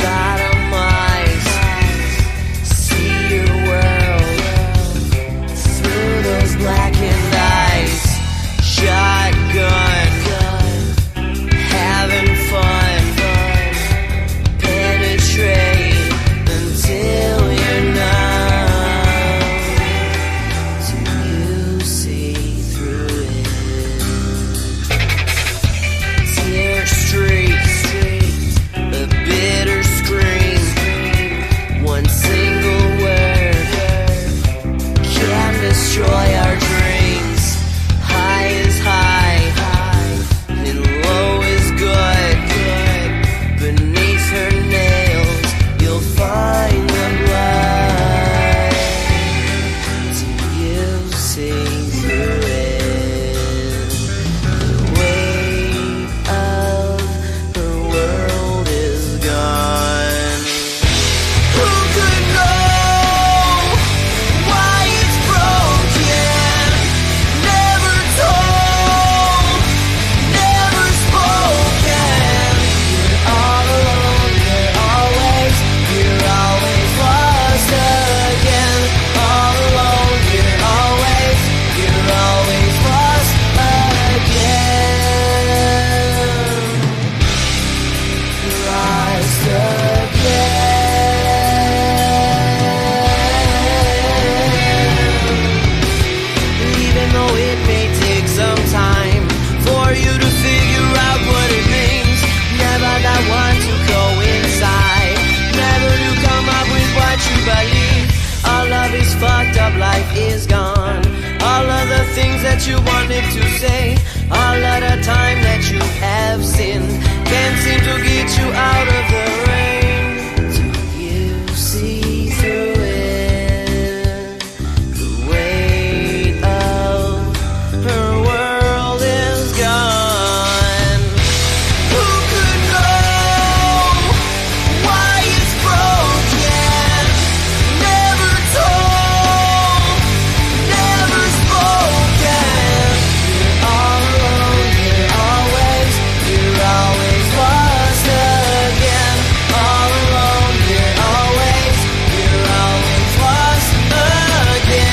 sodomize, see your world through those blackened eyes. Shotgun, having fun, penetrate until you're numb. Do you see through it? Tear streaks, a bitter scream, one single word can destroy our dreams. High is high, and low is good. Beneath her nails, you'll find the blood. Do you see through it? The weight of her world is gone. Who could know why it's broken? Never told, never spoken. You're all alone, you're always lost again. All alone, you're always lost again. Lost again. Even though it may take some time for you to figure out what it means, never that one to go inside, never to come up with what you believe. All of his fucked up life is gone. All of the things that you wanted to say, all of the time that you have sinned, can't seem to get you out of the rain. Do you see through it? The weight of her world is gone. Who could know why it's broken? Never told, never spoken. You're all alone, you're always lost again. All alone, you're always lost again.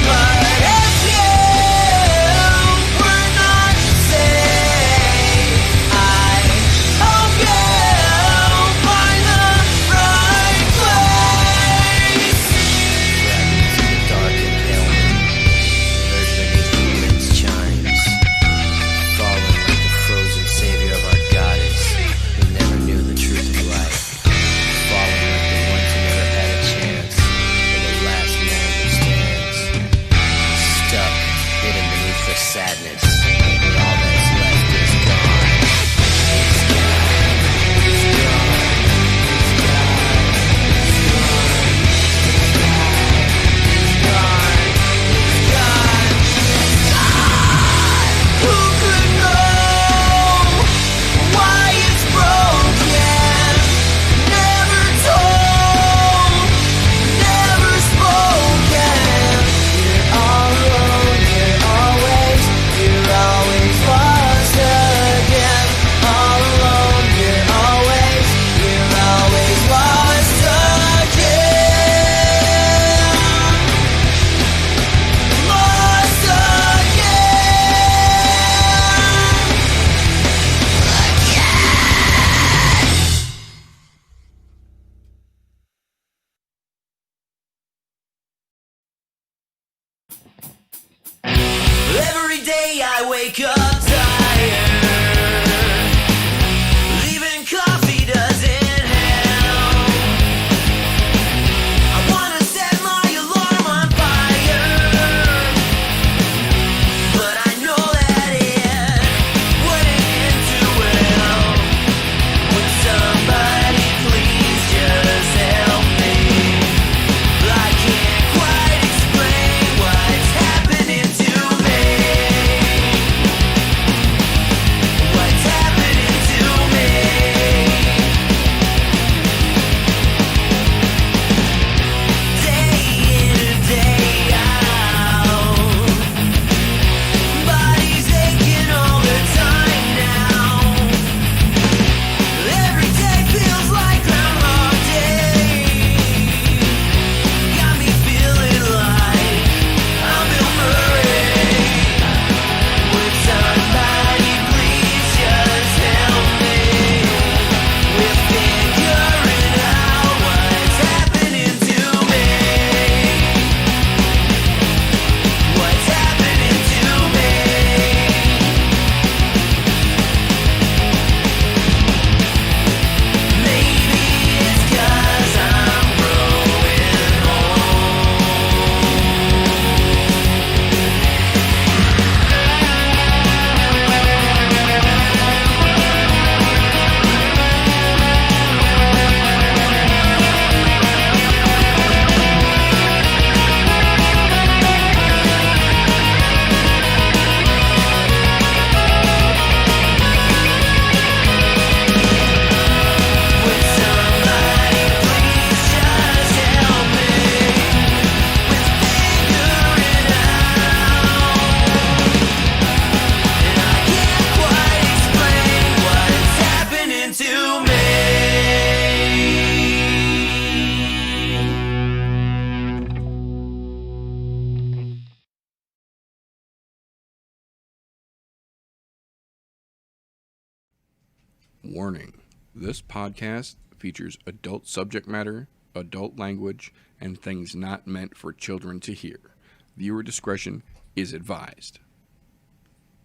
But if you were not safe, I hope you'll find the right place. Wrapped in the dark impalement, heard beneath the wind's chimes, fallen like the frozen savior of our goddess, who never knew the truth of life, fallen like the ones who never had a chance, for the last man who stands, stuck, hidden beneath the sadness, where all that's left is gone. It's gone, it's gone, it's gone, it's gone, it's gone, it's gone. Who could know why it's broken? Never told, never spoken. You're all alone, you're always Warning: this podcast features adult subject matter, adult language, and things not meant for children to hear. Viewer discretion is advised.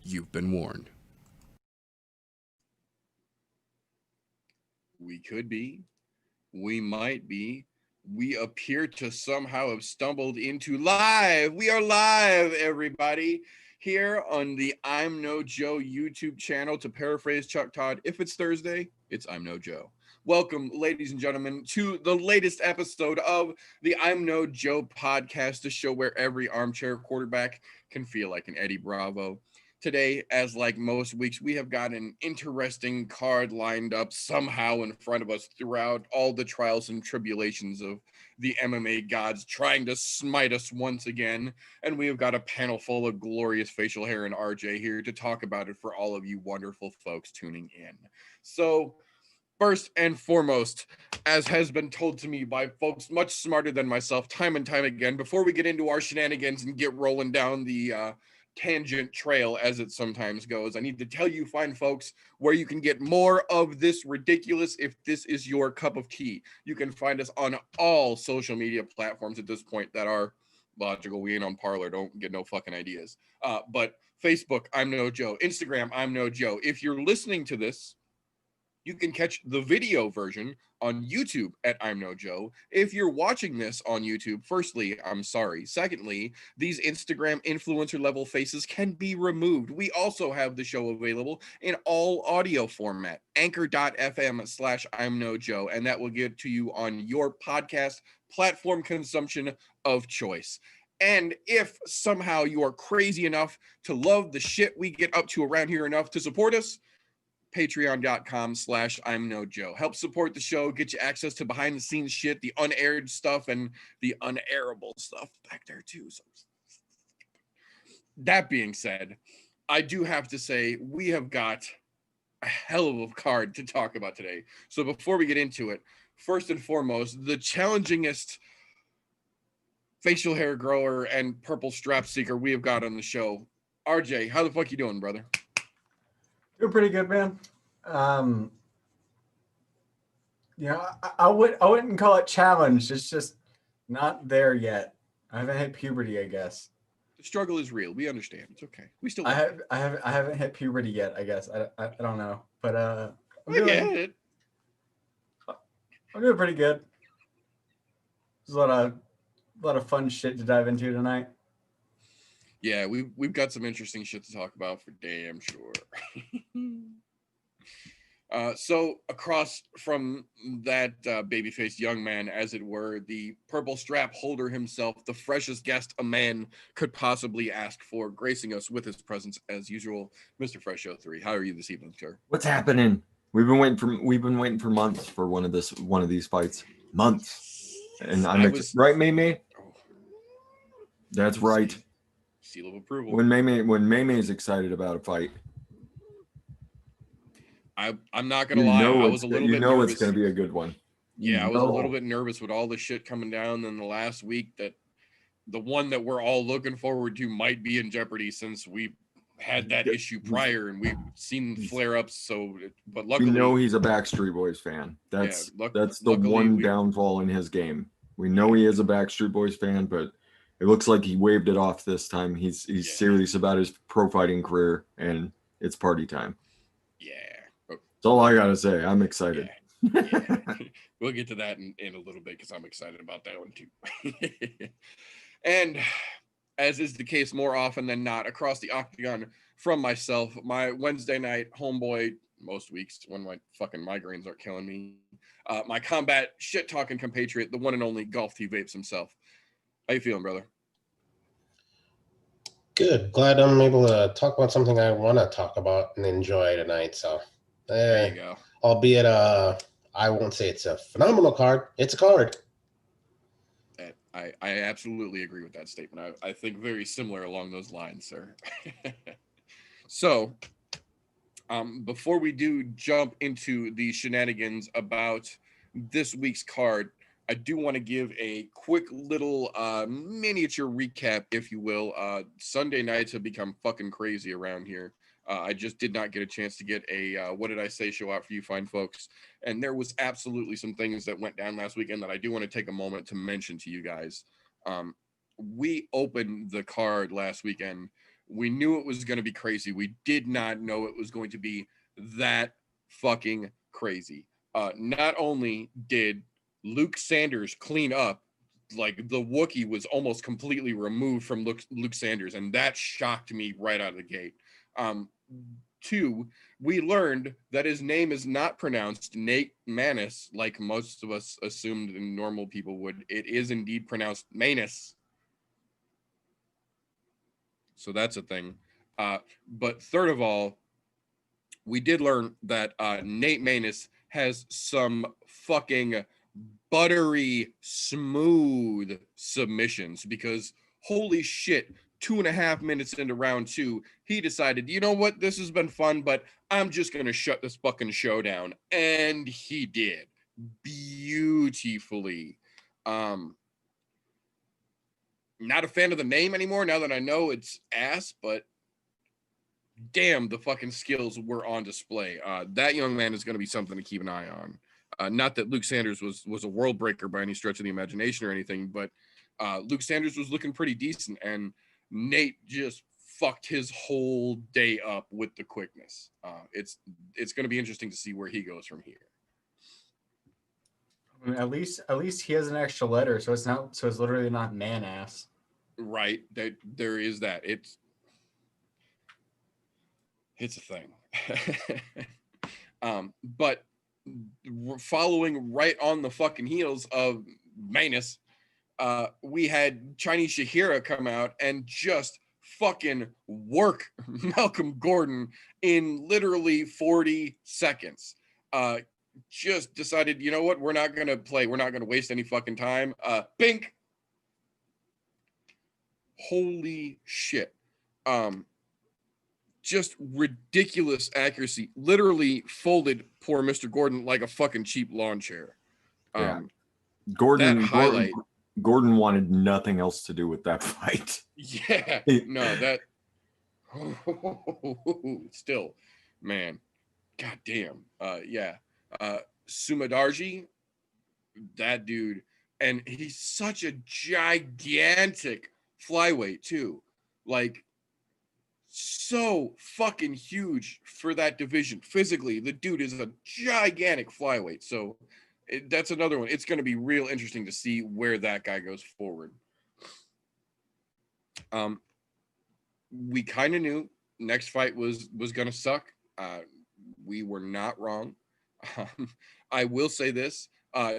You've been warned. We could be. We might be. We appear to somehow have stumbled into live. We are live, everybody, here on the I'm No Joe YouTube channel. To paraphrase Chuck Todd, if it's Thursday, it's I'm No Joe. Welcome, ladies and gentlemen, to the latest episode of the I'm No Joe podcast, the show where every armchair quarterback can feel like an Eddie Bravo. Today, as like most weeks, we have got an interesting card lined up somehow in front of us throughout all the trials and tribulations of the MMA gods trying to smite us once again. And we have got a panel full of glorious facial hair and RJ here to talk about it for all of you wonderful folks tuning in. So, first and foremost, as has been told to me by folks much smarter than myself time and time again, before we get into our shenanigans and get rolling down the tangent trail as it sometimes goes, I need to tell you fine folks where you can get more of this ridiculous if this is your cup of tea. You can find us on all social media platforms at this point that are logical. We ain't on Parler, don't get no fucking ideas. But Facebook, I'm No Joe. Instagram, I'm No Joe. If you're listening to this, you can catch the video version on YouTube at I'm No Joe. If you're watching this on YouTube, firstly, I'm sorry. Secondly, these Instagram influencer level faces can be removed. We also have the show available in all audio format, anchor.fm/I'm No Joe, and that will get to you on your podcast platform consumption of choice. And if somehow you are crazy enough to love the shit we get up to around here enough to support us, patreon.com/I'm No Joe. Help support the show, get you access to behind the scenes shit, the unaired stuff, and the unairable stuff back there too. So that being said, I do have to say we have got a hell of a card to talk about today. So before we get into it, first and foremost, the challengingest facial hair grower and purple strap seeker we have got on the show. RJ, how the fuck you doing, brother? You're pretty good, man. I wouldn't call it challenge. It's just not there yet. I haven't hit puberty, I guess. The struggle is real. We understand. It's okay. We still. I haven't hit puberty yet. I guess I don't know, but I'm doing pretty good. There's a lot of fun shit to dive into tonight. Yeah, we've got some interesting shit to talk about for damn sure. So across from that baby-faced young man, as it were, the purple strap holder himself, the freshest guest a man could possibly ask for, gracing us with his presence as usual, Mr. Fresh 03. How are you this evening, sir? What's happening? We've been waiting for months for one of these fights. Months. And right, May? Oh, that's right. Seal of approval. When May is excited about a fight, I'm not gonna lie, I was a little bit nervous. It's gonna be a good one. Yeah, I was a little bit nervous with all the shit coming down in the last week, that the one that we're all looking forward to might be in jeopardy since we had that issue prior and we've seen flare-ups. So, but luckily, we know he's a Backstreet Boys fan. That's the one downfall in his game. We know he is a Backstreet Boys fan, but it looks like he waved it off this time. He's serious about his pro fighting career, and it's party time. Yeah. That's all I gotta say. I'm excited. Yeah. We'll get to that in a little bit because I'm excited about that one too. And as is the case more often than not, across the octagon from myself, my Wednesday night homeboy, most weeks when my fucking migraines are killing me, my combat shit-talking compatriot, the one and only Golf T Vapes himself. How you feeling, brother? Good. Glad I'm able to talk about something I want to talk about and enjoy tonight. So there you go. Albeit, I won't say it's a phenomenal card. It's a card. I absolutely agree with that statement. I think very similar along those lines, sir. So, before we do jump into the shenanigans about this week's card, I do want to give a quick little miniature recap, if you will. Sunday nights have become fucking crazy around here. I just did not get a chance to get a What Did I Say show out for you fine folks. And there was absolutely some things that went down last weekend that I do want to take a moment to mention to you guys. We opened the card last weekend. We knew it was going to be crazy. We did not know it was going to be that fucking crazy. Not only did Luke Sanders clean up, like the Wookiee was almost completely removed from Luke Sanders, and that shocked me right out of the gate. 2, we learned that his name is not pronounced Nate Maness like most of us assumed and normal people would. It is indeed pronounced Maness. So that's a thing. But third of all, we did learn that Nate Maness has some fucking buttery smooth submissions, because holy shit, 2.5 minutes into round 2, he decided, you know what, this has been fun, but I'm just gonna shut this fucking show down. And he did beautifully. Not a fan of the name anymore now that I know it's ass, but damn, the fucking skills were on display. That young man is going to be something to keep an eye on. Not that Luke Sanders was a world breaker by any stretch of the imagination or anything, but Luke Sanders was looking pretty decent, and Nate just fucked his whole day up with the quickness. It's going to be interesting to see where he goes from here. I mean, at least he has an extra letter, so it's literally not man ass. Right. There is that. It's a thing. But following right on the fucking heels of Manus, we had Chinese Shahira come out and just fucking work Malcolm Gordon in literally 40 seconds. Just decided, you know what, we're not going to play. We're not going to waste any fucking time. Bink. Holy shit. Just ridiculous accuracy. Literally folded poor Mr. Gordon like a fucking cheap lawn chair. Gordon wanted nothing else to do with that fight. Yeah. No, that still, man. God damn. Yeah. Sumadarji, that dude, and he's such a gigantic flyweight too, like so fucking huge for that division. Physically, the dude is a gigantic flyweight, so that's another one. It's going to be real interesting to see where that guy goes forward. We kind of knew next fight was going to suck. We were not wrong. I will say this.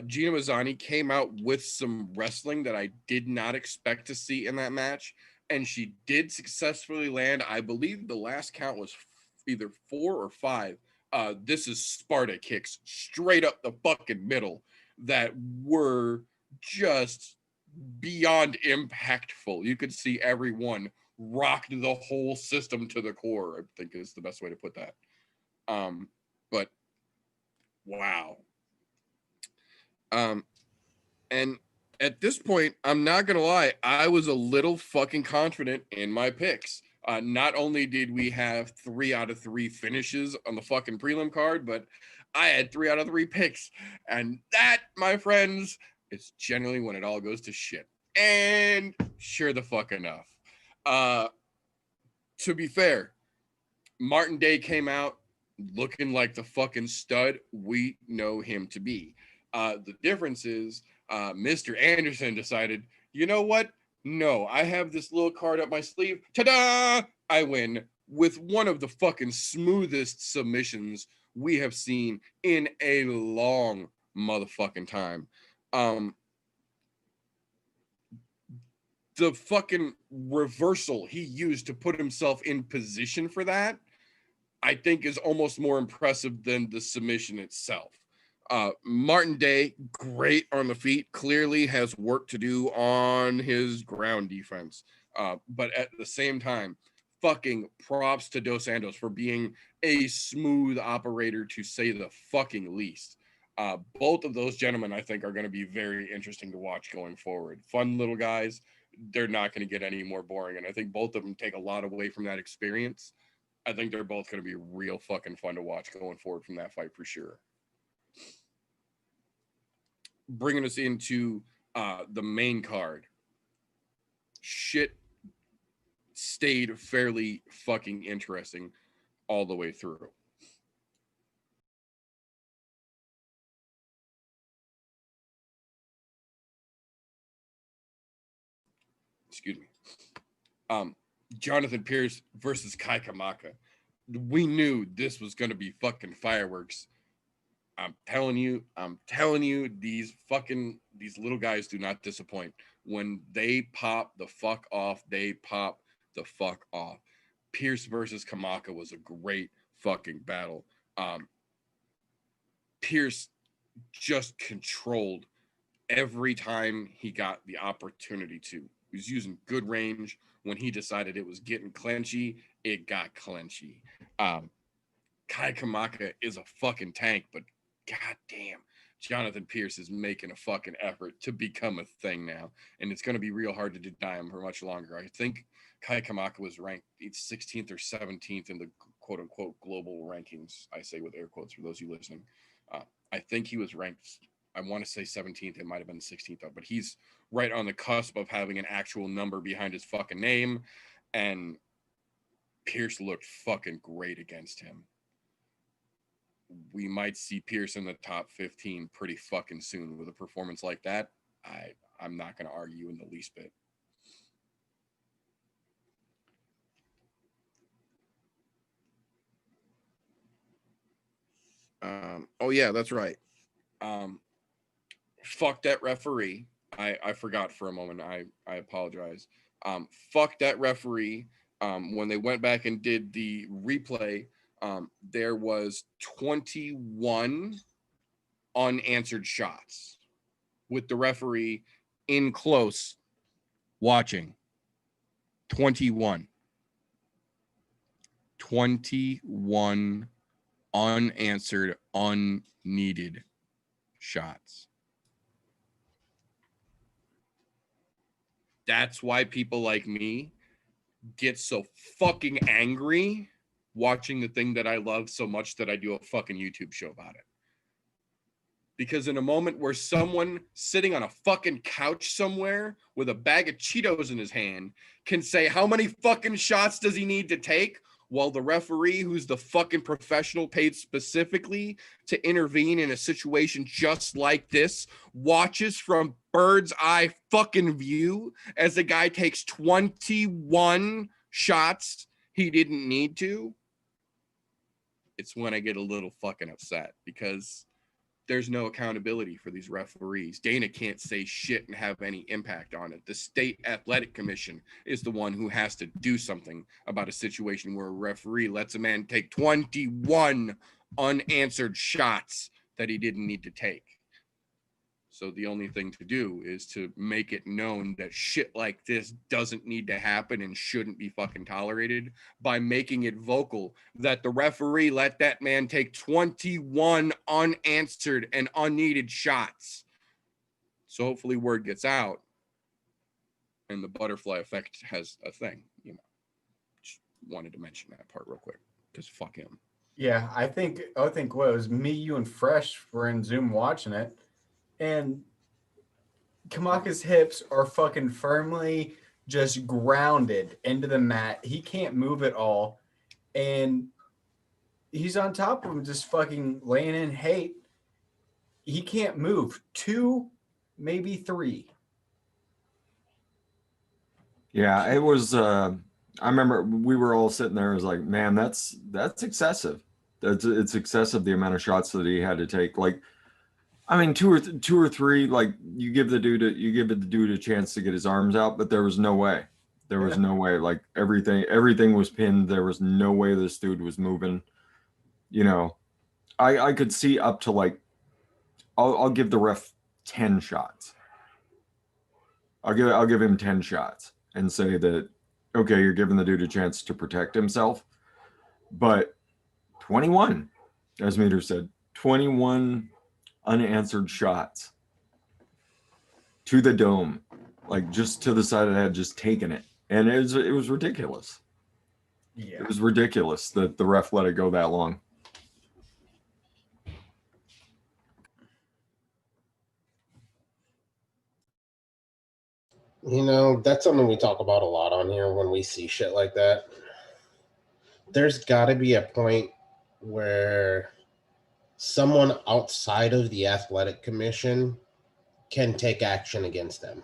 Gina Mazzani came out with some wrestling that I did not expect to see in that match, and she did successfully land, I believe the last count was either 4 or 5. This is Sparta kicks straight up the fucking middle that were just beyond impactful. You could see everyone rocked the whole system to the core, I think is the best way to put that. But wow. And at this point, I'm not gonna lie, I was a little fucking confident in my picks. Not only did we have 3 out of 3 finishes on the fucking prelim card, but I had 3 out of 3 picks. And that, my friends, is generally when it all goes to shit. And sure the fuck enough. To be fair, Martin Day came out looking like the fucking stud we know him to be. The difference is Mr. Anderson decided, you know what? No, I have this little card up my sleeve. Ta-da! I win with one of the fucking smoothest submissions we have seen in a long motherfucking time. The fucking reversal he used to put himself in position for that, I think, is almost more impressive than the submission itself. Martin Day, great on the feet, clearly has work to do on his ground defense. But at the same time, fucking props to Dos Santos for being a smooth operator, to say the fucking least. Both of those gentlemen, I think, are going to be very interesting to watch going forward. Fun little guys. They're not going to get any more boring. And I think both of them take a lot away from that experience. I think they're both going to be real fucking fun to watch going forward from that fight for sure. Bringing us into the main card. Shit stayed fairly fucking interesting all the way through. Excuse me. Jonathan Pierce versus Kaikamaka. We knew this was going to be fucking fireworks. I'm telling you, these little guys do not disappoint. When they pop the fuck off, they pop the fuck off. Pierce versus Kamaka was a great fucking battle. Pierce just controlled every time he got the opportunity to. He was using good range. When he decided it was getting clenchy, it got clenchy. Kaikamaka is a fucking tank, but goddamn, Jonathan Pierce is making a fucking effort to become a thing now, and it's going to be real hard to deny him for much longer. I think Kaikamaka was ranked 16th or 17th in the quote-unquote global rankings. I say with air quotes for those of you listening. I think he was ranked, I want to say 17th. It might have been 16th, but he's right on the cusp of having an actual number behind his fucking name, and Pierce looked fucking great against him. We might see Pierce in the top 15 pretty fucking soon with a performance like that. I'm not going to argue in the least bit. Oh yeah, that's right. Fuck that referee. I forgot for a moment. I apologize. Fuck that referee. When they went back and did the replay, there was 21 unanswered shots with the referee in close watching. 21 unanswered, unneeded shots. That's why people like me get so fucking angry watching the thing that I love so much that I do a fucking YouTube show about it. Because in a moment where someone sitting on a fucking couch somewhere with a bag of Cheetos in his hand can say how many fucking shots does he need to take, while the referee, who's the fucking professional paid specifically to intervene in a situation just like this, watches from bird's eye fucking view as the guy takes 21 shots he didn't need to, it's when I get a little fucking upset, because there's no accountability for these referees. Dana can't say shit and have any impact on it. The state athletic commission is the one who has to do something about a situation where a referee lets a man take 21 unanswered shots that he didn't need to take. So the only thing to do is to make it known that shit like this doesn't need to happen and shouldn't be fucking tolerated by making it vocal that the referee let that man take 21 unanswered and unneeded shots. So hopefully word gets out and the butterfly effect has a thing, you know. Just wanted to mention that part real quick because fuck him. Yeah, I think what it was me, you, and Fresh were in Zoom watching it. And Kamaka's hips are fucking firmly just grounded into the mat. He can't move at all. And he's on top of him, just fucking laying in hate. He can't move. 2, maybe 3. Yeah, it was, I remember we were all sitting there. It was like, man, that's excessive. It's excessive, the amount of shots that he had to take. Like, I mean, two or three, like you give the dude a chance to get his arms out, but there was no way. There was no way. Like everything was pinned. There was no way this dude was moving. You know, I could see up to like, I'll give the ref 10 shots. I'll give him 10 shots and say that, okay, you're giving the dude a chance to protect himself. But 21, as Meter said, 21 unanswered shots to the dome, like just to the side of the head, just taking it. And it was ridiculous. Yeah. It was ridiculous that the ref let it go that long. You know, that's something we talk about a lot on here when we see shit like that. There's got to be a point where someone outside of the athletic commission can take action against them.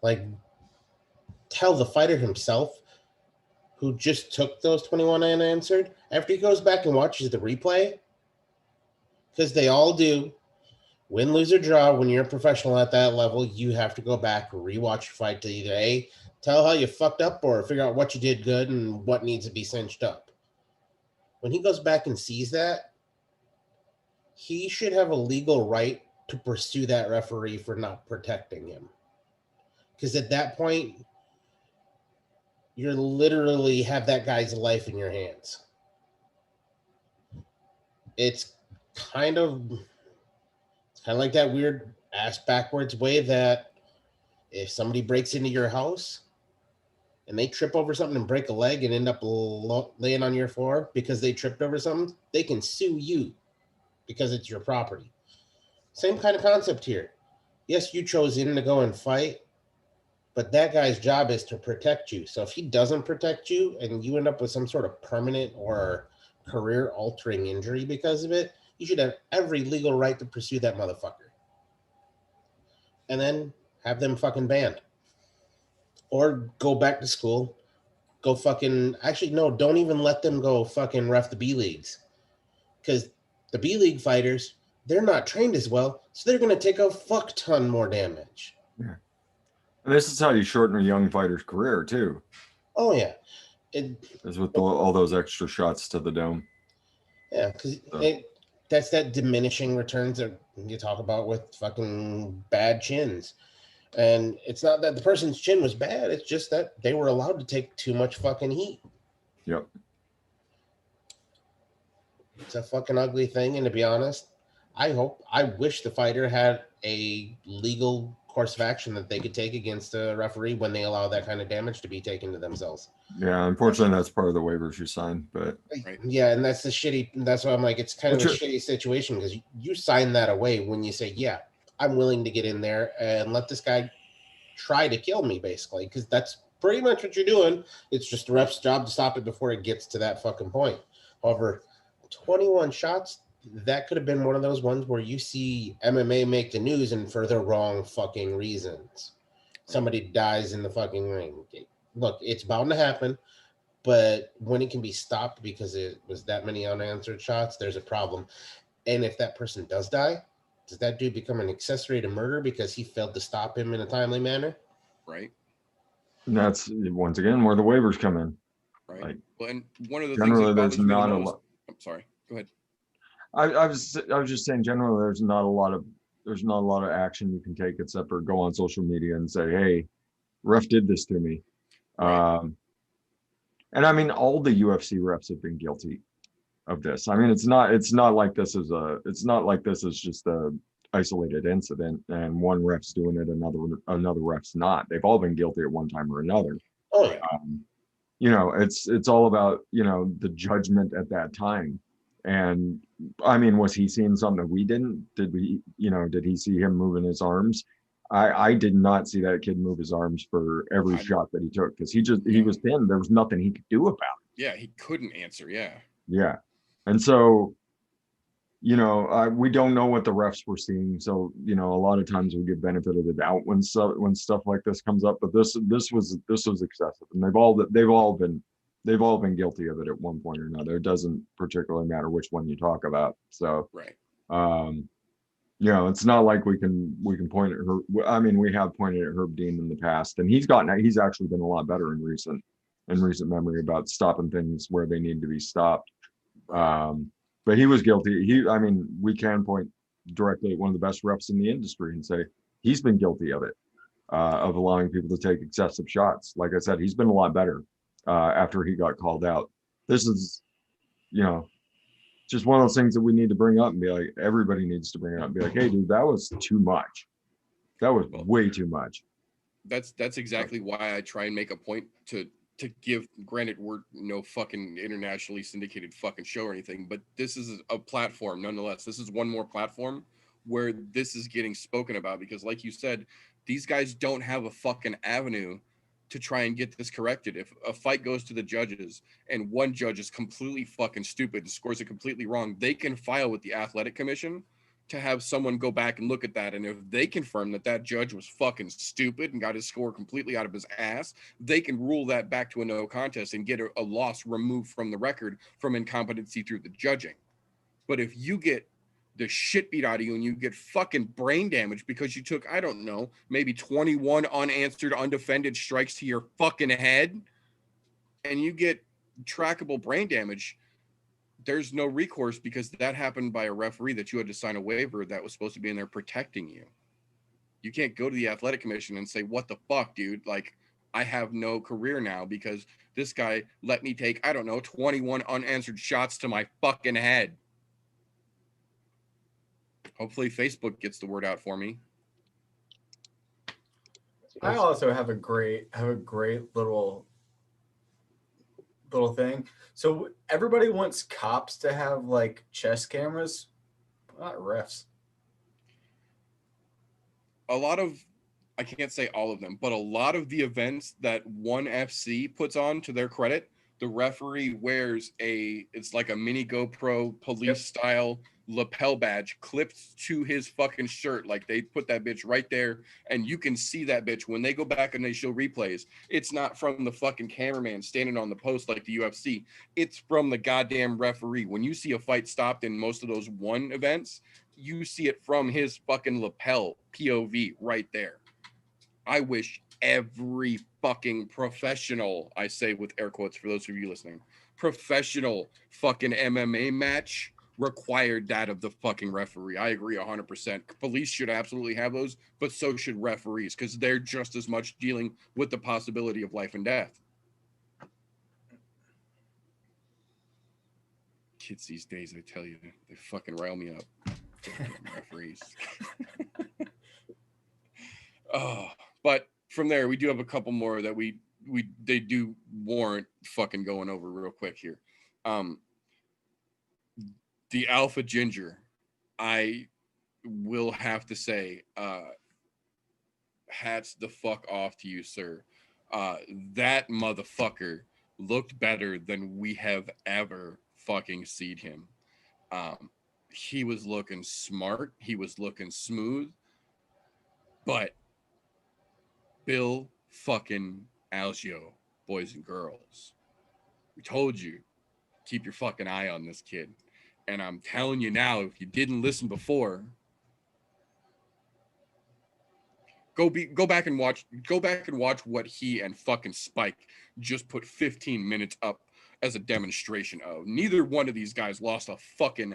Like, tell the fighter himself, who just took those 21 unanswered, after he goes back and watches the replay, because they all do, win, lose, or draw, when you're a professional at that level, you have to go back, rewatch your fight to either A, tell how you fucked up, or figure out what you did good and what needs to be cinched up. When he goes back and sees that, he should have a legal right to pursue that referee for not protecting him. Because at that point, you literally have that guy's life in your hands. It's kind of like that weird ass backwards way that if somebody breaks into your house and they trip over something and break a leg and end up laying on your floor because they tripped over something, they can sue you because it's your property. Same kind of concept here. Yes, you chose in to go and fight, but that guy's job is to protect you. So if he doesn't protect you and you end up with some sort of permanent or career-altering injury because of it, you should have every legal right to pursue that motherfucker. And then have them fucking banned. Or go back to school. Go fucking... Actually, no, don't even let them go fucking ref the B-Leagues. Because the B-League fighters, they're not trained as well, so they're going to take a fuck ton more damage. Yeah. And this is how you shorten a young fighter's career, too. Oh, yeah. Is with all those extra shots to the dome. Yeah, because that's that diminishing returns that you talk about with fucking bad chins. And it's not that the person's chin was bad, it's just that they were allowed to take too much fucking heat. Yep. It's a fucking ugly thing, and to be honest, I wish the fighter had a legal course of action that they could take against a referee when they allow that kind of damage to be taken to themselves. Yeah, unfortunately, that's part of the waivers you signed, but yeah, and that's why I'm like, it's kind of a shitty situation because you sign that away when you say, yeah, I'm willing to get in there and let this guy try to kill me, basically, because that's pretty much what you're doing. It's just the ref's job to stop it before it gets to that fucking point. However, 21 shots, that could have been one of those ones where you see MMA make the news and for the wrong fucking reasons. Somebody dies in the fucking ring. Look, it's bound to happen, but when it can be stopped because it was that many unanswered shots, there's a problem. And if that person does die, does that dude become an accessory to murder because he failed to stop him in a timely manner? Right. And that's, once again, where the waivers come in. Right. Like, well, and one of the generally, things there's not a lot. I'm sorry. Go ahead. I was just saying, generally, there's not a lot of action you can take except for go on social media and say, "Hey, ref did this to me." Right. And I mean, all the UFC refs have been guilty of this. I mean, it's not like this is just a isolated incident and one ref's doing it, another ref's not. They've all been guilty at one time or another. Oh yeah. You know, it's all about, you know, the judgment at that time. And I mean, was he seeing something that we didn't? Did he see him moving his arms? I did not see that kid move his arms for every shot that he took because he was pinned. There was nothing he could do about it. Yeah, he couldn't answer. Yeah. Yeah. And so, you know, we don't know what the refs were seeing. So, you know, a lot of times we give benefit of the doubt when stuff like this comes up. But this was excessive, and they've all been guilty of it at one point or another. It doesn't particularly matter which one you talk about. So, right. You know, it's not like we can point at her. I mean, we have pointed at Herb Dean in the past, and he's actually been a lot better in recent memory about stopping things where they need to be stopped. But he was guilty. We can point directly at one of the best refs in the industry and say he's been guilty of it, of allowing people to take excessive shots. Like I said, he's been a lot better after he got called out. This is, you know, just one of those things that we need to bring up and be like, everybody needs to bring it up and be like, hey, dude, that was too much. That was way too much. That's exactly why I try and make a point to to give, granted, we're no fucking internationally syndicated fucking show or anything, but this is a platform nonetheless. This is one more platform where this is getting spoken about, because like you said, these guys don't have a fucking avenue to try and get this corrected. If a fight goes to the judges and one judge is completely fucking stupid and scores it completely wrong, they can file with the athletic commission to have someone go back and look at that. And if they confirm that that judge was fucking stupid and got his score completely out of his ass, they can rule that back to a no contest and get a loss removed from the record from incompetency through the judging. But if you get the shit beat out of you and you get fucking brain damage because you took, I don't know, maybe 21 unanswered, undefended strikes to your fucking head, and you get trackable brain damage, there's no recourse, because that happened by a referee that you had to sign a waiver that was supposed to be in there protecting you. You can't go to the athletic commission and say, what the fuck, dude? Like, I have no career now because this guy let me take, I don't know, 21 unanswered shots to my fucking head. Hopefully Facebook gets the word out for me. I also have a great little thing. So everybody wants cops to have like chest cameras, not refs. A lot of, I can't say all of them, but a lot of the events that ONE FC puts on, to their credit, the referee wears it's like a mini GoPro police style lapel badge clipped to his fucking shirt. Like, they put that bitch right there, and you can see that bitch when they go back and they show replays. It's not from the fucking cameraman standing on the post like the UFC. It's from the goddamn referee. When you see a fight stopped in most of those ONE events, you see it from his fucking lapel POV right there. I wish every fucking professional, I say with air quotes for those of you listening, professional fucking MMA match required that of the fucking referee. I agree 100%. Police should absolutely have those, but so should referees, because they're just as much dealing with the possibility of life and death. Kids these days, I tell you, they fucking rile me up. Referees. Oh, but from there, we do have a couple more that they do warrant fucking going over real quick here. The Alpha Ginger, I will have to say, hats the fuck off to you, sir. That motherfucker looked better than we have ever fucking seen him. He was looking smart. He was looking smooth. But Bill fucking Algeo, boys and girls, we told you, keep your fucking eye on this kid. And I'm telling you now, if you didn't listen before, go back and watch what he and fucking Spike just put 15 minutes up as a demonstration of. Neither one of these guys lost a fucking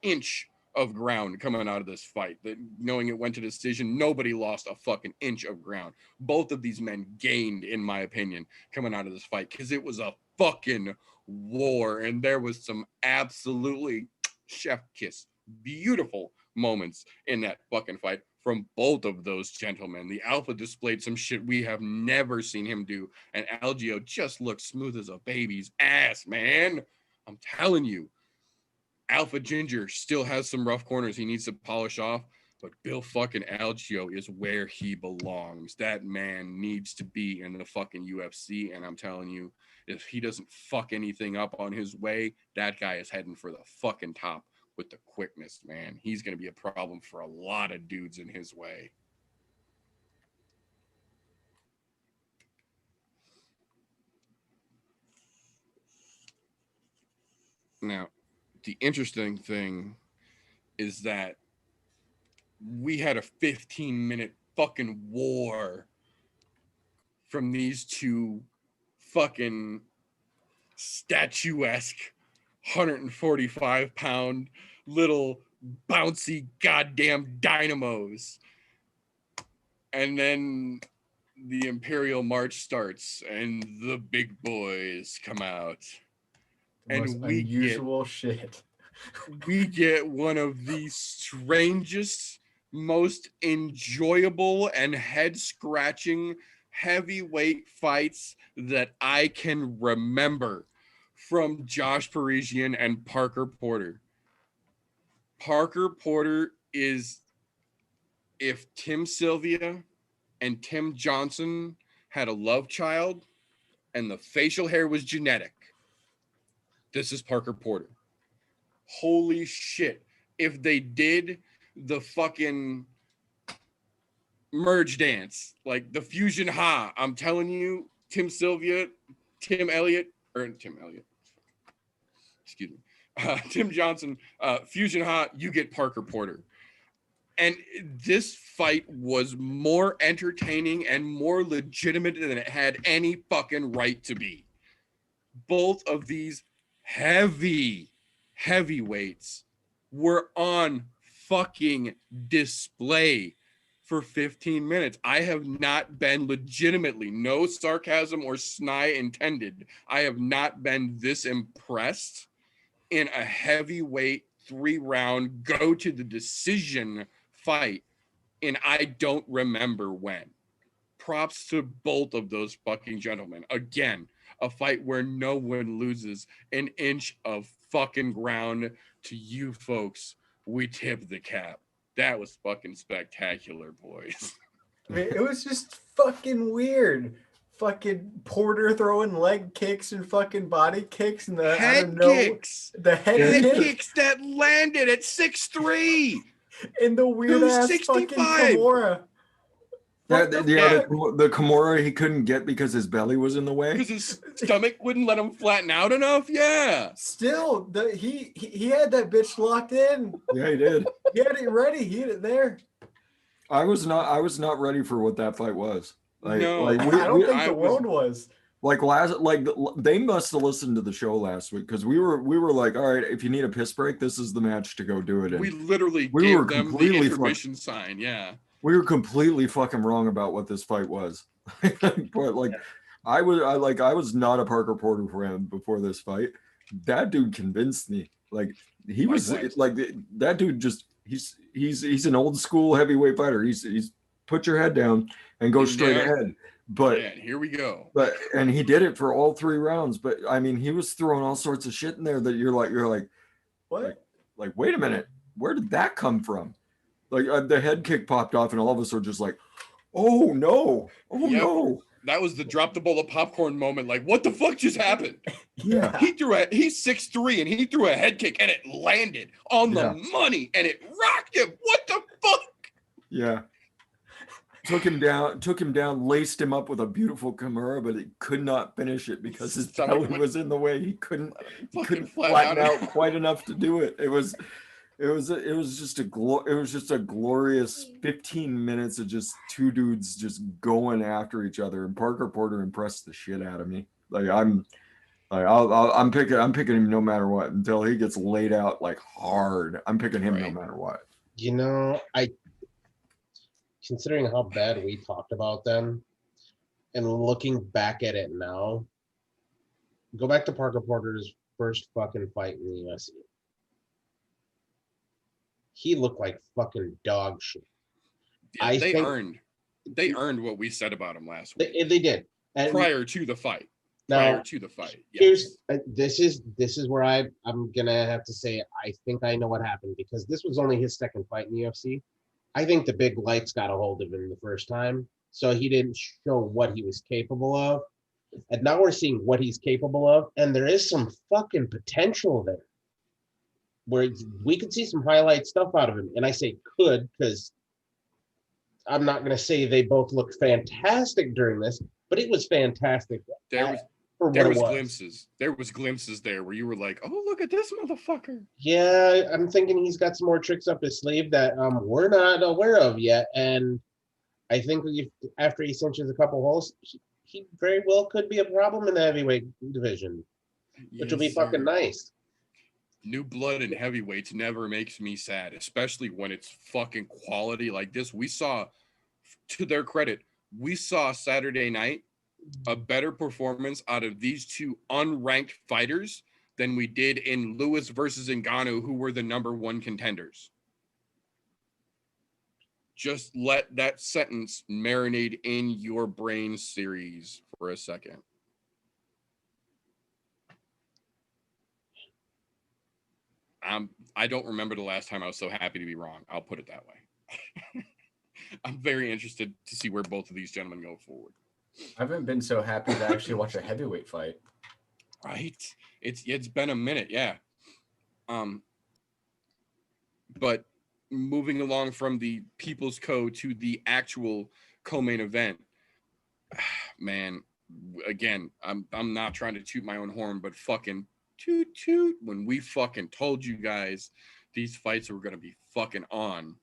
inch of ground coming out of this fight. That, knowing it went to decision, nobody lost a fucking inch of ground. Both of these men gained, in my opinion, coming out of this fight, because it was a fucking war, and there was some absolutely chef kiss beautiful moments in that fucking fight from both of those gentlemen. The Alpha displayed some shit we have never seen him do, and Algeo just looked smooth as a baby's ass, man. I'm telling you, Alpha Ginger still has some rough corners he needs to polish off, but Bill fucking Algeo is where he belongs. That man needs to be in the fucking UFC, and I'm telling you, if he doesn't fuck anything up on his way, that guy is heading for the fucking top with the quickness, man. He's going to be a problem for a lot of dudes in his way. Now, the interesting thing is that we had a 15-minute fucking war from these two fucking statuesque 145-pound little bouncy goddamn dynamos. And then the Imperial March starts and the big boys come out. And we unusual shit. We get one of the strangest, most enjoyable and head-scratching, heavyweight fights that I can remember from Josh Parisian and Parker Porter. Parker Porter is, if Tim Sylvia and Tim Johnson had a love child and the facial hair was genetic, this is Parker Porter. Holy shit. If they did the fucking merge dance, like the fusion ha, I'm telling you, Tim Johnson, fusion ha, you get Parker Porter. And this fight was more entertaining and more legitimate than it had any fucking right to be. Both of these heavyweights were on fucking display for 15 minutes. I have not been legitimately, no sarcasm or snide intended, I have not been this impressed in a heavyweight 3-round go to the decision fight, and I don't remember when. Props to both of those fucking gentlemen. Again, a fight where no one loses an inch of fucking ground. To you folks, we tip the cap. That was fucking spectacular, boys. I mean, it was just fucking weird. Fucking Porter throwing leg kicks and fucking body kicks and the head kicks. The head kicks that landed at 6'3". And the weird ass fucking Kimura. The Kimura he couldn't get because his belly was in the way. Because his stomach wouldn't let him flatten out enough. Yeah. Still, he had that bitch locked in. Yeah, he did. He had it ready. He had it there. I was not ready for what that fight was. I don't think the world was. They must have listened to the show last week because we were like, all right, if you need a piss break, this is the match to go do it. And we literally gave them the intermission sign. Yeah. We were completely fucking wrong about what this fight was. But I was not a Parker Porter fan before this fight. That dude convinced me. Like he was like that dude just he's an old school heavyweight fighter. He's put your head down and go straight ahead. But here we go. And he did it for all 3 rounds. But I mean, he was throwing all sorts of shit in there that you're like, what? Like, wait a minute, where did that come from? Like the head kick popped off, and all of us are just like, oh no, no. That was the drop the bowl of popcorn moment. Like, what the fuck just happened? Yeah. He's 6'3", and he threw a head kick, and it landed on the money, and it rocked him. What the fuck? Yeah. Took him down, laced him up with a beautiful Kimura, but he could not finish it because his belly was in the way. He couldn't flatten out quite enough to do it. It was just a glorious 15 minutes of just 2 dudes just going after each other, and Parker Porter impressed the shit out of me. I'm picking him no matter what until he gets laid out like hard. I'm picking him no matter what. You know, considering how bad we talked about them and looking back at it now, go back to Parker Porter's first fucking fight in the UFC. He looked like fucking dog shit. Yeah, they earned what we said about him last week. They did. And prior to the fight. Here's this is where I'm gonna have to say I think I know what happened, because this was only his second fight in the UFC. I think the big lights got a hold of him the first time, so he didn't show what he was capable of. And now we're seeing what he's capable of, and there is some fucking potential there, where we could see some highlight stuff out of him. And I say could because I'm not going to say they both looked fantastic during this, but it was fantastic. There was glimpses. There was glimpses there where you were like, "Oh, look at this motherfucker." Yeah, I'm thinking he's got some more tricks up his sleeve that we're not aware of yet. And I think after he cinches a couple holes, he very well could be a problem in the heavyweight division, which will be fucking nice. New blood in heavyweights never makes me sad, especially when it's fucking quality like this. We saw, to their credit, we saw Saturday night a better performance out of these 2 unranked fighters than we did in Lewis versus Ngannou, who were the #1 contenders. Just let that sentence marinate in your brain series for a second. I don't remember the last time I was so happy to be wrong. I'll put it that way. I'm very interested to see where both of these gentlemen go forward. I haven't been so happy to actually watch a heavyweight fight. Right? It's been a minute, yeah. But moving along from the People's Co to the actual co-main event, man, again, I'm not trying to toot my own horn, but fucking toot toot when we fucking told you guys these fights were gonna be fucking on.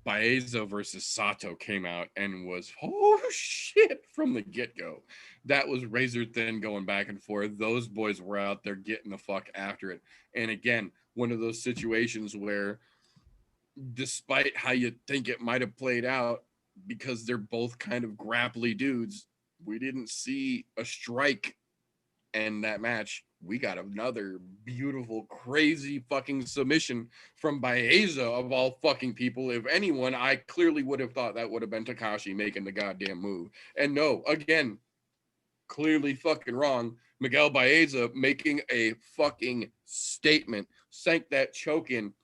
Baeza versus Sato came out and was, oh shit, from the get-go. That was razor thin going back and forth. Those boys were out there getting the fuck after it. And again, one of those situations where despite how you think it might have played out, because they're both kind of grapply dudes, we didn't see a strike in that match. We got another beautiful, crazy fucking submission from Baeza of all fucking people. If anyone, I clearly would have thought that would have been Takashi making the goddamn move. And no, again, clearly fucking wrong. Miguel Baeza making a fucking statement, sank that choke in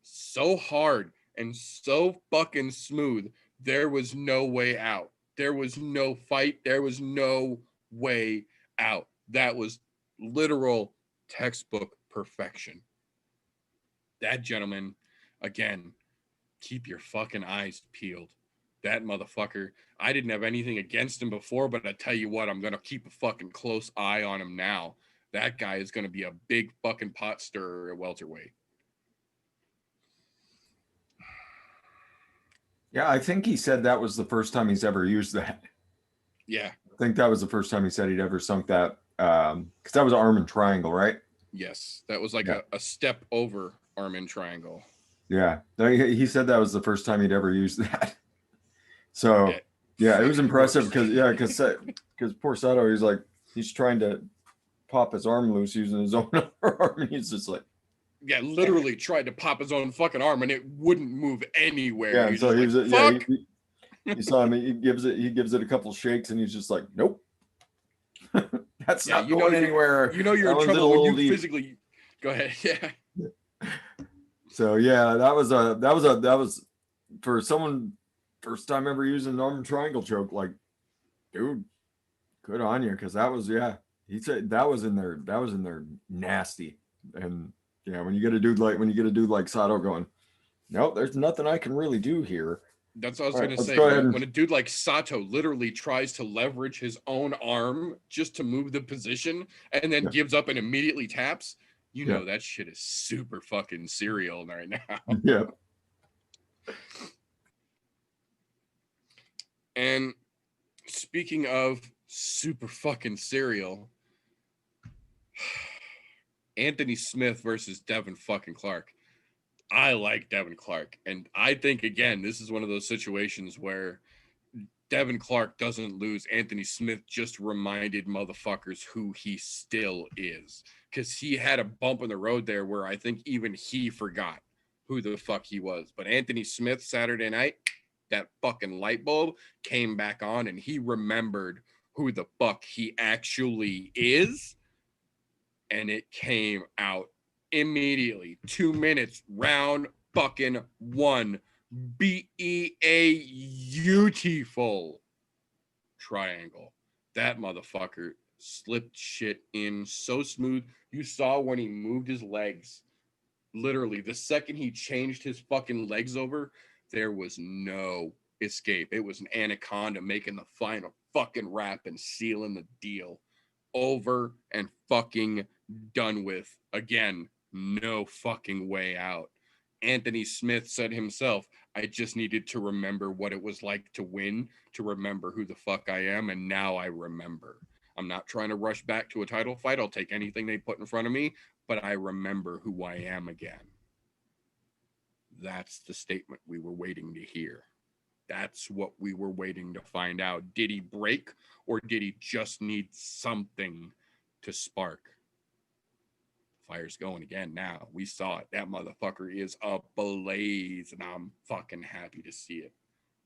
so hard and so fucking smooth. There was no way out. There was no fight. There was no way out. That was literal textbook perfection. That gentleman, again, keep your fucking eyes peeled. That motherfucker, I didn't have anything against him before, but I tell you what, I'm going to keep a fucking close eye on him now. That guy is going to be a big fucking pot stirrer at welterweight. Yeah, I think he said that was the first time he's ever used that. Yeah. I think that was the first time he said he'd ever sunk that. Because that was arm and triangle, right? Yes, that was like a step over arm and triangle. Yeah, he said that was the first time he'd ever used that. So yeah, it was impressive because poor Sato, he's trying to pop his arm loose using his own arm, and he's just like, yeah, literally tried to pop his own fucking arm and it wouldn't move anywhere. Yeah, and so he was like, you saw him. He gives it a couple shakes, and he's just like, nope. That's not going anywhere. You know you're in trouble when you physically go ahead. Yeah. So yeah, that was for someone first time ever using an arm triangle choke. Like, dude, good on you, because that was he said that was in there nasty. And yeah, when you get a dude like Sato going, nope, there's nothing I can really do here. That's what I was going to say. When a dude like Sato literally tries to leverage his own arm just to move the position and then gives up and immediately taps, you know that shit is super fucking serial right now. Yeah. And speaking of super fucking serial, Anthony Smith versus Devin fucking Clark. I like Devin Clark. And I think, again, this is one of those situations where Devin Clark doesn't lose. Anthony Smith just reminded motherfuckers who he still is. Because he had a bump in the road there where I think even he forgot who the fuck he was. But Anthony Smith, Saturday night, that fucking light bulb came back on and he remembered who the fuck he actually is. And it came out immediately. 2 minutes, round fucking one. Beautiful triangle. That motherfucker slipped shit in so smooth. You saw when he moved his legs. Literally, the second he changed his fucking legs over, there was no escape. It was an anaconda making the final fucking wrap and sealing the deal. Over and fucking done with. Again, no fucking way out. Anthony Smith said himself, I just needed to remember what it was like to win, to remember who the fuck I am, and now I remember. I'm not trying to rush back to a title fight. I'll take anything they put in front of me, but I remember who I am again. That's the statement we were waiting to hear. That's what we were waiting to find out. Did he break, or did he just need something to spark? fire's going again now. We saw it. That motherfucker is ablaze, and I'm fucking happy to see it.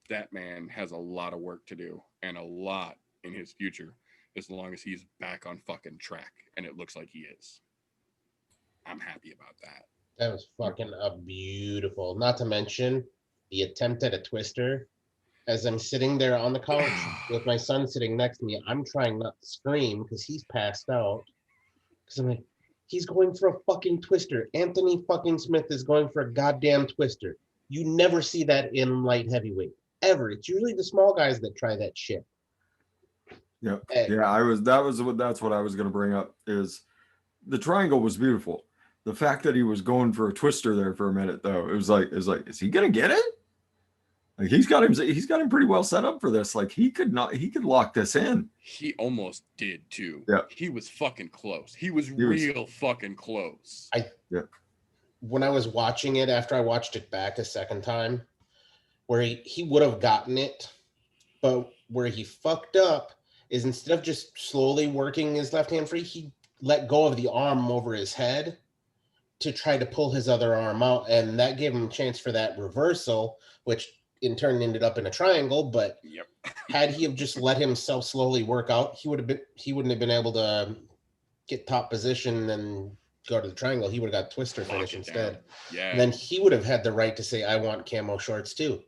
That man has a lot of work to do and a lot in his future, as long as he's back on fucking track, and it looks like he is. I'm happy about that. That was fucking beautiful. Not to mention the attempt at a twister. As I'm sitting there on the couch with my son sitting next to me, I'm trying not to scream because he's passed out. Because I'm like, he's going for a fucking twister. Anthony fucking Smith is going for a goddamn twister. You never see that in light heavyweight. Ever. It's usually the small guys that try that shit. Yeah. Yeah, that's what I was gonna bring up is the triangle was beautiful. The fact that he was going for a twister there for a minute though, it was like, is he gonna get it? Like he's got him pretty well set up for this. Like he could lock this in. He almost did too. Yeah. He was fucking close. He was real fucking close. When I was watching it after I watched it back a second time, where he would have gotten it, but where he fucked up is instead of just slowly working his left hand free, he let go of the arm over his head to try to pull his other arm out, and that gave him a chance for that reversal, which in turn ended up in a triangle. But had he have just let himself slowly work out, he wouldn't have been able to get top position and go to the triangle. He would have got twister finish instead. Yeah. And then he would have had the right to say, I want camo shorts too.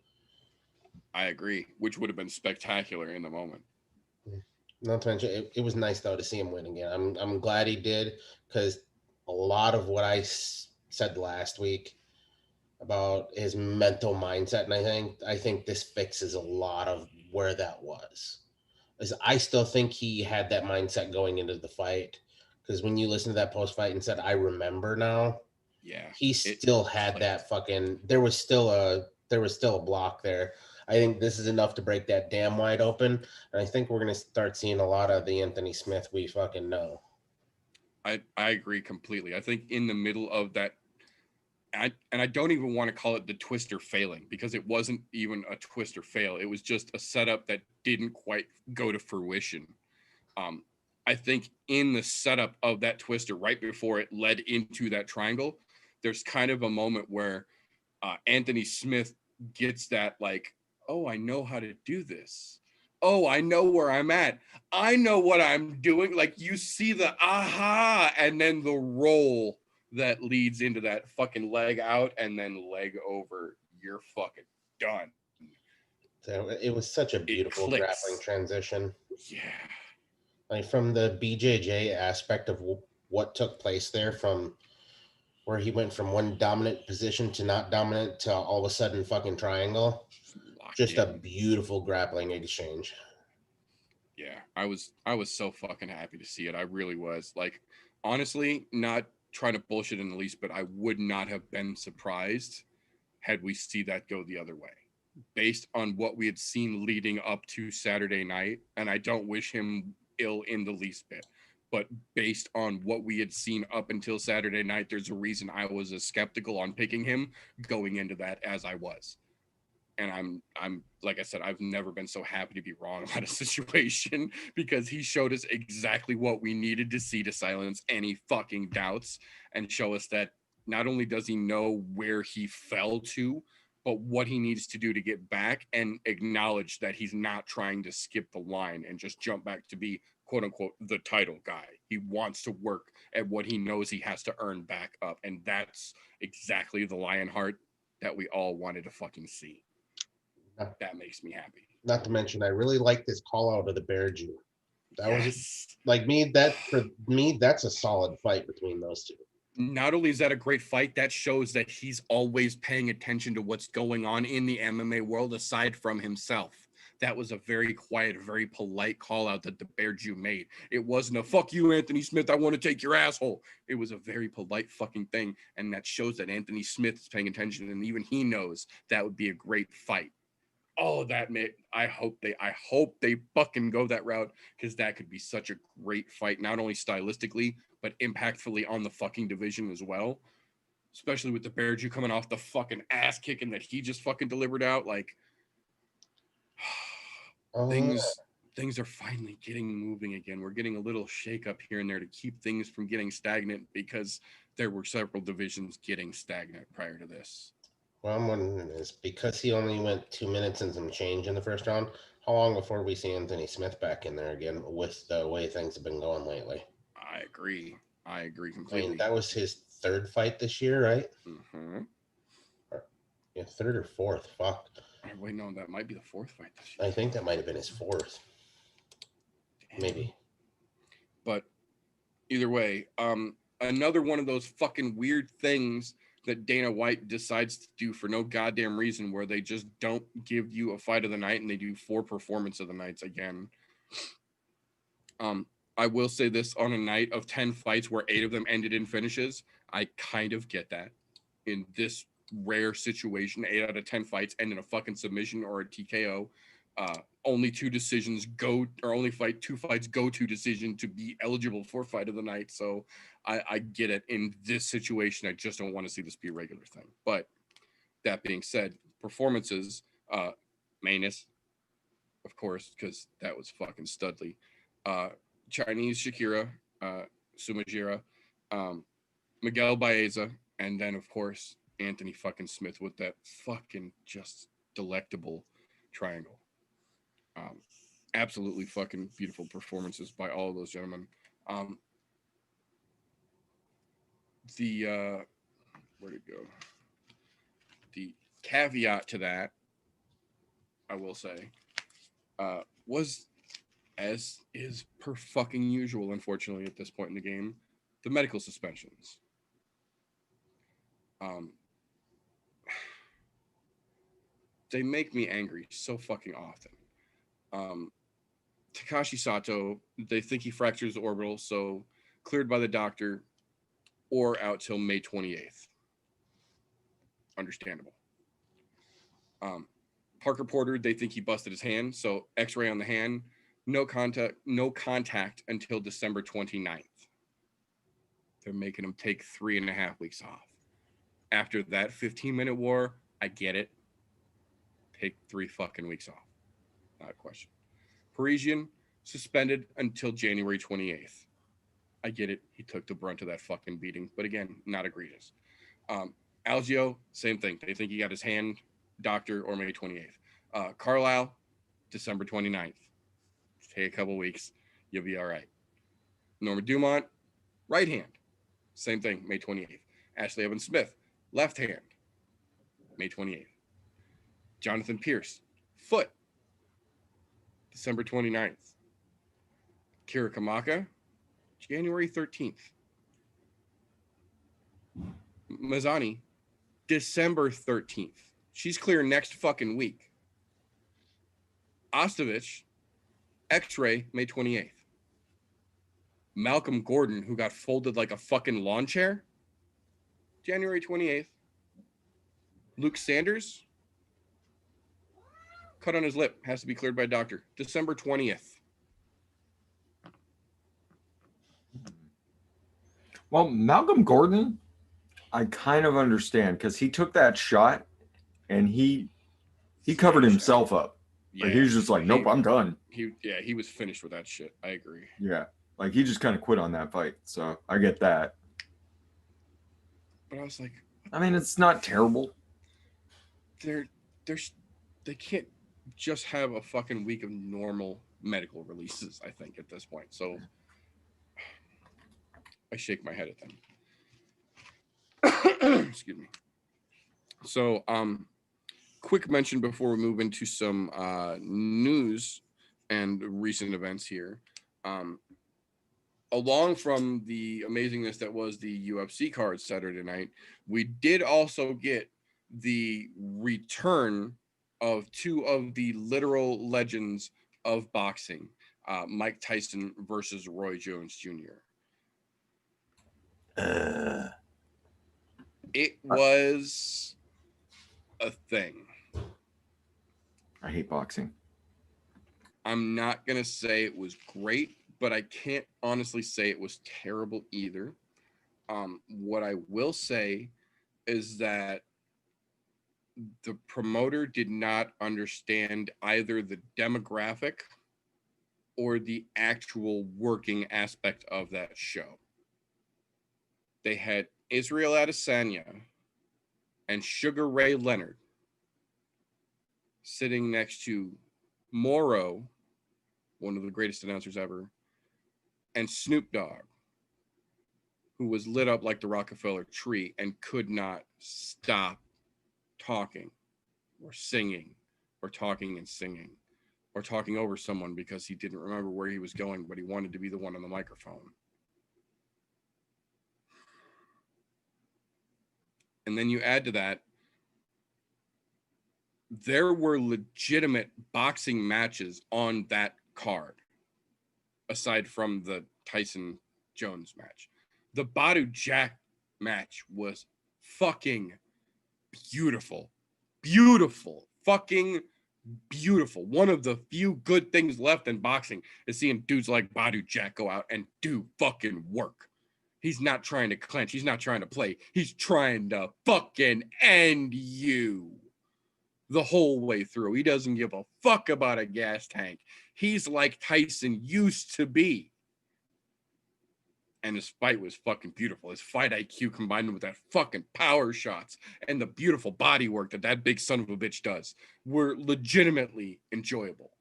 I agree, which would have been spectacular in the moment. Not to mention, it was nice though to see him win again. I'm glad he did, because a lot of what I said last week about his mental mindset, and I think this fixes a lot of where that was. I still think he had that mindset going into the fight, because when you listen to that post fight and said, "I remember now," he still had that fucking. There was still a block there. I think this is enough to break that dam wide open, and I think we're gonna start seeing a lot of the Anthony Smith we fucking know. I agree completely. I think in the middle of that, and I don't even want to call it the twister failing, because it wasn't even a twister fail. It was just a setup that didn't quite go to fruition. I think in the setup of that twister, right before it led into that triangle, there's kind of a moment where Anthony Smith gets that like, oh, I know how to do this. Oh, I know where I'm at. I know what I'm doing. Like you see the aha, and then the roll that leads into that fucking leg out and then leg over. You're fucking done. So it was such a beautiful grappling transition. Yeah. Like from the BJJ aspect of what took place there, from where he went from one dominant position to not dominant to all of a sudden fucking triangle. Just a beautiful grappling exchange. Yeah, I was so fucking happy to see it. I really was. Like, honestly, not trying to bullshit in the least, but I would not have been surprised had we see that go the other way, based on what we had seen leading up to Saturday night. And I don't wish him ill in the least bit, but based on what we had seen up until Saturday night, there's a reason I was as skeptical on picking him going into that as I was. And I'm like I said, I've never been so happy to be wrong about a situation, because he showed us exactly what we needed to see to silence any fucking doubts and show us that not only does he know where he fell to, but what he needs to do to get back, and acknowledge that he's not trying to skip the line and just jump back to be quote unquote the title guy. He wants to work at what he knows he has to earn back up. And that's exactly the Lionheart that we all wanted to fucking see. That makes me happy. Not to mention, I really like this call out of the Bear Jew. That was like me. For me, that's a solid fight between those two. Not only is that a great fight, that shows that he's always paying attention to what's going on in the MMA world aside from himself. That was a very quiet, very polite call out that the Bear Jew made. It wasn't a fuck you, Anthony Smith, I want to take your asshole. It was a very polite fucking thing. And that shows that Anthony Smith is paying attention, and even he knows that would be a great fight. All of that, mate. I hope they fucking go that route, because that could be such a great fight, not only stylistically, but impactfully on the fucking division as well. Especially with the Bear Jew coming off the fucking ass kicking that he just fucking delivered out. Like, things are finally getting moving again. We're getting a little shake up here and there to keep things from getting stagnant, because there were several divisions getting stagnant prior to this. Well, I'm wondering is because he only went 2 minutes and some change in the first round, how long before we see Anthony Smith back in there again with the way things have been going lately? I agree completely. I mean, that was his third fight this year, right? Mm-hmm. Yeah, third or fourth. Fuck. Wait, no, that might be the fourth fight this year. I think that might have been his fourth. Damn. Maybe. But either way, another one of those fucking weird things that Dana White decides to do for no goddamn reason, where they just don't give you a fight of the night and they do 4 performance of the nights again. I will say this, on a night of 10 fights where 8 of them ended in finishes, I kind of get that. In this rare situation, 8 out of 10 fights end in a fucking submission or a TKO. Only 2 decisions go, or only 2 fights go to decision to be eligible for fight of the night. So I get it. In this situation, I just don't want to see this be a regular thing. But that being said, performances, Manus, of course, because that was fucking studly. Chinese Shakira, Sumajira, Miguel Baeza, and then of course Anthony fucking Smith with that fucking just delectable triangle. Absolutely fucking beautiful performances by all of those gentlemen. Where'd it go? The caveat to that, I will say, was, as is per fucking usual, unfortunately, at this point in the game, the medical suspensions. They make me angry so fucking often. Takashi Sato, they think he fractures the orbital, so cleared by the doctor or out till May 28th. Understandable. Parker Porter, they think he busted his hand, so x-ray on the hand, no contact until December 29th. They're making him take 3.5 weeks off. After that 15-minute war, I get it. Take 3 fucking weeks off. Not a question. Parisian, suspended until January 28th. I get it. He took the brunt of that fucking beating. But again, not egregious. Algio, same thing. They think he got his hand, doctor, or May 28th. Carlisle, December 29th. Take a couple weeks. You'll be all right. Norma Dumont, right hand. Same thing, May 28th. Ashley Evans Smith, left hand, May 28th. Jonathan Pierce, foot, December 29th. Kira Kamaka, January 13th. Mazzani, December 13th. She's clear next fucking week. Ostovich, x-ray, May 28th. Malcolm Gordon, who got folded like a fucking lawn chair, January 28th. Luke Sanders, cut on his lip, has to be cleared by a doctor, December 20th. Well, Malcolm Gordon, I kind of understand, because he took that shot and he covered himself up. Yeah, like, he was just like, nope, I'm done. He was finished with that shit. I agree. Yeah, like he just kind of quit on that fight. So I get that. But I was like, I mean, it's not terrible. They can't just have a fucking week of normal medical releases, I think, at this point. So I shake my head at them. Excuse me. So, quick mention before we move into some news and recent events here. Along from the amazingness that was the UFC card Saturday night, we did also get the return of 2 of the literal legends of boxing, Mike Tyson versus Roy Jones Jr. It was a thing. I hate boxing. I'm not going to say it was great, but I can't honestly say it was terrible either. What I will say is that the promoter did not understand either the demographic or the actual working aspect of that show. They had Israel Adesanya and Sugar Ray Leonard sitting next to Morrow, one of the greatest announcers ever, and Snoop Dogg, who was lit up like the Rockefeller tree and could not stop talking or singing or talking and singing or talking over someone because he didn't remember where he was going, but he wanted to be the one on the microphone. And then you add to that, there were legitimate boxing matches on that card, aside from the Tyson Jones match. The Badu Jack match was fucking beautiful. Beautiful. Fucking beautiful. One of the few good things left in boxing is seeing dudes like Badu Jack go out and do fucking work. He's not trying to clench. He's not trying to play. He's trying to fucking end you the whole way through. He doesn't give a fuck about a gas tank. He's like Tyson used to be. And his fight was fucking beautiful. His fight IQ combined with that fucking power shots and the beautiful body work that big son of a bitch does were legitimately enjoyable.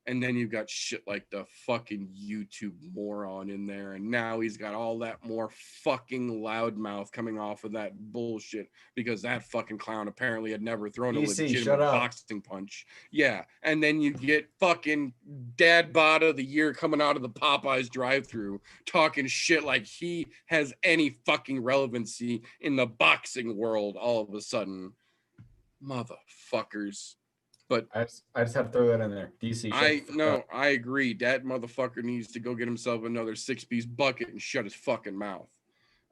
And then you've got shit like the fucking YouTube moron in there. And now he's got all that more fucking loudmouth coming off of that bullshit because that fucking clown apparently had never thrown a legitimate boxing punch. Yeah. And then you get fucking Dad Bod of the Year coming out of the Popeyes drive-thru talking shit like he has any fucking relevancy in the boxing world all of a sudden. Motherfuckers. But I just have to throw that in there. DC. I agree. That motherfucker needs to go get himself another 6-piece bucket and shut his fucking mouth.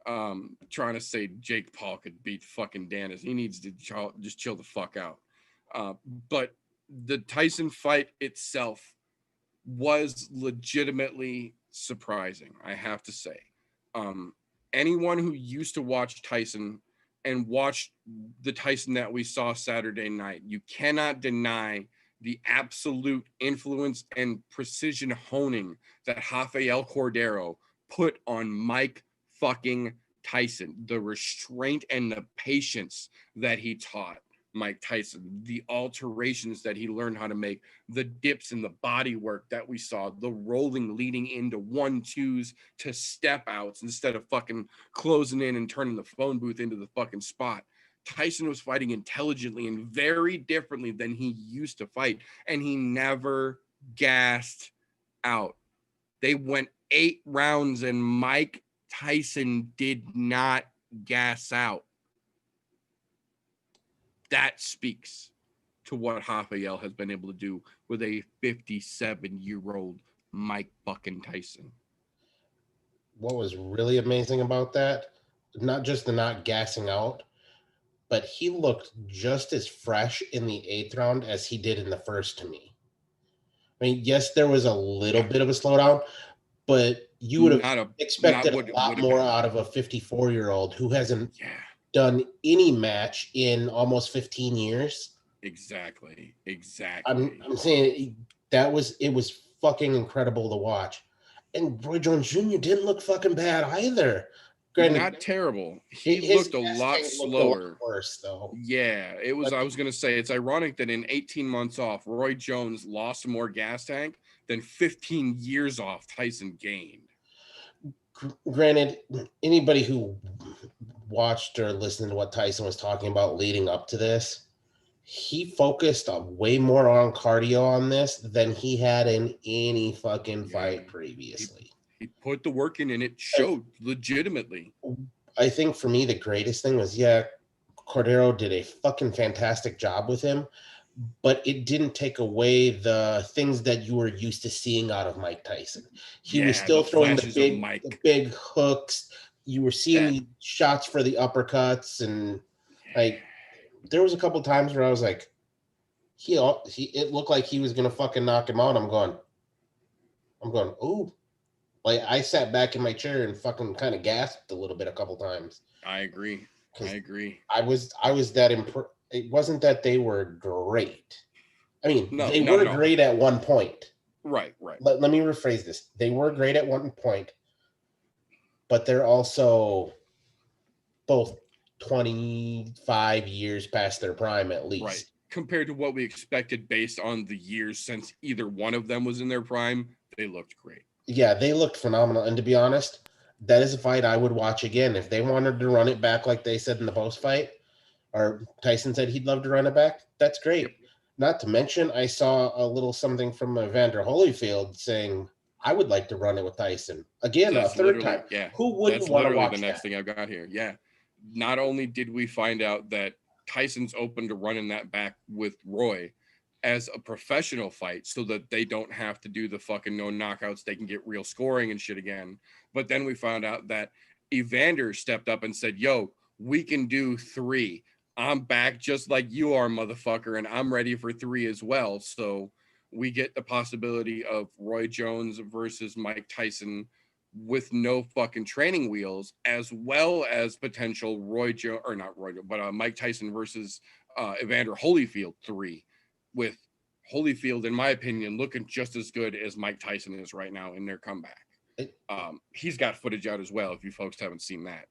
Trying to say Jake Paul could beat fucking Dennis. He needs to just chill the fuck out. But the Tyson fight itself was legitimately surprising, I have to say. Anyone who used to watch Tyson and watched the Tyson that we saw Saturday night, you cannot deny the absolute influence and precision honing that Rafael Cordero put on Mike fucking Tyson. The restraint and the patience that he taught Mike Tyson, the alterations that he learned how to make, the dips and the body work that we saw, the rolling leading into 1-2s to step outs instead of fucking closing in and turning the phone booth into the fucking spot. Tyson was fighting intelligently and very differently than he used to fight, and he never gassed out. They went 8 rounds and Mike Tyson did not gas out. That speaks to what Rafael has been able to do with a 57-year-old Mike fucking Tyson. What was really amazing about that, not just the not gassing out, but he looked just as fresh in the 8th round as he did in the first to me. I mean, yes, there was a little bit of a slowdown, but you would have expected a lot more out of a 54-year-old who hasn't done any match in almost 15 years. Exactly. I'm saying it was fucking incredible to watch. And Roy Jones Jr. didn't look fucking bad either. Granted, not terrible. He looked a lot slower. A lot worse, though. Yeah, it was. I was going to say, it's ironic that in 18 months off, Roy Jones lost more gas tank than 15 years off Tyson gained. Granted, anybody who watched or listened to what Tyson was talking about leading up to this, he focused way more on cardio on this than he had in any fucking fight previously. He put the work in and it showed legitimately. I think for me, the greatest thing was, Cordero did a fucking fantastic job with him, but it didn't take away the things that you were used to seeing out of Mike Tyson. He was still throwing the big hooks. You were seeing the shots for the uppercuts, and there was a couple times where I was like, it looked like he was gonna fucking knock him out. I'm going, ooh. Like, I sat back in my chair and fucking kind of gasped a little bit a couple times. I agree. I was that it wasn't that they were great. I mean, they were great at one point. Right. Let me rephrase this. They were great at one point, but they're also both 25 years past their prime at least. Right. Compared to what we expected based on the years since either one of them was in their prime, they looked great. Yeah, they looked phenomenal. And to be honest, that is a fight I would watch again. If they wanted to run it back like they said in the post fight, or Tyson said he'd love to run it back, that's great. Yep. Not to mention, I saw a little something from Evander Holyfield saying, I would like to run it with Tyson. Again, a third time. Yeah. Who wouldn't want to watch the next thing I've got here. Yeah. Not only did we find out that Tyson's open to running that back with Roy as a professional fight so that they don't have to do the fucking no knockouts, they can get real scoring and shit again. But then we found out that Evander stepped up and said, yo, we can do 3. I'm back just like you are, motherfucker, and I'm ready for 3 as well. So we get the possibility of Roy Jones versus Mike Tyson with no fucking training wheels, as well as potential Mike Tyson versus Evander Holyfield 3, with Holyfield, in my opinion, looking just as good as Mike Tyson is right now in their comeback. He's got footage out as well, if you folks haven't seen that.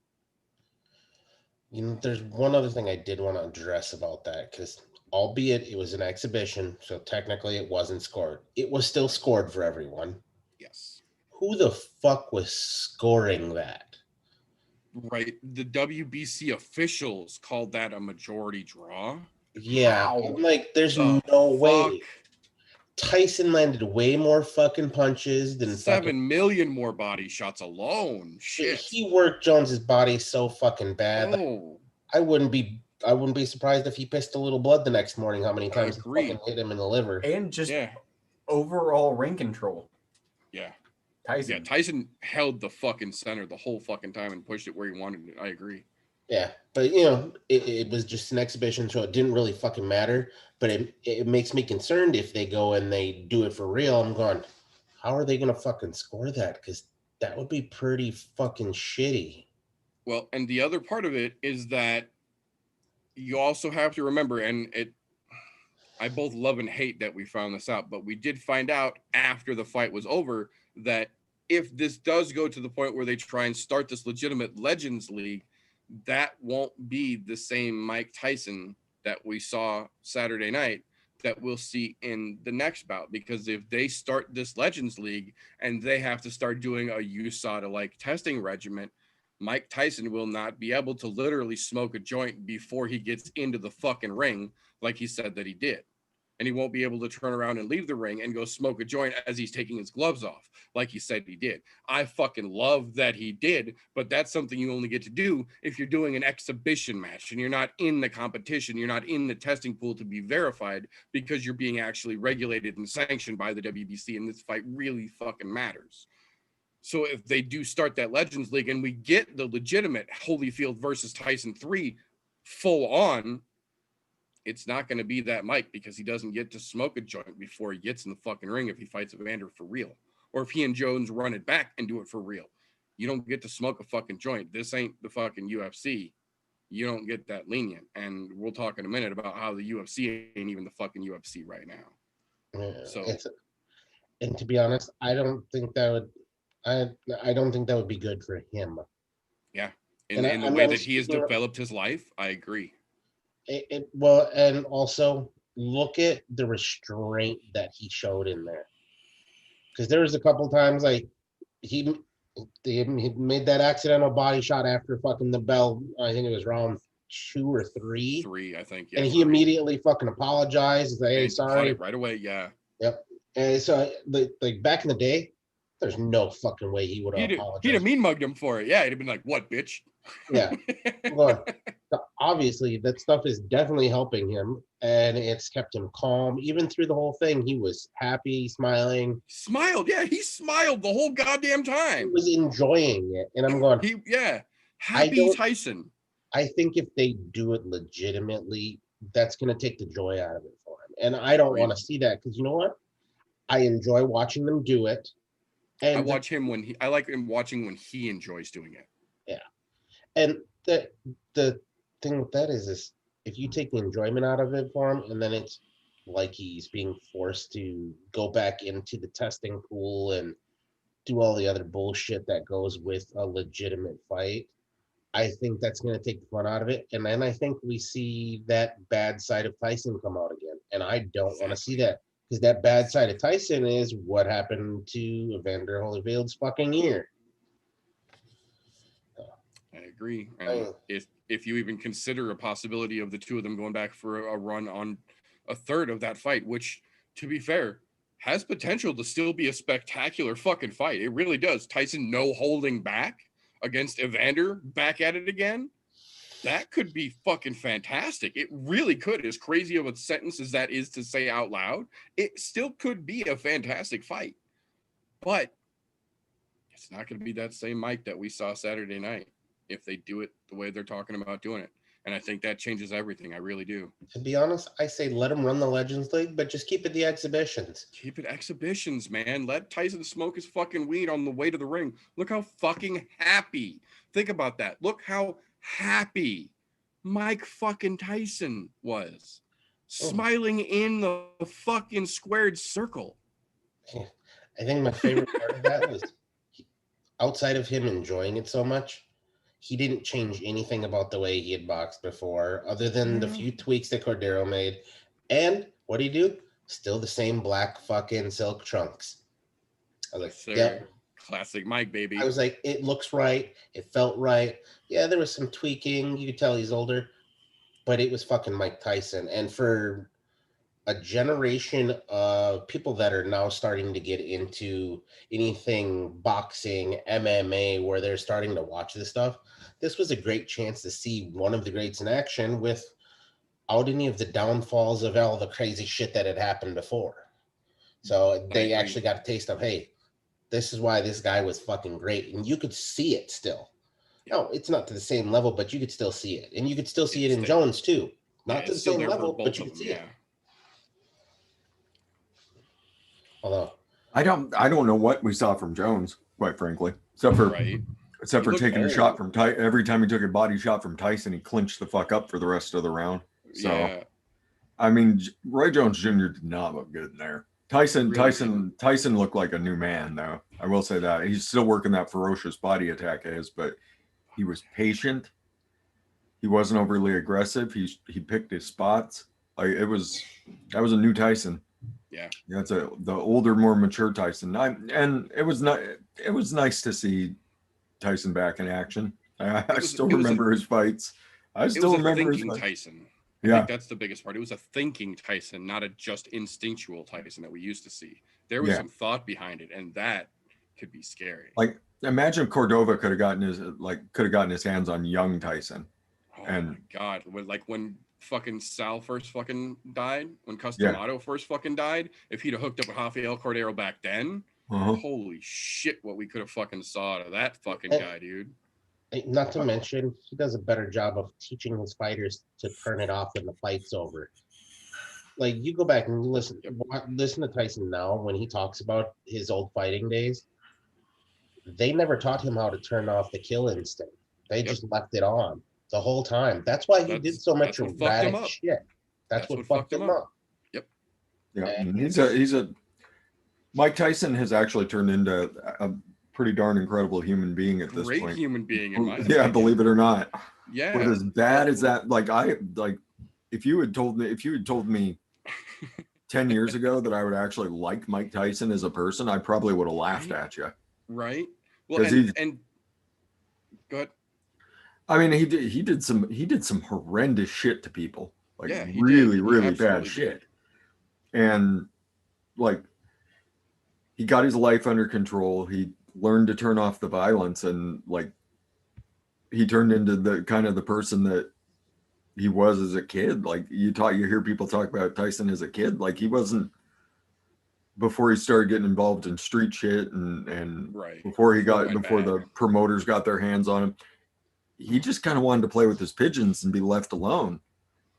You know, there's one other thing I did want to address about that, because albeit it was an exhibition, so technically it wasn't scored. It was still scored for everyone. Yes. Who the fuck was scoring that? Right. The WBC officials called that a majority draw. Yeah. I'm like, there's no way. Tyson landed way more fucking punches than 7 million more body shots alone. Shit. He worked Jones's body so fucking bad. Oh. I wouldn't be surprised if he pissed a little blood the next morning. How many times he fucking hit him in the liver? And just overall ring control. Yeah. Tyson. Yeah, Tyson held the fucking center the whole fucking time and pushed it where he wanted it. I agree. Yeah, but you know, it was just an exhibition, so it didn't really fucking matter. But it makes me concerned if they go and they do it for real. I'm going, how are they gonna fucking score that? Because that would be pretty fucking shitty. Well, and the other part of it is that you also have to remember, and I both love and hate that we found this out, but we did find out after the fight was over that if this does go to the point where they try and start this legitimate Legends League, that won't be the same Mike Tyson that we saw Saturday night that we'll see in the next bout. Because if they start this Legends League and they have to start doing a USADA-like testing regimen, Mike Tyson will not be able to literally smoke a joint before he gets into the fucking ring like he said that he did. And he won't be able to turn around and leave the ring and go smoke a joint as he's taking his gloves off, like he said he did. I fucking love that he did, but that's something you only get to do if you're doing an exhibition match and you're not in the competition, you're not in the testing pool to be verified, because you're being actually regulated and sanctioned by the WBC, and this fight really fucking matters. So if they do start that Legends League and we get the legitimate Holyfield versus Tyson 3 full on, it's not going to be that Mike, because he doesn't get to smoke a joint before he gets in the fucking ring if he fights Evander for real. Or if he and Jones run it back and do it for real. You don't get to smoke a fucking joint. This ain't the fucking UFC. You don't get that lenient. And we'll talk in a minute about how the UFC ain't even the fucking UFC right now. Yeah, so, and to be honest, I don't think that would be good for him. Yeah. In the way that he has developed his life, I agree. Well, and also look at the restraint that he showed in there, because there was a couple times like he made that accidental body shot after fucking the bell. I think it was round 2 or 3. 3, I think. Yeah, and he immediately fucking apologized. Like, hey, sorry. Right away, yeah. Yep. And so, like back in the day, there's no fucking way he would have apologized. He'd have mean mugged him for it. Yeah, he'd have been like, "What, bitch?" Yeah. Well, obviously, that stuff is definitely helping him, and it's kept him calm. Even through the whole thing, he was happy, smiling. Smiled, yeah. He smiled the whole goddamn time. He was enjoying it, and I'm going, happy Tyson. I think if they do it legitimately, that's going to take the joy out of it for him, and I don't want to see that, because you know what? I enjoy watching them do it. And I like him watching when he enjoys doing it. Yeah. And the thing with that is if you take the enjoyment out of it for him, and then it's like he's being forced to go back into the testing pool and do all the other bullshit that goes with a legitimate fight, I think that's going to take the fun out of it. And then I think we see that bad side of Tyson come out again. And I don't want to see that, because that bad side of Tyson is what happened to Evander Holyfield's fucking ear. I agree. And if you even consider a possibility of the two of them going back for a run on a third of that fight, which, to be fair, has potential to still be a spectacular fucking fight. It really does. Tyson no holding back against Evander, back at it again. That could be fucking fantastic. It really could. As crazy of a sentence as that is to say out loud, it still could be a fantastic fight. But it's not going to be that same Mike that we saw Saturday night if they do it the way they're talking about doing it. And I think that changes everything. I really do. To be honest, I say let him run the Legends League, but just keep it the exhibitions. Keep it exhibitions, man. Let Tyson smoke his fucking weed on the way to the ring. Look how fucking happy. Think about that. Look how happy Mike fucking Tyson was. Smiling in the fucking squared circle. I think my favorite part of that was, outside of him enjoying it so much, he didn't change anything about the way he had boxed before, other than the few tweaks that Cordero made. And what did he do? Still the same black fucking silk trunks. I was like, yeah. Classic Mike, baby. I was like, it looks right. It felt right. Yeah, there was some tweaking. You could tell he's older. But it was fucking Mike Tyson. And for a generation of people that are now starting to get into anything boxing, MMA, where they're starting to watch this stuff, this was a great chance to see one of the greats in action without any of the downfalls of all the crazy shit that had happened before. So they actually got a taste of, hey, this is why this guy was fucking great. And you could see it still. No, it's not to the same level, but you could still see it. And you could still see it in Jones too. Not to the same level, but you could see it. Although I don't know what we saw from Jones, quite frankly, except for taking a shot from Tyson. Every time he took a body shot from Tyson, he clinched the fuck up for the rest of the round. So, I mean, Roy Jones Jr. did not look good in there. Tyson looked like a new man, though. I will say that he's still working that ferocious body attack of his, but he was patient. He wasn't overly aggressive. He picked his spots. Like that was a new Tyson. Yeah, that's the older, more mature Tyson. And it was nice to see Tyson back in action. I still remember his fights. I still remember his fights. Tyson. I think that's the biggest part. It was a thinking Tyson, not a just instinctual Tyson that we used to see. There was some thought behind it, and that could be scary. Like imagine if Cordova could have gotten his hands on young Tyson. Oh my God! When fucking Sal first fucking died, when Customato first fucking died, if he'd have hooked up with Rafael Cordero back then, holy shit, what we could have fucking saw out of that fucking guy, dude. Not to mention, he does a better job of teaching his fighters to turn it off when the fight's over. Like, you go back and listen to Tyson now when he talks about his old fighting days. They never taught him how to turn off the kill instinct. They just left it on the whole time. That's why he did so much erratic shit. That's what fucked him up. Yep. Yeah, and he's a Mike Tyson has actually turned into a pretty darn incredible human being at this point. Great human being in my opinion. Yeah, believe it or not. Yeah. But as bad as that, if you had told me 10 years ago that I would actually like Mike Tyson as a person, I probably would have laughed at you. Right. Well, and go ahead. I mean, he did some horrendous shit to people, like really bad shit, and like he got his life under control. He learned to turn off the violence, and like he turned into the kind of the person that he was as a kid. Like you hear people talk about Tyson as a kid, like he wasn't before he started getting involved in street shit and before the promoters got their hands on him. He just kind of wanted to play with his pigeons and be left alone.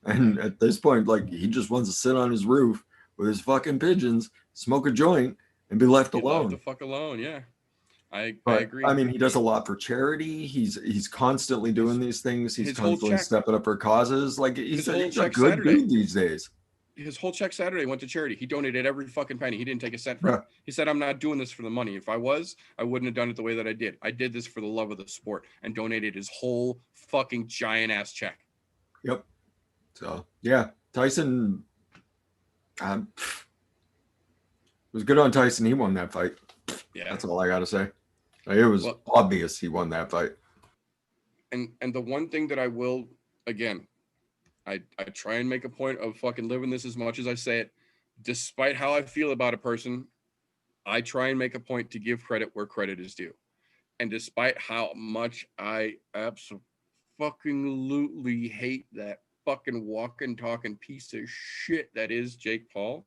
And at this point, like he just wants to sit on his roof with his fucking pigeons, smoke a joint, and be left alone. The fuck alone, yeah. I agree. I mean, he does a lot for charity. He's constantly doing these things. He's constantly stepping up for causes. Like he's a good dude these days. his whole check Saturday went to charity. He donated every fucking penny. He didn't take a cent from it. He said, I'm not doing this for the money. If I was, I wouldn't have done it the way that I did. I did this for the love of the sport, and donated his whole fucking giant ass check. Yep. So yeah, Tyson was good on Tyson. He won that fight. Yeah. That's all I got to say. It was obvious he won that fight. And the one thing that I will, again, I try and make a point of fucking living this as much as I say it. Despite how I feel about a person, I try and make a point to give credit where credit is due. And despite how much I absolutely hate that fucking walking, talking piece of shit that is Jake Paul,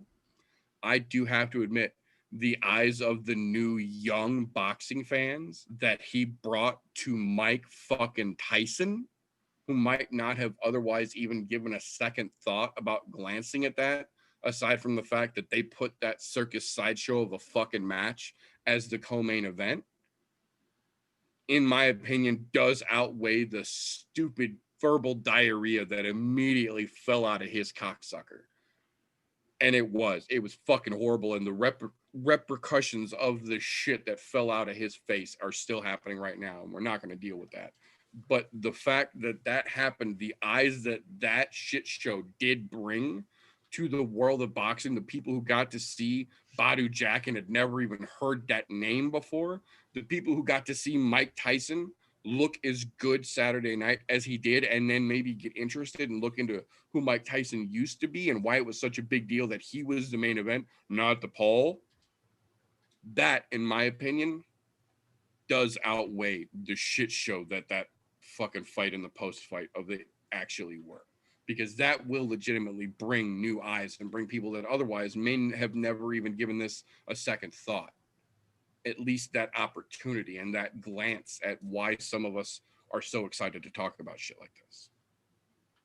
I do have to admit, the eyes of the new young boxing fans that he brought to Mike fucking Tyson, who might not have otherwise even given a second thought about glancing at that, aside from the fact that they put that circus sideshow of a fucking match as the co-main event, in my opinion, does outweigh the stupid verbal diarrhea that immediately fell out of his cocksucker. And it was fucking horrible. And the repercussions of the shit that fell out of his face are still happening right now. And we're not going to deal with that. But the fact that that happened, the eyes that shit show did bring to the world of boxing, the people who got to see Badu Jack and had never even heard that name before, the people who got to see Mike Tyson look as good Saturday night as he did, and then maybe get interested and look into who Mike Tyson used to be and why it was such a big deal that he was the main event, not the Paul. That, in my opinion, does outweigh the shit show that fucking fight and the post fight of it actually were, because that will legitimately bring new eyes and bring people that otherwise may have never even given this a second thought, at least that opportunity and that glance at why some of us are so excited to talk about shit like this.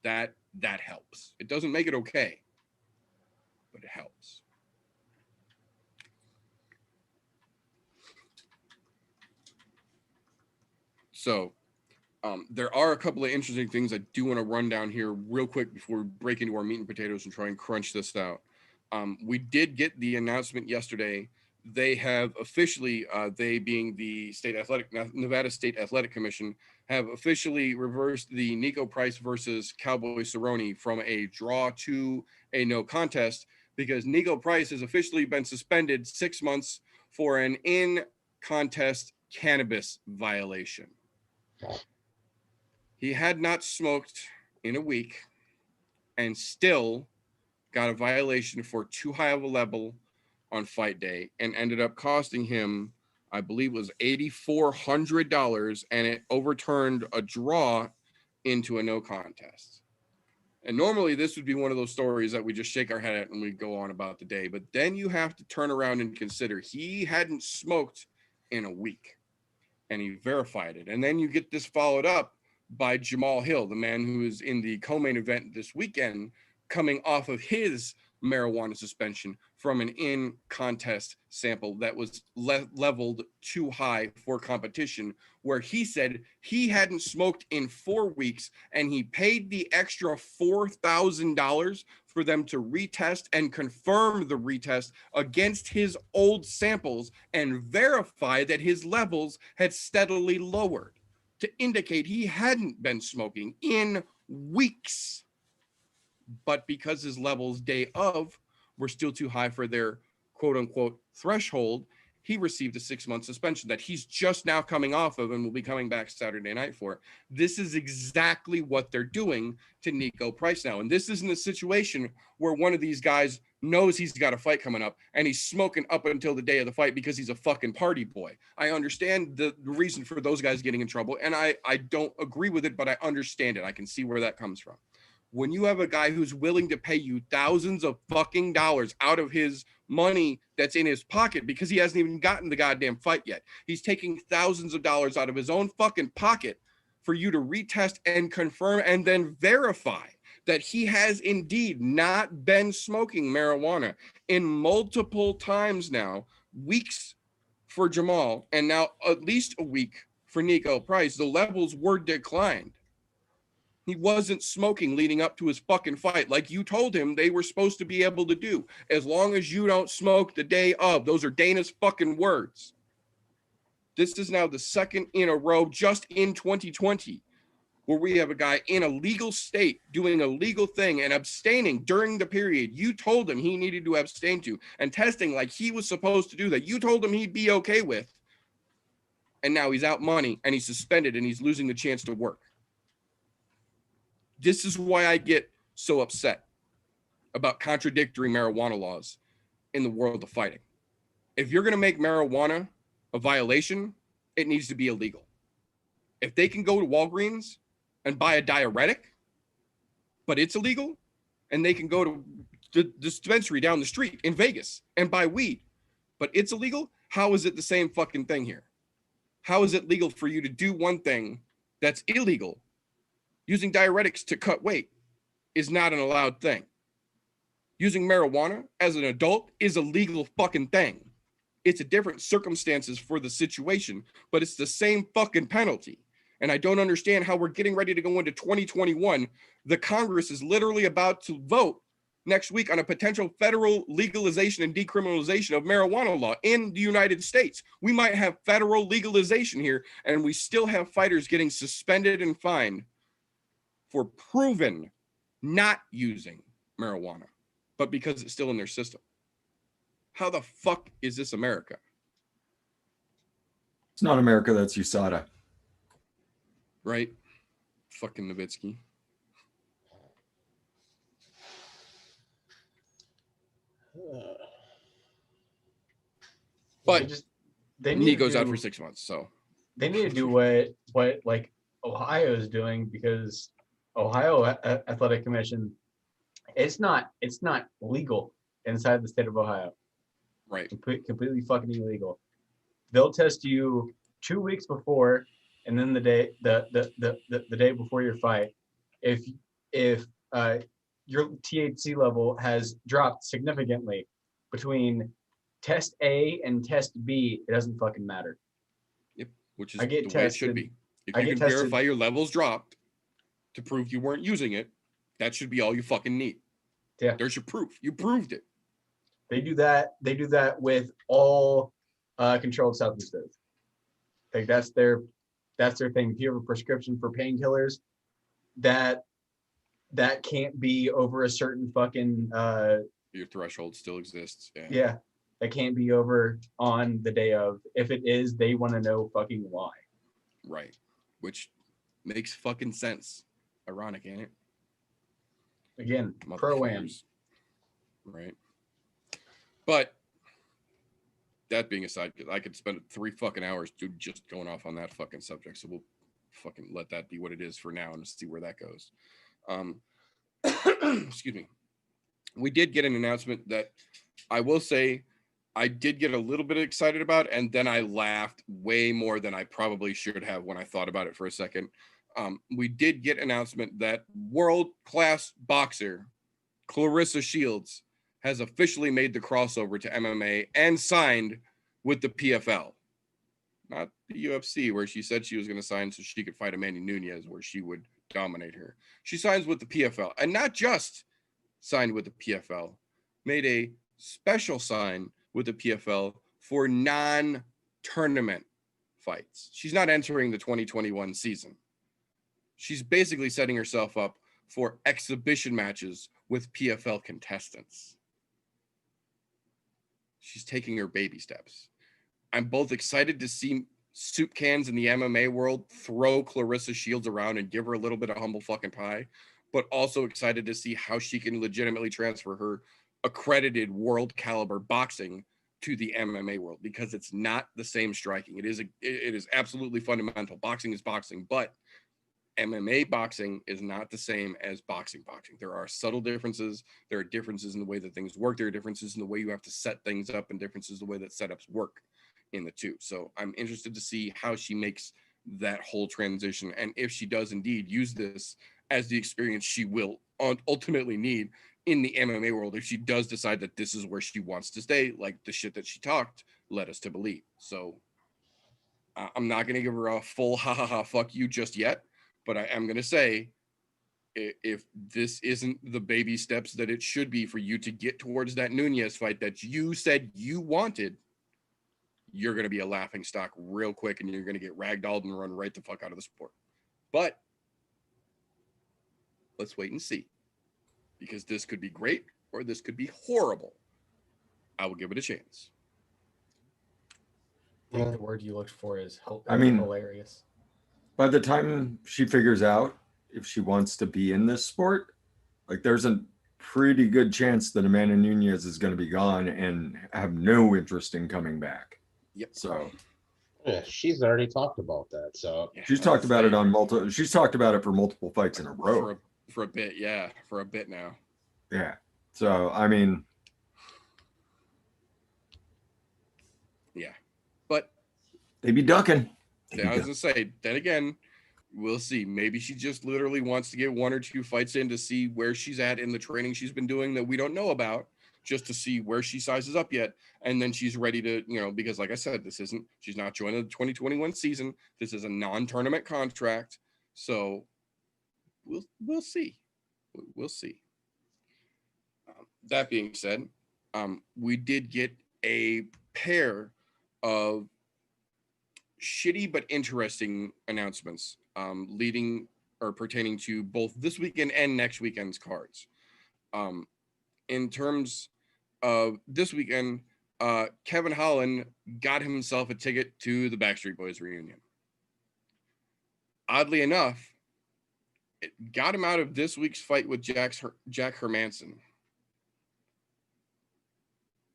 That helps. It doesn't make it okay, but it helps. So there are a couple of interesting things I do want to run down here real quick before we break into our meat and potatoes and try and crunch this out. We did get the announcement yesterday. They have officially, they being the Nevada State Athletic Commission, have officially reversed the Nico Price versus Cowboy Cerrone from a draw to a no contest, because Nico Price has officially been suspended 6 months for an in-contest cannabis violation. He had not smoked in a week and still got a violation for too high of a level on fight day, and ended up costing him, I believe it was $8,400, and it overturned a draw into a no contest. And normally this would be one of those stories that we just shake our head at and we go on about the day. But then you have to turn around and consider he hadn't smoked in a week, and he verified it. And then you get this followed up by Jamal Hill, the man who is in the co-main event this weekend, coming off of his marijuana suspension from an in-contest sample that was leveled too high for competition, where he said he hadn't smoked in 4 weeks, and he paid the extra $4,000 for them to retest and confirm the retest against his old samples and verify that his levels had steadily lowered, to indicate he hadn't been smoking in weeks. But because his levels day of were still too high for their quote unquote threshold, he received a 6-month suspension that he's just now coming off of and will be coming back Saturday night for. This is exactly what they're doing to Nico Price now. And this isn't a situation where one of these guys knows he's got a fight coming up and he's smoking up until the day of the fight because he's a fucking party boy. I understand the reason for those guys getting in trouble, and I don't agree with it, but I understand it. I can see where that comes from. When you have a guy who's willing to pay you thousands of fucking dollars out of his money that's in his pocket, because he hasn't even gotten the goddamn fight yet. He's taking thousands of dollars out of his own fucking pocket for you to retest and confirm and then verify that he has indeed not been smoking marijuana in multiple times now, weeks for Jamal, and now at least a week for Nico Price. The levels were declined. He wasn't smoking leading up to his fucking fight like you told him they were supposed to be able to do. As long as you don't smoke the day of. Those are Dana's fucking words. This is now the second in a row just in 2020 where we have a guy in a legal state doing a legal thing and abstaining during the period you told him he needed to abstain to, and testing like he was supposed to do that you told him he'd be okay with. And now he's out money and he's suspended and he's losing the chance to work. This is why I get so upset about contradictory marijuana laws in the world of fighting. If you're going to make marijuana a violation, it needs to be illegal. If they can go to Walgreens and buy a diuretic, but it's illegal, and they can go to the dispensary down the street in Vegas and buy weed, but it's illegal, how is it the same fucking thing here? How is it legal for you to do one thing that's illegal? Using diuretics to cut weight is not an allowed thing. Using marijuana as an adult is a legal fucking thing. It's a different circumstances for the situation, but it's the same fucking penalty. And I don't understand how we're getting ready to go into 2021. The Congress is literally about to vote next week on a potential federal legalization and decriminalization of marijuana law in the United States. We might have federal legalization here, and we still have fighters getting suspended and fined for proven not using marijuana, but because it's still in their system. How the fuck is this America? It's not America, that's USADA. Right? Fucking Nowitzki. But he goes out for 6 months, so they need to do what like Ohio is doing, because Ohio Athletic Commission, it's not legal inside the state of Ohio. Right. Completely fucking illegal. They'll test you 2 weeks before, and then the day before your fight. If your THC level has dropped significantly between test A and test B, it doesn't fucking matter. Yep, which is the way it should be. If you can verify your levels dropped to prove you weren't using it, that should be all you fucking need. Yeah. There's your proof. You proved it. They do that with all controlled substances. Like that's their thing. If you have a prescription for painkillers, that can't be over a certain fucking your threshold still exists. Yeah. That can't be over on the day of. If it is, they want to know fucking why. Right. Which makes fucking sense. Ironic, ain't it? Again, pro-am. Right. But that being aside, I could spend 3 fucking hours just going off on that fucking subject. So we'll fucking let that be what it is for now and see where that goes. Excuse me. We did get an announcement that I will say I did get a little bit excited about, and then I laughed way more than I probably should have when I thought about it for a second. We did get an announcement that world-class boxer Clarissa Shields has officially made the crossover to MMA and signed with the PFL. Not the UFC, where she said she was going to sign so she could fight Amanda Nunes, where she would dominate her. She signs with the PFL, and not just signed with the PFL, made a special sign with the PFL for non-tournament fights. She's not entering the 2021 season. She's basically setting herself up for exhibition matches with PFL contestants. She's taking her baby steps. I'm both excited to see soup cans in the MMA world throw Clarissa Shields around and give her a little bit of humble fucking pie, but also excited to see how she can legitimately transfer her accredited world caliber boxing to the MMA world, because it's not the same striking. It is absolutely fundamental. Boxing is boxing, but MMA boxing is not the same as boxing. There are subtle differences. There are differences in the way that things work. There are differences in the way you have to set things up, and differences in the way that setups work in the two. So I'm interested to see how she makes that whole transition, and if she does indeed use this as the experience she will ultimately need in the MMA world, if she does decide that this is where she wants to stay, like the shit that she talked led us to believe. So I'm not going to give her a full ha ha ha fuck you just yet, but I am going to say if this isn't the baby steps that it should be for you to get towards that Nunes fight that you said you wanted, you're going to be a laughing stock real quick, and you're going to get ragdolled and run right the fuck out of the sport. But let's wait and see, because this could be great or this could be horrible. I will give it a chance. I think the word you looked for is hilarious. By the time she figures out if she wants to be in this sport, like, there's a pretty good chance that Amanda Nunes is going to be gone and have no interest in coming back. Yep. So yeah, she's already talked about that. So she's talked about it on multiple. She's talked about it for multiple fights in a row. For a bit, yeah, for a bit now. Yeah. So I mean, yeah, but they be ducking. I was gonna say, then again, we'll see. Maybe she just literally wants to get 1 or 2 fights in to see where she's at in the training she's been doing that we don't know about, just to see where she sizes up yet. And then she's ready to, because like I said, she's not joining the 2021 season. This is a non-tournament contract. So we'll see. We'll see. That being said, we did get a pair of shitty but interesting announcements leading or pertaining to both this weekend and next weekend's cards. In terms of this weekend, Kevin Holland got himself a ticket to the Backstreet Boys reunion. Oddly enough, it got him out of this week's fight with Jack Hermansson,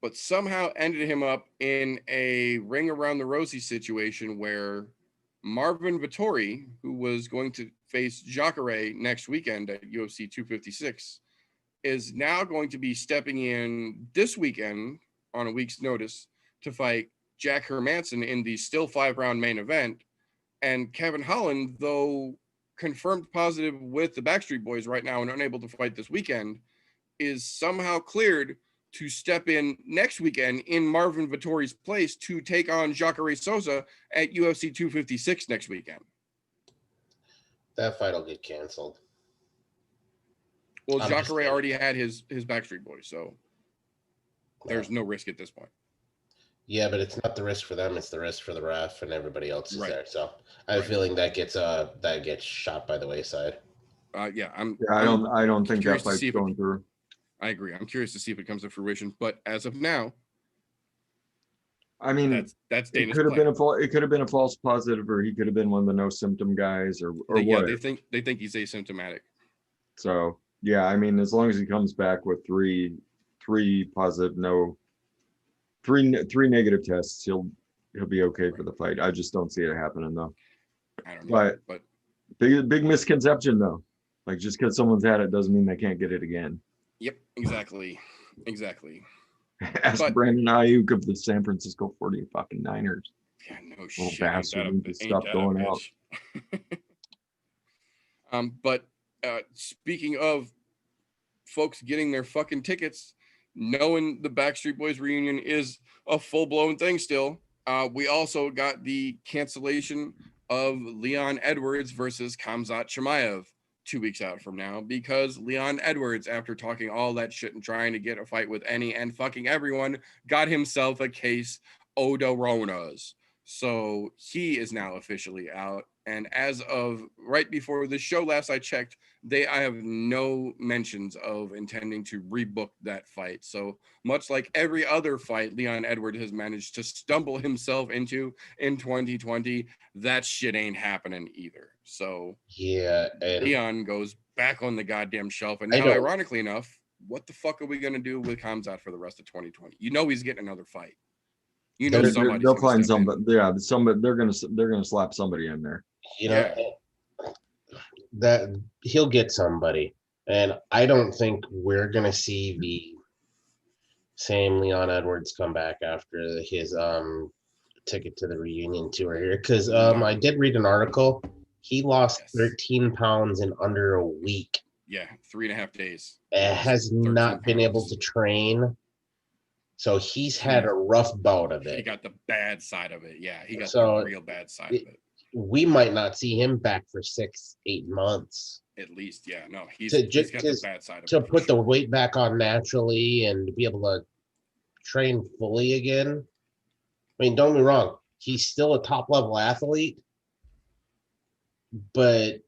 but somehow ended him up in a ring around the rosy situation where Marvin Vettori, who was going to face Jacare next weekend at UFC 256, is now going to be stepping in this weekend on a week's notice to fight Jack Hermansson in the still 5-round main event. And Kevin Holland, though confirmed positive with the Backstreet Boys right now and unable to fight this weekend, is somehow cleared to step in next weekend in Marvin Vettori's place to take on Jacare Souza at UFC 256 next weekend. That fight will get canceled. Well, Jacare already had his Backstreet Boys, so there's no risk at this point. Yeah, but it's not the risk for them; it's the risk for the ref and everybody else is right. there. So I have a feeling that gets shot by the wayside. I don't think that fight's going through. I agree. I'm curious to see if it comes to fruition, but as of now, I mean, that's Dana's it could have been a false positive, or he could have been one of the no symptom guys, or yeah, what. They think he's asymptomatic. So yeah, I mean, as long as he comes back with three positive, three negative tests, he'll be okay for the fight. I just don't see it happening though. I don't know, but big misconception though. Like, just because someone's had it doesn't mean they can't get it again. Yep, exactly. Ask Brandon Ayuk of the San Francisco 49ers. Yeah, no little shit. bastard with stuff going out. But speaking of folks getting their fucking tickets, knowing the Backstreet Boys reunion is a full-blown thing still, we also got the cancellation of Leon Edwards versus Khamzat Chimaev 2 weeks out from now, because Leon Edwards, after talking all that shit and trying to get a fight with any and fucking everyone, got himself a case Odaronas. So he is now officially out. And as of right before the show last I checked, I have no mentions of intending to rebook that fight. So much like every other fight Leon Edwards has managed to stumble himself into in 2020, that shit ain't happening either. So yeah, Leon goes back on the goddamn shelf. And now, ironically enough, what the fuck are we going to do with Khamzat for the rest of 2020? You know he's getting another fight. You know they'll find somebody. Yeah, somebody. They're gonna slap somebody in there. You know, that he'll get somebody, and I don't think we're gonna see the same Leon Edwards come back after his ticket to the reunion tour here, because I did read an article. He lost 13 pounds in under a week. Yeah, 3.5 days. Has not been able to train. So he's had a rough bout of it. He got the bad side of it. Yeah, he got the real bad side of it. We might not see him back for 6-8 months. At least, yeah. No, he's got the bad side of it. To put the weight back on naturally and to be able to train fully again. I mean, don't get me wrong. He's still a top-level athlete, but...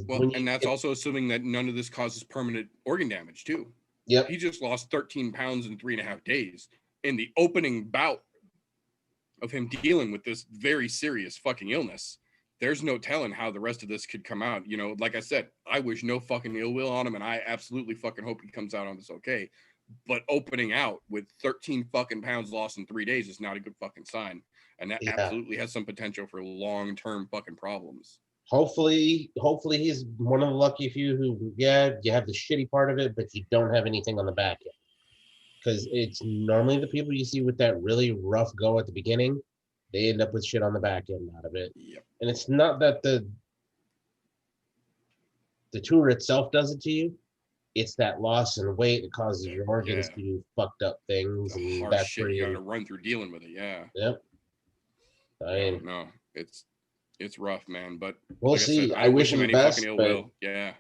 Well, and that's also assuming that none of this causes permanent organ damage, too. Yep. He just lost 13 pounds in 3.5 days in the opening bout of him dealing with this very serious fucking illness. There's no telling how the rest of this could come out. You know, like I said, I wish no fucking ill will on him, and I absolutely fucking hope he comes out on this okay. But opening out with 13 fucking pounds lost in 3 days is not a good fucking sign. And that absolutely has some potential for long-term fucking problems. Hopefully he's one of the lucky few who, you have the shitty part of it, but you don't have anything on the back end. Because it's normally the people you see with that really rough go at the beginning, they end up with shit on the back end out of it. Yep. And it's not that the tour itself does it to you. It's that loss in weight that causes your organs to do fucked up things. And that's shit where you gotta run through dealing with it. Yeah. Yep. No, it's rough, man. But we'll see. I wish him the best. But yeah.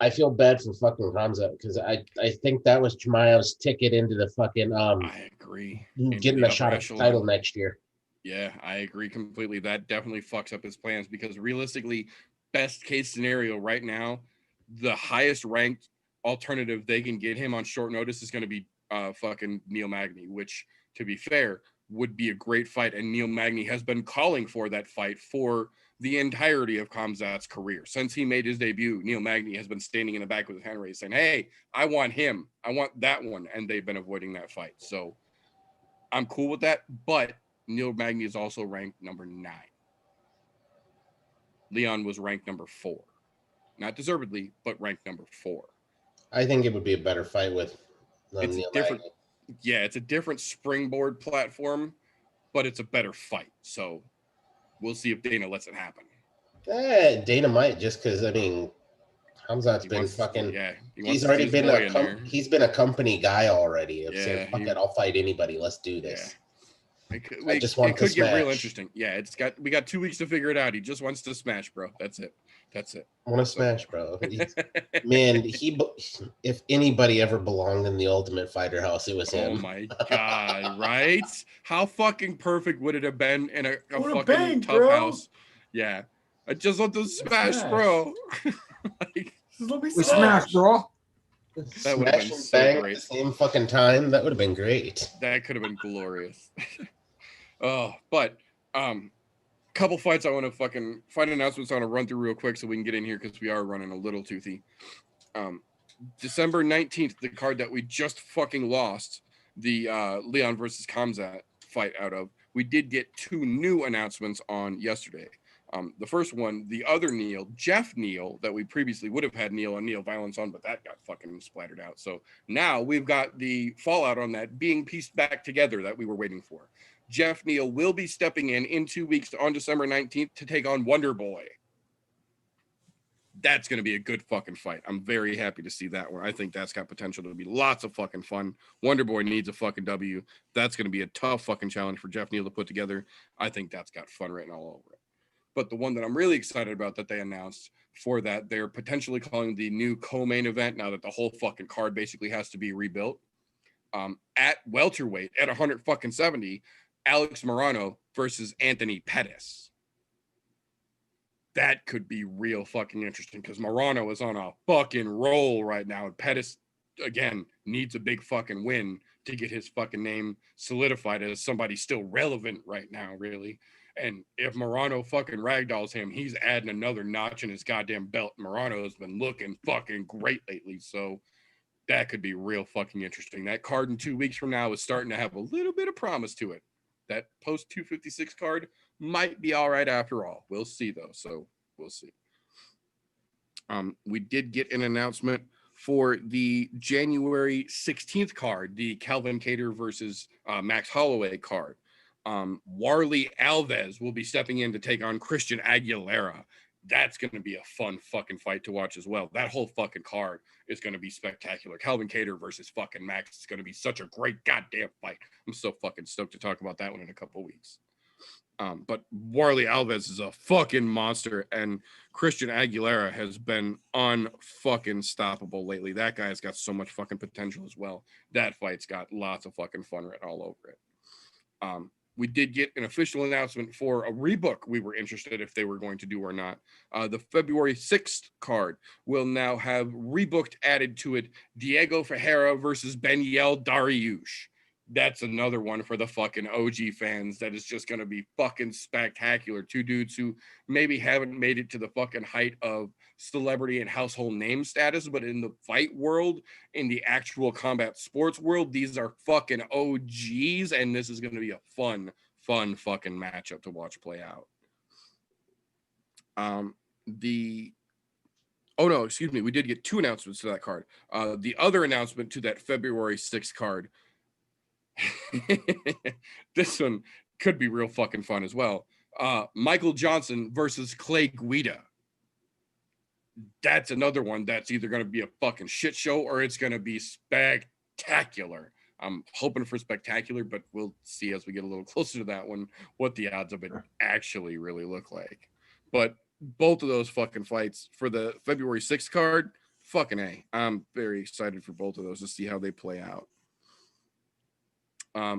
I feel bad for fucking Hamza because I think that was Chimaev's ticket into the fucking I agree. Getting a shot at the title next year. Yeah, I agree completely. That definitely fucks up his plans because realistically, best case scenario right now, the highest ranked alternative they can get him on short notice is going to be fucking Neil Magny, which, to be fair, would be a great fight. And Neil Magny has been calling for that fight for the entirety of Khamzat's career. Since he made his debut, Neil Magny has been standing in the back with his hand raised saying, hey, I want him. I want that one. And they've been avoiding that fight. So I'm cool with that. But Neil Magny is also ranked number 9. Leon was ranked number 4. Not deservedly, but ranked number 4. I think it would be a better fight with Neil Magny. Yeah, it's a different springboard platform, but it's a better fight. So we'll see if Dana lets it happen. Dana might, just because, I mean, Khamzat's been fucking... Yeah, he's already been he's been a company guy already. Said, fuck it, I'll fight anybody. Let's do this. Yeah. It could get real interesting. Yeah, we got 2 weeks to figure it out. He just wants to smash, bro. That's it. I want to smash, bro. Man, if anybody ever belonged in the Ultimate Fighter house, it was him. Oh my god, right? How fucking perfect would it have been in a fucking tough house? Yeah. I just want to smash, bro. We smash, bro. That would have been so great. At the same fucking time. That would have been great. That could have been glorious. But couple fights I want to fucking fight announcements I want to run through real quick so we can get in here because we are running a little toothy. December 19th, the card that we just fucking lost, the Leon versus Khamzat fight out of, we did get 2 new announcements on yesterday. The first one, the other Neil, Jeff Neal, that we previously would have had Neil on Neil Violence on, but that got fucking splattered out. So now we've got the fallout on that being pieced back together that we were waiting for. Jeff Neal will be stepping in 2 weeks on December 19th to take on Wonder Boy. That's going to be a good fucking fight. I'm very happy to see that one. I think that's got potential to be lots of fucking fun. Wonder Boy needs a fucking W. That's going to be a tough fucking challenge for Jeff Neal to put together. I think that's got fun written all over it. But the one that I'm really excited about that they announced for that, they're potentially calling the new co-main event now that the whole fucking card basically has to be rebuilt. At welterweight, at 170, Alex Morano versus Anthony Pettis. That could be real fucking interesting because Morano is on a fucking roll right now. And Pettis, again, needs a big fucking win to get his fucking name solidified as somebody still relevant right now, really. And if Morano fucking ragdolls him, he's adding another notch in his goddamn belt. Morano has been looking fucking great lately. So that could be real fucking interesting. That card in 2 weeks from now is starting to have a little bit of promise to it. That post 256 card might be all right after all. We'll see though. So we'll see. We did get an announcement for the January 16th card, the Calvin Kattar versus Max Holloway card. Warley Alves will be stepping in to take on Christian Aguilera. That's going to be a fun fucking fight to watch as well. That whole fucking card is going to be spectacular. Calvin Kattar versus fucking Max is going to be such a great goddamn fight. I'm so fucking stoked to talk about that one in a couple weeks. But Warley Alves is a fucking monster, and Christian Aguilera has been unfucking stoppable lately. That guy's got so much fucking potential as well. That fight's got lots of fucking fun written all over it. We did get an official announcement for a rebook we were interested if they were going to do or not. The February 6th card will now have rebooked added to it Diego Ferreira versus Benyel Dariush. That's another one for the fucking OG fans that is just going to be fucking spectacular. Two dudes who maybe haven't made it to the fucking height of celebrity and household name status, but in the fight world, in the actual combat sports world, these are fucking OGs, and this is going to be a fun fucking matchup to watch play out. We did get two announcements to that card. The other announcement to that February 6th card, this one could be real fucking fun as well. Michael Johnson versus Clay Guida. That's another one that's either going to be a fucking shit show or it's going to be spectacular. I'm hoping for spectacular, but we'll see as we get a little closer to that one what the odds of it actually really look like. But both of those fucking fights for the February 6th card, fucking A. I'm very excited for both of those to see how they play out.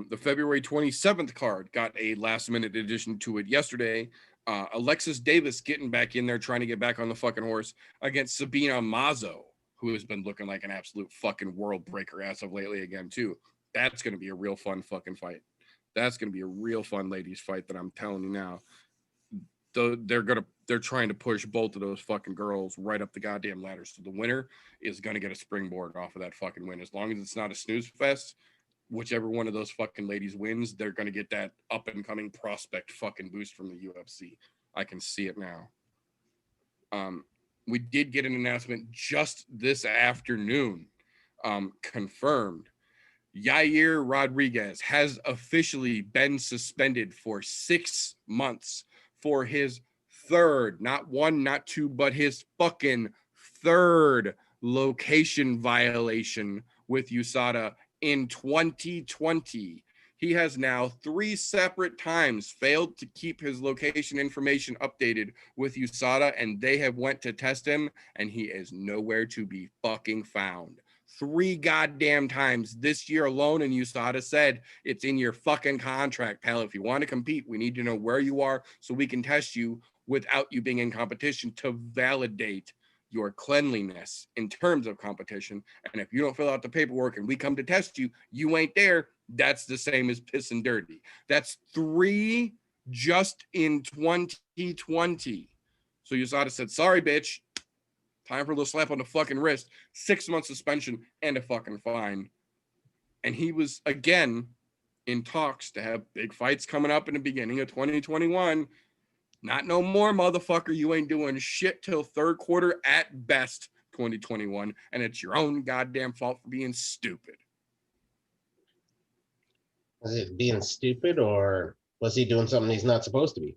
The February 27th card got a last-minute addition to it yesterday. Alexis Davis getting back in there, trying to get back on the fucking horse against Sabina Mazo, who has been looking like an absolute fucking world breaker as of lately again, too. That's going to be a real fun fucking fight. That's going to be a real fun ladies fight that I'm telling you now. They're trying to push both of those fucking girls right up the goddamn ladder. So the winner is going to get a springboard off of that fucking win. As long as it's not a snooze fest, whichever one of those fucking ladies wins, they're going to get that up and coming prospect fucking boost from the UFC. I can see it now. We did get an announcement just this afternoon, confirmed. Yair Rodriguez has officially been suspended for 6 months for his third, not one, not two, but his fucking third location violation with USADA in 2020. He has now 3 separate times failed to keep his location information updated with USADA, and they have went to test him, and he is nowhere to be fucking found. 3 goddamn times this year alone, and USADA said, it's in your fucking contract, pal. If you want to compete, we need to know where you are so we can test you without you being in competition to validate your cleanliness in terms of competition. And if you don't fill out the paperwork and we come to test you, you ain't there. That's the same as pissing dirty. That's 3 just in 2020. So USADA said, sorry, bitch. Time for a little slap on the fucking wrist. 6 months suspension and a fucking fine. And he was, again, in talks to have big fights coming up in the beginning of 2021. Not no more, motherfucker. You ain't doing shit till third quarter at best 2021. And it's your own goddamn fault for being stupid. Was it being stupid, or was he doing something he's not supposed to be?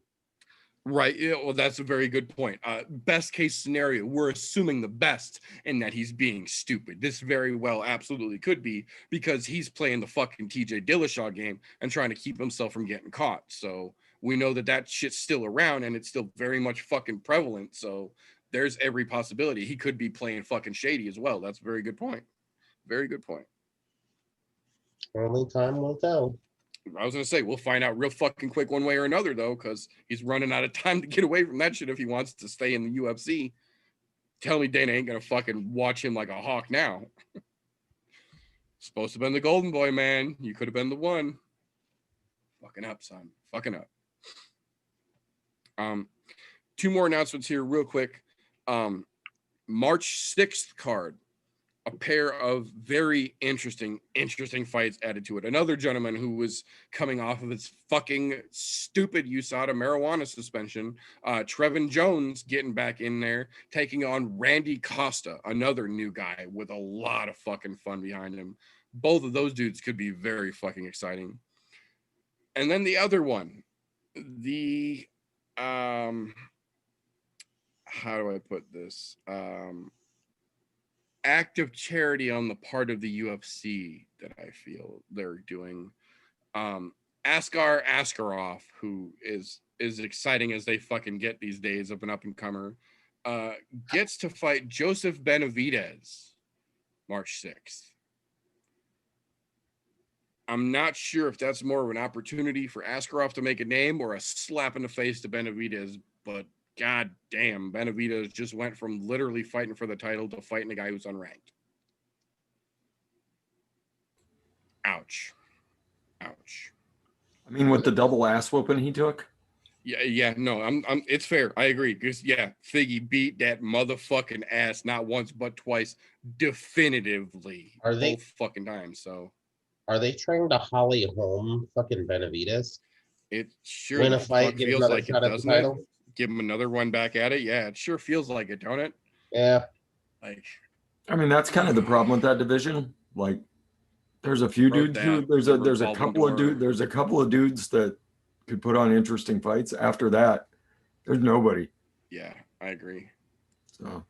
Right. Yeah, well, that's a very good point. Best case scenario, we're assuming the best in that he's being stupid. This very well absolutely could be because he's playing the fucking TJ Dillashaw game and trying to keep himself from getting caught. So we know that shit's still around and it's still very much fucking prevalent. So there's every possibility he could be playing fucking shady as well. That's a very good point. Very good point. Only time will tell. I was going to say, we'll find out real fucking quick one way or another, though, because he's running out of time to get away from that shit if he wants to stay in the UFC. Tell me Dana ain't going to fucking watch him like a hawk now. Supposed to have been the golden boy, man. You could have been the one. Fucking up, son. Fucking up. 2 more announcements here real quick. March 6th card. A pair of very interesting fights added to it. Another gentleman who was coming off of his fucking stupid USADA marijuana suspension, Trevin Jones, getting back in there, taking on Randy Costa, another new guy with a lot of fucking fun behind him. Both of those dudes could be very fucking exciting. And then the other one, the how do I put this? Act of charity on the part of the UFC that I feel they're doing. Askar Askarov, who is exciting as they fucking get these days of an up-and-comer, gets to fight Joseph Benavidez March 6th. I'm not sure if that's more of an opportunity for Askarov to make a name or a slap in the face to Benavidez, but god damn, Benavidez just went from literally fighting for the title to fighting a guy who's unranked. Ouch. Ouch. I mean, with the double ass whooping he took. No, I'm it's fair. I agree. Because Figgy beat that motherfucking ass not once but twice, definitively. Are they both fucking times? So are they trying to Holly home fucking Benavidez? It sure win a fight, get feels another like it, shot at the doesn't title? it? Give him another one back at it. Yeah, it sure feels like it, don't it? Yeah. Like, I mean, that's kind of the problem with that division. Like, there's a few dudes who there's a couple of dudes that could put on interesting fights. After that, there's nobody. Yeah, I agree. So,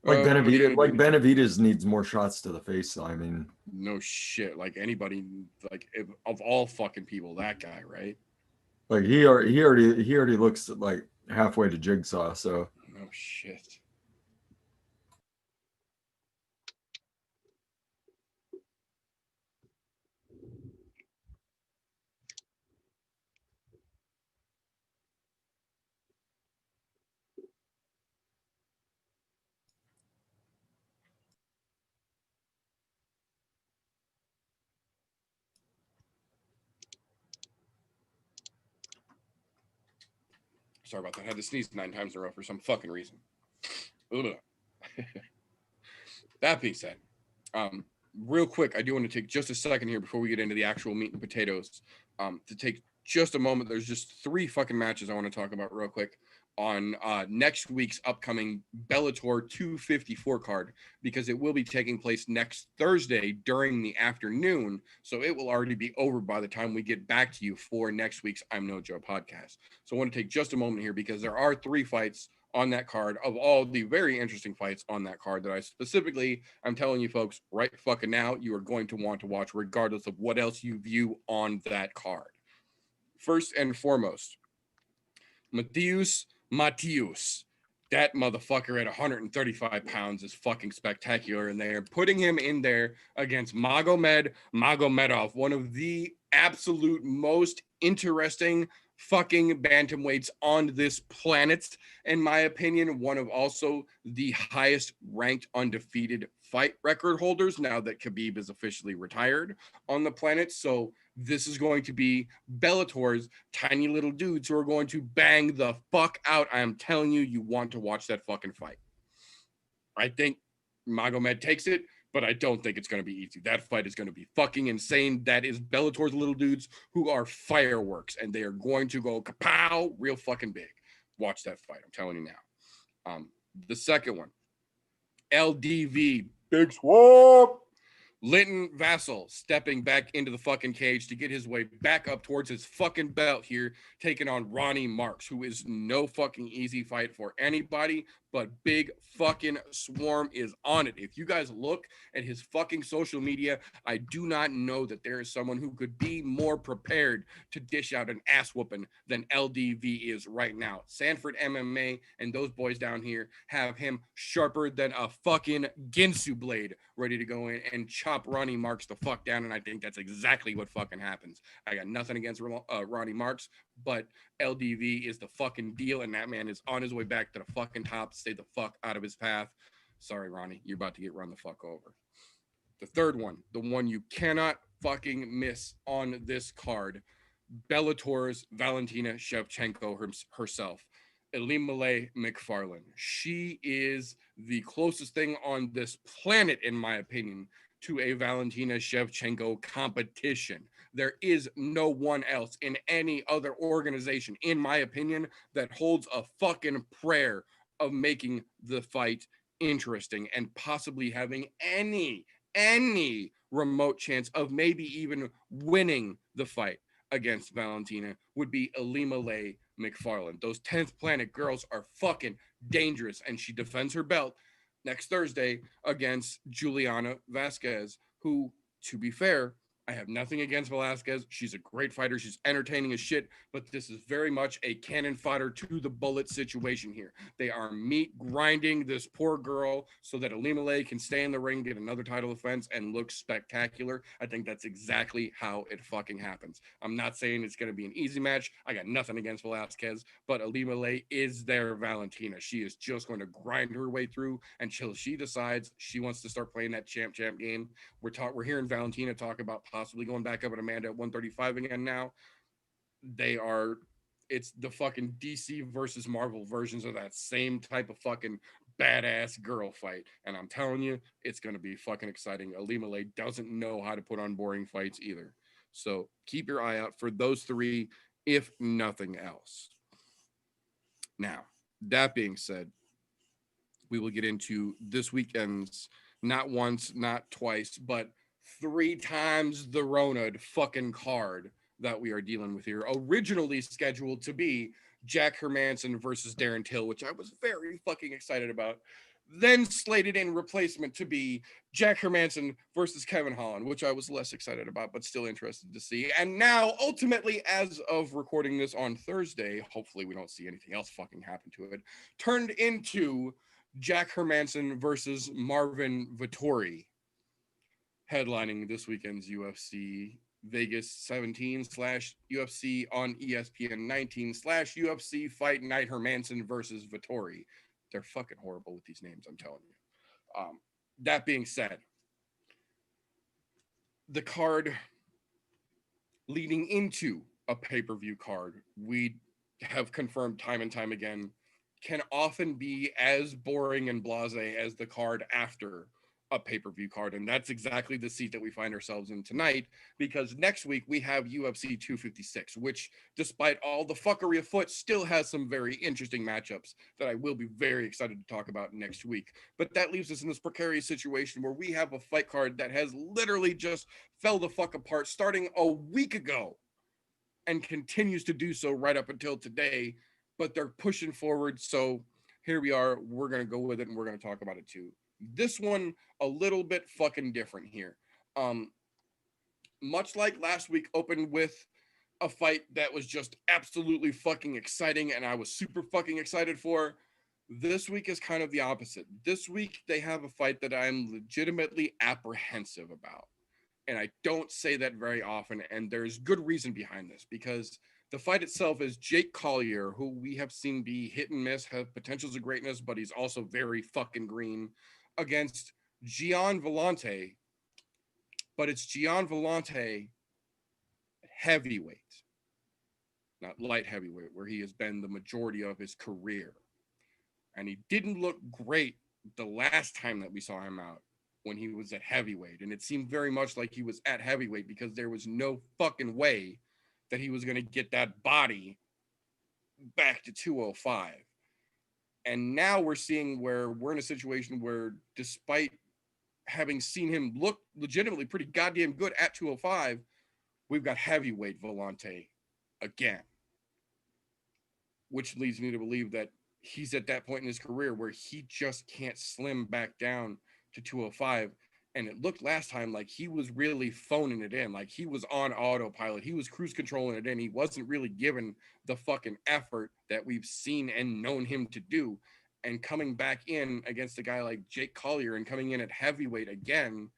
Benavidez needs more shots to the face. I mean, no shit. Like anybody, of all fucking people, that guy, right? Like he already looks like halfway to Jigsaw. So no shit. Sorry about that. I had to sneeze 9 times in a row for some fucking reason. That being said, real quick, I do want to take just a second here before we get into the actual meat and potatoes, to take just a moment. There's just 3 fucking matches I want to talk about real quick on next week's upcoming Bellator 254 card, because it will be taking place next Thursday during the afternoon. So it will already be over by the time we get back to you for next week's I'm No Joe podcast. So I want to take just a moment here because there are 3 fights on that card, of all the very interesting fights on that card, that I'm telling you folks right fucking now, you are going to want to watch regardless of what else you view on that card. First and foremost, Mateusz, that motherfucker at 135 pounds is fucking spectacular, and they're putting him in there against Magomedov, one of the absolute most interesting fucking bantamweights on this planet, in my opinion. One of also the highest ranked undefeated fight record holders now that Khabib is officially retired on the planet. So this is going to be Bellator's tiny little dudes who are going to bang the fuck out. I am telling you, you want to watch that fucking fight. I think Magomed takes it, but I don't think it's going to be easy. That fight is going to be fucking insane. That is Bellator's little dudes who are fireworks, and they are going to go kapow real fucking big. Watch that fight. I'm telling you now. The second one, LDV, Big Swamp. Linton Vassell stepping back into the fucking cage to get his way back up towards his fucking belt here, taking on Ronnie Marks, who is no fucking easy fight for anybody, but Big fucking Swarm is on it. If you guys look at his fucking social media, I do not know that there is someone who could be more prepared to dish out an ass whooping than LDV is right now. Sanford MMA and those boys down here have him sharper than a fucking Ginsu blade, ready to go in and chop Ronnie Marks the fuck down, and I think that's exactly what fucking happens. I got nothing against Ronnie Marks, but LDV is the fucking deal, and that man is on his way back to the fucking top. Stay the fuck out of his path. Sorry, Ronnie, you're about to get run the fuck over. The third one, the one you cannot fucking miss on this card, Bellator's Valentina Shevchenko herself, Elimele McFarlane. She is the closest thing on this planet, in my opinion, to a Valentina Shevchenko competition. There is no one else in any other organization, in my opinion, that holds a fucking prayer of making the fight interesting and possibly having any remote chance of maybe even winning the fight against Valentina would be Elimele McFarlane. Those 10th Planet girls are fucking dangerous, and she defends her belt next Thursday against Juliana Vasquez, who, to be fair, I have nothing against Velasquez. She's a great fighter. She's entertaining as shit, but this is very much a cannon fodder to the bullet situation here. They are meat grinding this poor girl so that Alimale can stay in the ring, get another title defense, and look spectacular. I think that's exactly how it fucking happens. I'm not saying it's going to be an easy match. I got nothing against Velasquez, but Alimale is their Valentina. She is just going to grind her way through until she decides she wants to start playing that champ game. We're hearing Valentina talk about possibly going back up at Amanda at 135 again now. It's the fucking DC versus Marvel versions of that same type of fucking badass girl fight. And I'm telling you, it's going to be fucking exciting. Alimale doesn't know how to put on boring fights either. So keep your eye out for those three, if nothing else. Now, that being said, we will get into this weekend's not once, not twice, but 3 times the Rona fucking card that we are dealing with here. Originally scheduled to be Jack Hermansson versus Darren Till, which I was very fucking excited about. Then slated in replacement to be Jack Hermansson versus Kevin Holland, which I was less excited about, but still interested to see. And now, ultimately, as of recording this on Thursday, hopefully we don't see anything else fucking happen to it, turned into Jack Hermansson versus Marvin Vettori, headlining this weekend's UFC Vegas 17 / UFC on ESPN 19 / UFC Fight Night Hermansson versus Vettori. They're fucking horrible with these names, I'm telling you. That being said, the card leading into a pay-per-view card, we have confirmed time and time again, can often be as boring and blasé as the card after a pay-per-view card. And that's exactly the seat that we find ourselves in tonight, because next week we have UFC 256, which, despite all the fuckery afoot, still has some very interesting matchups that I will be very excited to talk about next week. But that leaves us in this precarious situation where we have a fight card that has literally just fell the fuck apart starting a week ago and continues to do so right up until today, but they're pushing forward. So here we are. We're going to go with it, and we're going to talk about it too. This one, a little bit fucking different here. Much like last week, opened with a fight that was just absolutely fucking exciting, and I was super fucking excited for. This week is kind of the opposite. This week, they have a fight that I'm legitimately apprehensive about. And I don't say that very often, and there's good reason behind this, because the fight itself is Jake Collier, who we have seen be hit and miss, have potentials of greatness, but he's also very fucking green, against Gian Villante, but it's Gian Villante heavyweight, not light heavyweight, where he has been the majority of his career. And he didn't look great the last time that we saw him out, when he was at heavyweight. And it seemed very much like he was at heavyweight because there was no fucking way that he was going to get that body back to 205. And now we're seeing where we're in a situation where, despite having seen him look legitimately pretty goddamn good at 205, we've got heavyweight Villante again, which leads me to believe that he's at that point in his career where he just can't slim back down to 205. And it looked last time like he was really phoning it in, like he was on autopilot. He was cruise controlling it in. He wasn't really given the fucking effort that we've seen and known him to do. And coming back in against a guy like Jake Collier and coming in at heavyweight again,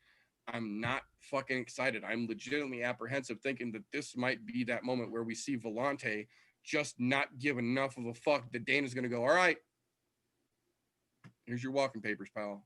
I'm not fucking excited. I'm legitimately apprehensive, thinking that this might be that moment where we see Villante just not give enough of a fuck that Dana's going to go, all right, here's your walking papers, pal.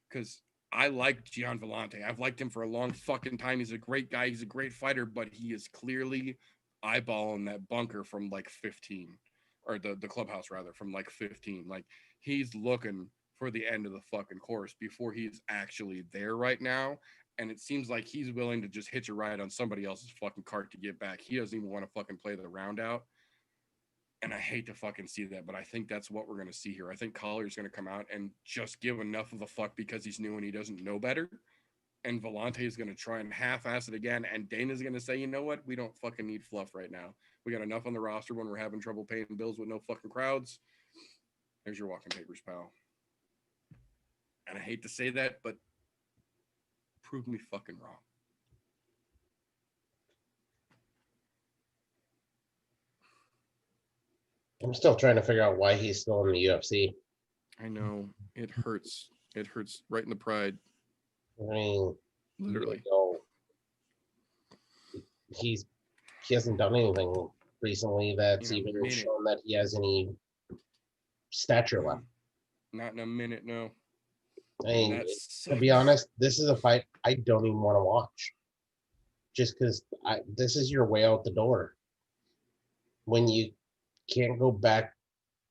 Because I like Gian Villante. I've liked him for a long fucking time. He's a great guy. He's a great fighter, but he is clearly eyeballing that bunker from like 15, or the clubhouse rather, from like 15. Like, he's looking for the end of the fucking course before he's actually there right now. And it seems like he's willing to just hitch a ride on somebody else's fucking cart to get back. He doesn't even want to fucking play the round out. And I hate to fucking see that, but I think that's what we're going to see here. I think Collier's going to come out and just give enough of a fuck because he's new and he doesn't know better. And Villante is going to try and half-ass it again. And Dana's going to say, you know what? We don't fucking need fluff right now. We got enough on the roster when we're having trouble paying bills with no fucking crowds. There's your walking papers, pal. And I hate to say that, but prove me fucking wrong. I'm still trying to figure out why he's still in the UFC. I know. It hurts. It hurts right in the pride. I mean, literally. He hasn't done anything recently that's even shown that he has any stature left. Not in a minute, no. I mean, to be honest, this is a fight I don't even want to watch. Just because this is your way out the door. When you can't go back,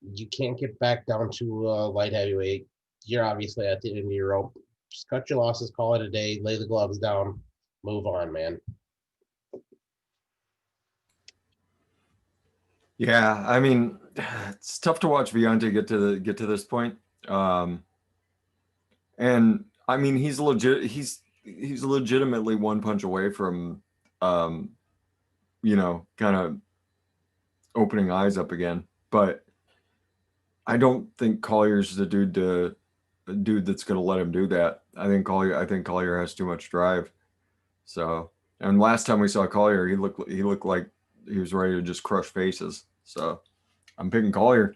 you can't get back down to light heavyweight. You're obviously at the end of your rope. Just cut your losses, call it a day, lay the gloves down, move on, man. Yeah, I mean, it's tough to watch Viante get to this point. And I mean, he's legitimately one punch away from, you know, kind of opening eyes up again. But I don't think Collier's the dude that's going to let him do that. I think Collier has too much drive. So, and last time we saw Collier, he looked like he was ready to just crush faces. So, I'm picking Collier.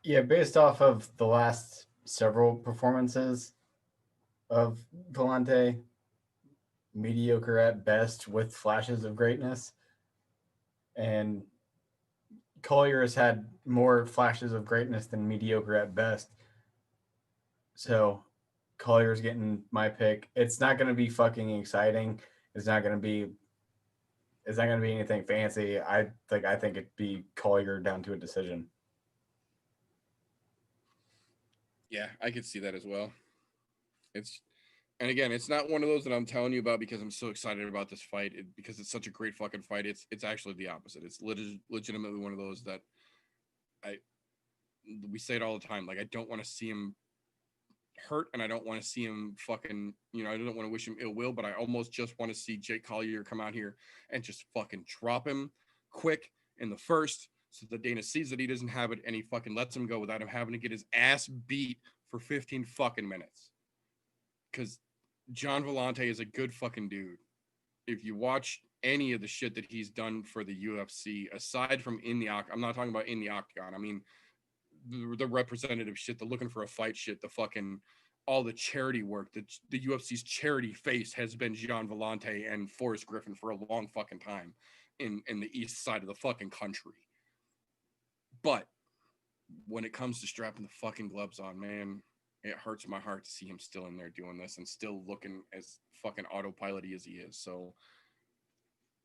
Yeah, based off of the last several performances of Vellante, mediocre at best with flashes of greatness. And Collier has had more flashes of greatness than mediocre at best. So Collier's getting my pick. It's not going to be fucking exciting. It's not going to be anything fancy. I think it'd be Collier down to a decision. Yeah, I could see that as well. And again, it's not one of those that I'm telling you about because I'm so excited about this fight, because it's such a great fucking fight. It's actually the opposite. It's legitimately one of those that we say it all the time. Like, I don't want to see him hurt, and I don't want to see him fucking, you know, I don't want to wish him ill will, but I almost just want to see Jake Collier come out here and just fucking drop him quick in the first, so that Dana sees that he doesn't have it and he fucking lets him go without him having to get his ass beat for 15 fucking minutes. Because John Vellante is a good fucking dude. If you watch any of the shit that he's done for the UFC, aside from in the octagon, I'm not talking about in the octagon. I mean, the representative shit, the looking for a fight shit, the fucking, all the charity work, the UFC's charity face has been John Vellante and Forrest Griffin for a long fucking time in the east side of the fucking country. But when it comes to strapping the fucking gloves on, man, it hurts my heart to see him still in there doing this and still looking as fucking autopilot-y as he is. So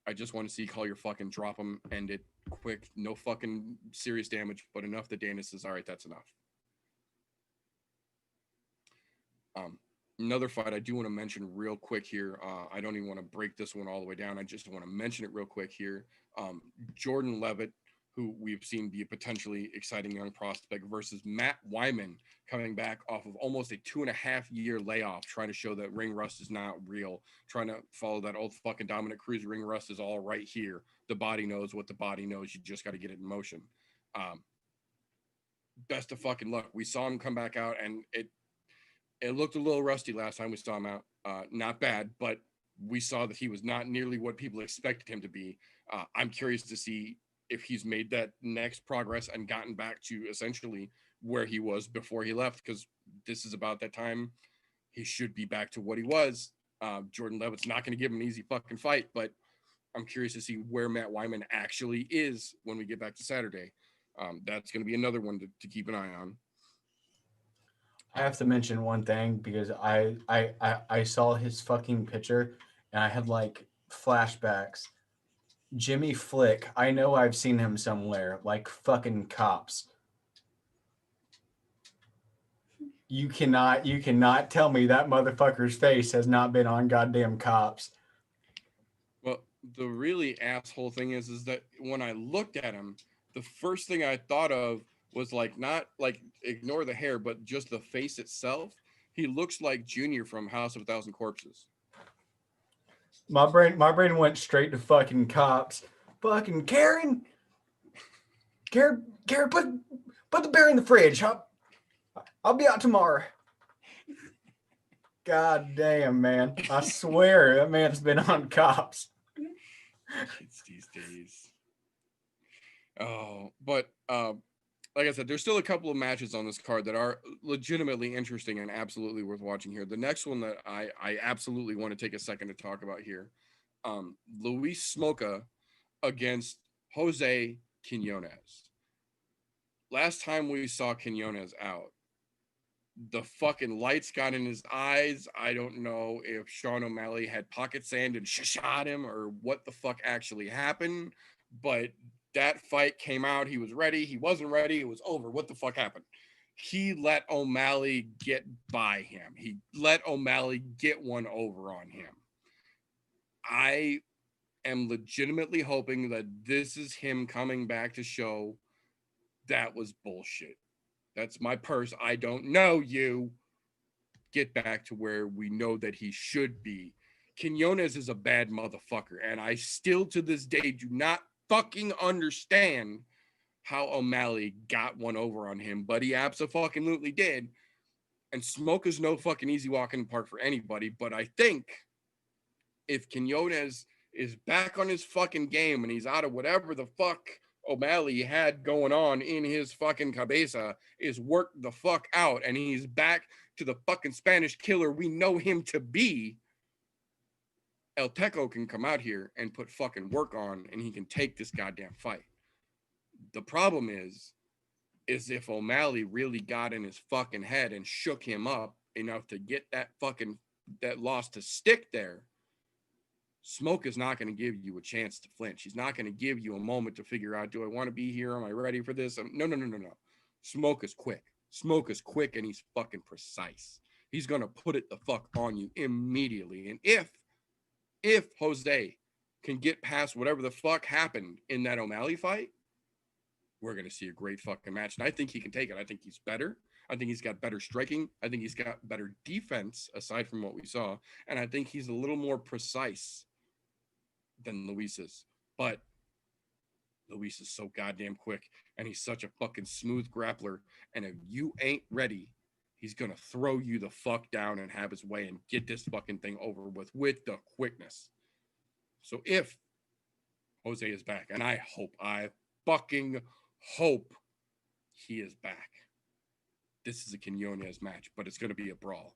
I just want to see Collier fucking drop him, end it quick, no fucking serious damage, but enough that Dana says, all right, that's enough. Another fight I do want to mention real quick here. I don't even want to break this one all the way down. I just want to mention it real quick here. Jordan Levitt, who we've seen be a potentially exciting young prospect, versus Matt Wyman, coming back off of almost a 2.5-year layoff, trying to show that ring rust is not real, trying to follow that old fucking Dominic Cruz, ring rust is all right here. The body knows what the body knows. You just got to get it in motion. Best of fucking luck. We saw him come back out, and it looked a little rusty last time we saw him out. Not bad, but we saw that he was not nearly what people expected him to be. I'm curious to see if he's made that next progress and gotten back to essentially where he was before he left, because this is about that time he should be back to what he was. Jordan Levitt's not going to give him an easy fucking fight, but I'm curious to see where Matt Wyman actually is when we get back to Saturday. That's going to be another one to keep an eye on. I have to mention one thing, because I saw his fucking picture and I had like flashbacks. Jimmy Flick, I know I've seen him somewhere, like fucking Cops. You cannot tell me that motherfucker's face has not been on goddamn Cops. Well, the really asshole thing is that when I looked at him, the first thing I thought of was like, not like ignore the hair, but just the face itself. He looks like Junior from House of a Thousand Corpses. My brain went straight to fucking Cops. Fucking Karen, put the beer in the fridge. I'll be out tomorrow. God damn, man. I swear that man's been on Cops. Kids these days. Oh, but like I said, there's still a couple of matches on this card that are legitimately interesting and absolutely worth watching here. The next one that I absolutely want to take a second to talk about here, Luis Smoka against Jose Quinones. Last time we saw Quinones out, the fucking lights got in his eyes. I don't know if Sean O'Malley had pocket sand and shot him or what the fuck actually happened, but that fight came out. He was ready. He wasn't ready. It was over. What the fuck happened? He let O'Malley get by him. He let O'Malley get one over on him. I am legitimately hoping that this is him coming back to show that was bullshit. That's my purse. I don't know you. Get back to where we know that he should be. Quinones is a bad motherfucker, and I still to this day do not fucking understand how O'Malley got one over on him, but he absolutely did. And Smoka's no fucking easy walk in the park for anybody, but I think if Quinones is back on his fucking game and he's out of whatever the fuck O'Malley had going on in his fucking cabeza, is worked the fuck out, and he's back to the fucking Spanish killer we know him to be, El Teco can come out here and put fucking work on, and he can take this goddamn fight. The problem is if O'Malley really got in his fucking head and shook him up enough to get that loss to stick there, Smoke is not going to give you a chance to flinch. He's not going to give you a moment to figure out, do I want to be here? Am I ready for this? No. Smoke is quick. Smoke is quick, and he's fucking precise. He's going to put it the fuck on you immediately. And if Jose can get past whatever the fuck happened in that O'Malley fight, we're going to see a great fucking match. And I think he can take it. I think he's better. I think he's got better striking. I think he's got better defense, aside from what we saw. And I think he's a little more precise than Luis is. But Luis is so goddamn quick, and he's such a fucking smooth grappler. And if you ain't ready, he's going to throw you the fuck down and have his way and get this fucking thing over with the quickness. So if Jose is back, and I fucking hope he is back, this is a Quinones match, but it's going to be a brawl.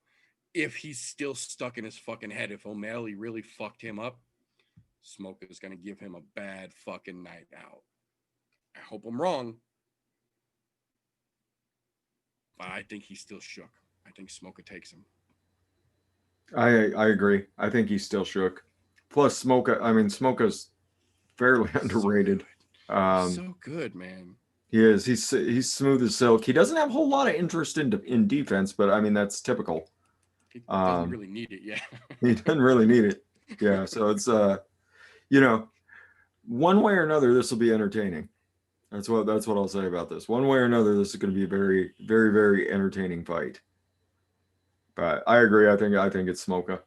If he's still stuck in his fucking head, if O'Malley really fucked him up, Smoka is going to give him a bad fucking night out. I hope I'm wrong, but I think he's still shook. I think Smoka takes him. I agree. I think he's still shook. Plus, Smoka's fairly underrated. So good, man. He is. He's smooth as silk. He doesn't have a whole lot of interest in defense, but I mean that's typical. He doesn't really need it, yeah. He doesn't really need it. Yeah. So it's one way or another, this will be entertaining. That's what I'll say about this. One way or another, this is going to be a very, very, very entertaining fight. But I agree. I think it's Smoka.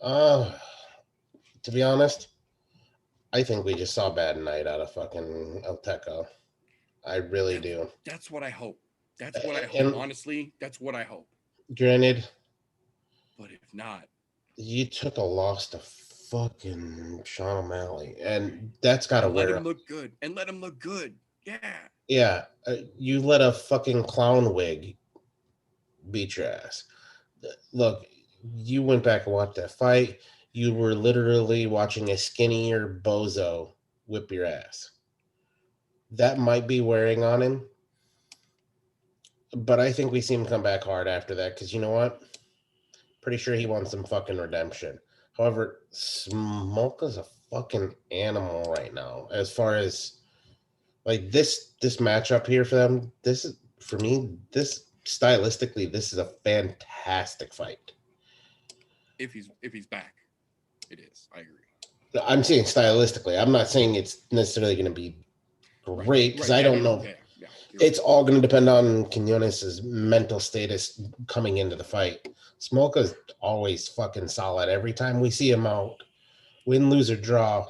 To be honest, I think we just saw a bad night out of fucking El Teco. I really do. That's what I hope. That's what I hope. Honestly, that's what I hope. Granted. But if not, you took a loss to fucking Sean O'Malley, and that's got to wear. Let him look good, and let him look good. Yeah. Yeah, you let a fucking clown wig beat your ass. Look, you went back and watched that fight. You were literally watching a skinnier bozo whip your ass. That might be wearing on him, but I think we see him come back hard after that, because you know what? Pretty sure he wants some fucking redemption. However, Smoka's a fucking animal right now. As far as like this matchup here for them, this is, for me, this stylistically, this is a fantastic fight. If he's back, it is. I agree. I'm saying stylistically. I'm not saying it's necessarily going to be great, because I don't know. Yeah, it's all going to depend on Quinones' mental status coming into the fight. Smoka's always fucking solid. Every time we see him out, win, lose, or draw,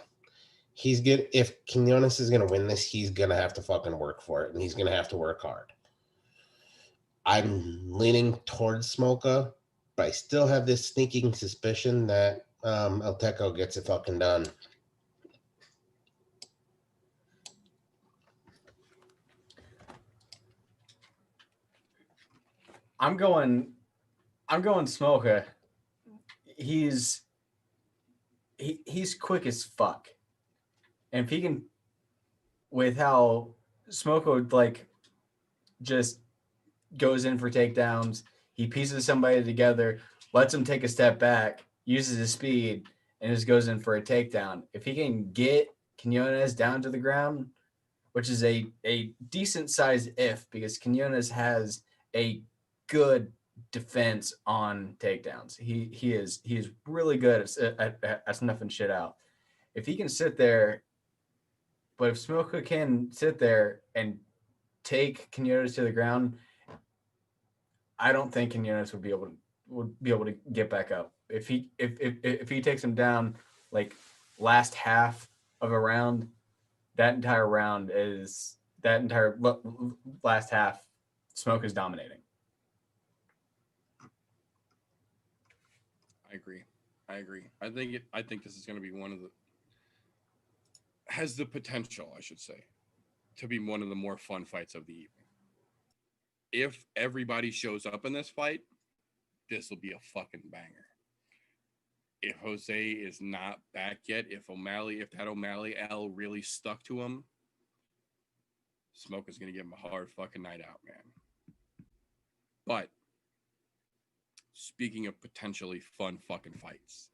he's good. If Quinones is going to win this, he's going to have to fucking work for it, and he's going to have to work hard. I'm leaning towards Smoka, but I still have this sneaking suspicion that El Teco gets it fucking done. I'm going Smoka. He's quick as fuck. And if he can, with how Smoka would like just goes in for takedowns, he pieces somebody together, lets him take a step back, uses his speed, and just goes in for a takedown. If he can get Quinones down to the ground, which is a decent size if, because Quinones has a good defense on takedowns. He is really good at snuffing shit out. If he can sit there, but if Smoka can sit there and take Quinones to the ground, I don't think Quinones would be able to get back up. If he takes him down like last half of a round, that entire last half, Smoke is dominating. I agree. I think this is going to be has the potential, I should say, to be one of the more fun fights of the evening. If everybody shows up in this fight, this will be a fucking banger. If Jose is not back yet, if that O'Malley L really stuck to him, Smoke is going to give him a hard fucking night out, man. But speaking of potentially fun fucking fights,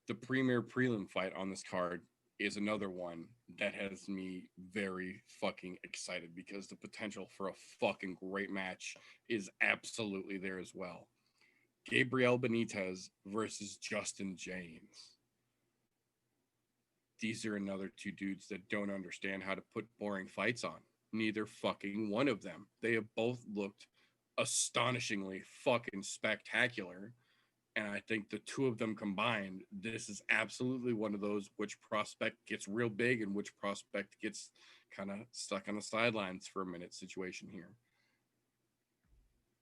the premier prelim fight on this card is another one that has me very fucking excited because the potential for a fucking great match is absolutely there as well. Gabriel Benitez versus Justin James. These are another two dudes that don't understand how to put boring fights on. Neither fucking one of them. They have both looked astonishingly fucking spectacular. And I think the two of them combined, this is absolutely one of those which prospect gets real big and which prospect gets kind of stuck on the sidelines for a minute situation here.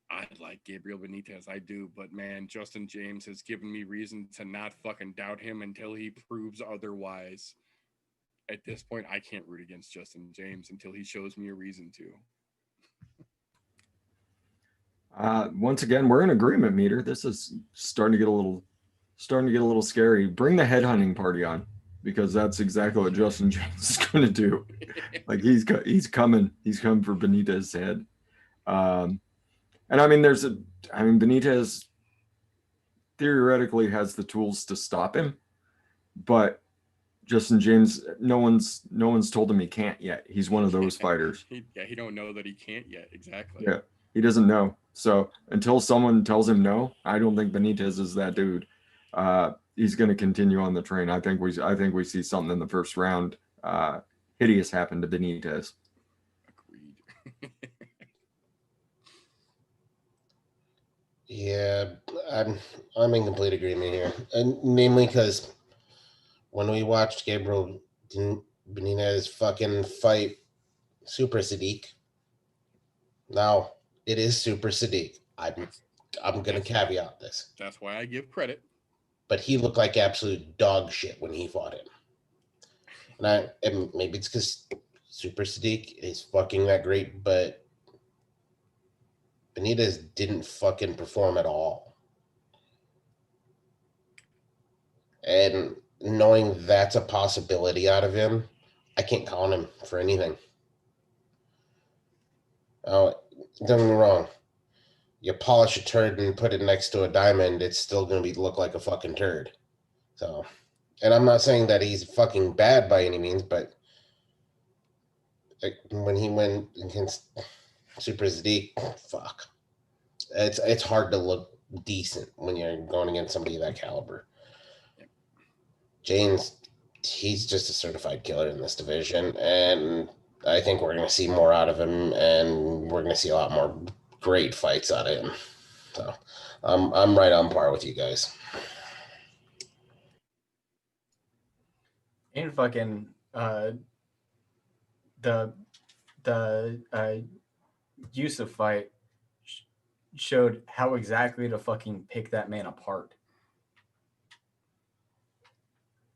I like Gabriel Benitez, I do, but man, Justin James has given me reason to not fucking doubt him until he proves otherwise. At this point, I can't root against Justin James until he shows me a reason to. Once again, we're in agreement, Meter. This is starting to get a little scary. Bring the headhunting party on, because that's exactly what Justin James is going to do. Like he's coming for Benitez's head. And I mean, Benitez theoretically has the tools to stop him, but Justin James, no one's told him he can't yet. He's one of those fighters. He don't know that he can't yet. Exactly. Yeah, he doesn't know. So until someone tells him no, I don't think Benitez is that dude. He's going to continue on the train. I think we see something in the first round. Hideous happen to Benitez. Agreed. Yeah, I'm in complete agreement here, and namely because when we watched Gabriel Benitez fucking fight Super Sadiq, now it is Super Sadiq. I'm gonna caveat this. That's why I give credit. But he looked like absolute dog shit when he fought him, and maybe it's because Super Sadiq is fucking that great, but Benitez didn't fucking perform at all. And knowing that's a possibility out of him, I can't count on him for anything. Oh, don't get me wrong. You polish a turd and put it next to a diamond, it's still going to look like a fucking turd. So, and I'm not saying that he's fucking bad by any means, but when he went against Super Sadiq, fuck. It's hard to look decent when you're going against somebody of that caliber. James, he's just a certified killer in this division, and I think we're going to see more out of him, and we're going to see a lot more great fights out of him. So I'm right on par with you guys. And fucking the Yusuf fight showed how exactly to fucking pick that man apart.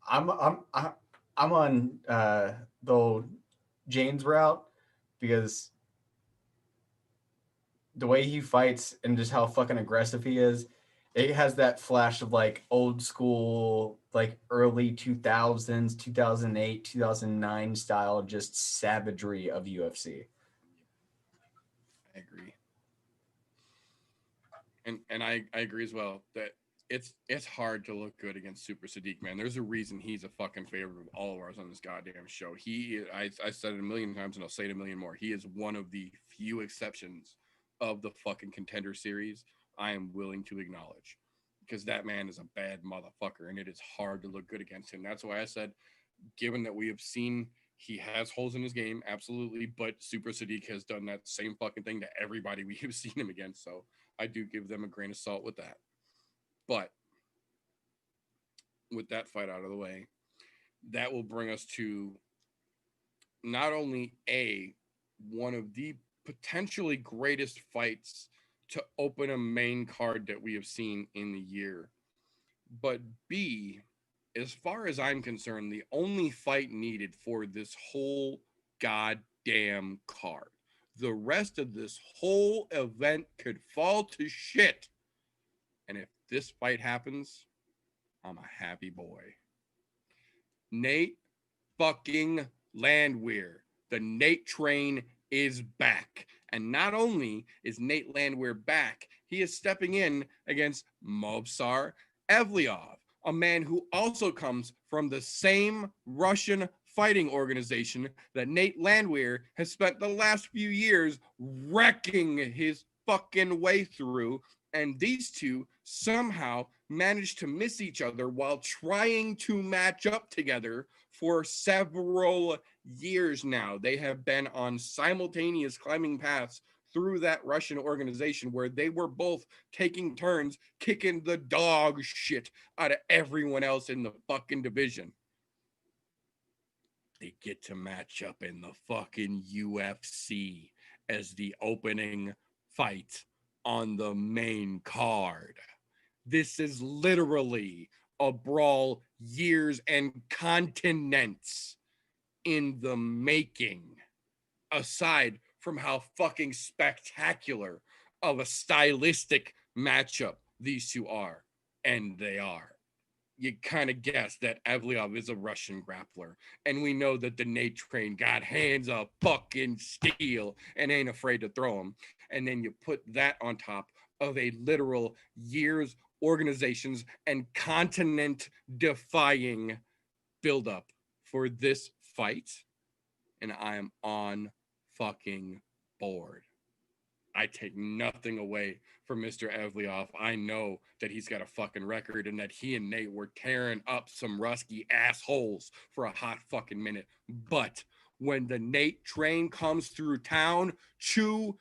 I'm on the old James route because the way he fights and just how fucking aggressive he is, it has that flash of like old school, like early 2000s, 2008, 2009 style, just savagery of UFC. I agree. And I agree as well that it's hard to look good against Super Sadiq, man. There's a reason he's a fucking favorite of all of ours on this goddamn show. I said it a million times and I'll say it a million more. He is one of the few exceptions of the fucking Contender Series I am willing to acknowledge, because that man is a bad motherfucker and it is hard to look good against him. That's why I said, given that we have seen he has holes in his game, absolutely, but Super Sadiq has done that same fucking thing to everybody we have seen him against. So I do give them a grain of salt with that. But with that fight out of the way, that will bring us to not only one of the potentially greatest fights to open a main card that we have seen in the year, but B, as far as I'm concerned, the only fight needed for this whole goddamn card. The rest of this whole event could fall to shit. And if this fight happens, I'm a happy boy. Nate fucking Landwehr. The Nate train is back. And not only is Nate Landwehr back, he is stepping in against Movsar Evliov, a man who also comes from the same Russian fighting organization that Nate Landwehr has spent the last few years wrecking his fucking way through. And these two somehow managed to miss each other while trying to match up together for several years now. They have been on simultaneous climbing paths through that Russian organization where they were both taking turns kicking the dog shit out of everyone else in the fucking division. They get to match up in the fucking UFC as the opening fight on the main card. This is literally a brawl years and continents in the making, aside from how fucking spectacular of a stylistic matchup these two are. And they are. You kind of guess that Evliov is a Russian grappler. And we know that the Nate train got hands of fucking steel and ain't afraid to throw them. And then you put that on top of a literal years, organizations, and continent defying buildup for this fight. And I am on fucking board. I take nothing away from Mr. Evliov. I know that he's got a fucking record and that he and Nate were tearing up some rusky assholes for a hot fucking minute. But when the Nate train comes through town, chew,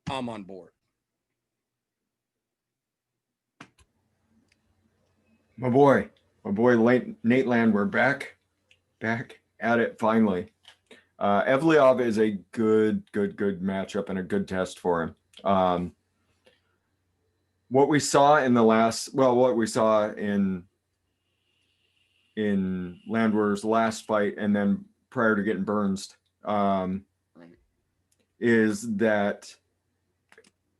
I'm on board. My boy Nate Landwehr back at it finally. Evliov is a good matchup and a good test for him. What we saw in Landwehr's last fight, and then prior to getting burns, is that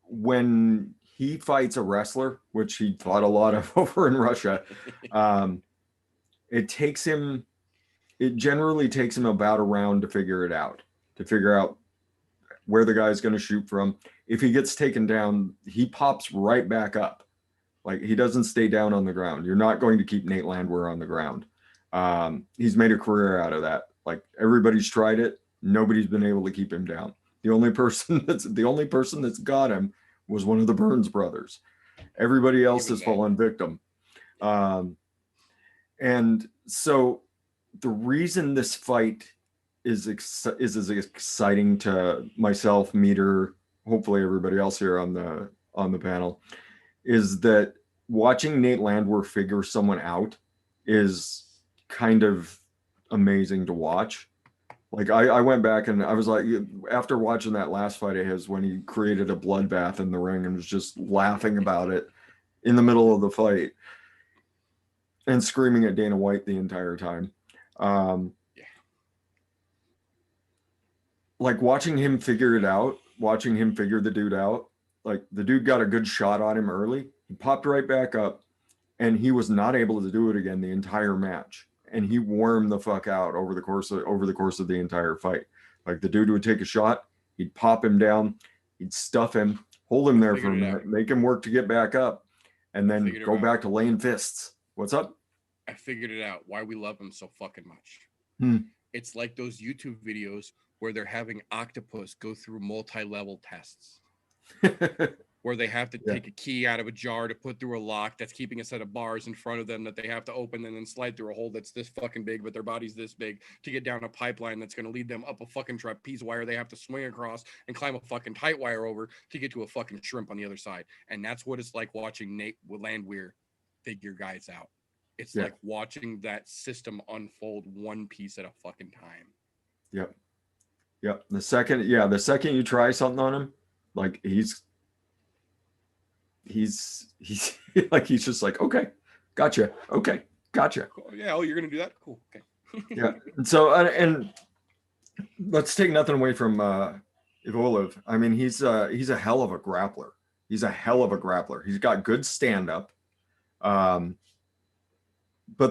when he fights a wrestler, which he fought a lot of over in Russia, it generally takes him about a round to figure out where the guy's going to shoot from. If he gets taken down, he pops right back up. Like, he doesn't stay down on the ground. You're not going to keep Nate Landwehr on the ground. He's made a career out of that. Like, everybody's tried it. Nobody's been able to keep him down. The only person that's got him was one of the Burns brothers. Everybody else has fallen victim. And so the reason this fight is as exciting to myself, Meter, hopefully everybody else here on the panel, is that watching Nate Landwehr figure someone out is kind of amazing to watch. Like I went back and I was like, after watching that last fight of his when he created a bloodbath in the ring and was just laughing about it in the middle of the fight and screaming at Dana White the entire time. Like watching him figure it out, watching him figure the dude out. Like the dude got a good shot on him early. He popped right back up and he was not able to do it again the entire match. And he wormed the fuck out over the course of the entire fight. Like the dude would take a shot, he'd pop him down, he'd stuff him, hold him there for a minute, make him work to get back up, and then go back to laying fists. What's up? I figured it out. Why we love him so fucking much. It's like those YouTube videos where they're having octopus go through multi-level tests. Where they have to take a key out of a jar to put through a lock that's keeping a set of bars in front of them that they have to open and then slide through a hole that's this fucking big, but their body's this big to get down a pipeline that's going to lead them up a fucking trapeze wire they have to swing across and climb a fucking tight wire over to get to a fucking shrimp on the other side. And that's what it's like watching Nate Landwehr figure guys out. It's like watching that system unfold one piece at a fucking time. Yep. The second you try something on him, like he's like, he's just like, okay, gotcha. Cool. Yeah. Oh, you're going to do that? Cool. Okay. Yeah. And so, and let's take nothing away from Ivoliv. I mean, he's a hell of a grappler. He's got good stand-up. But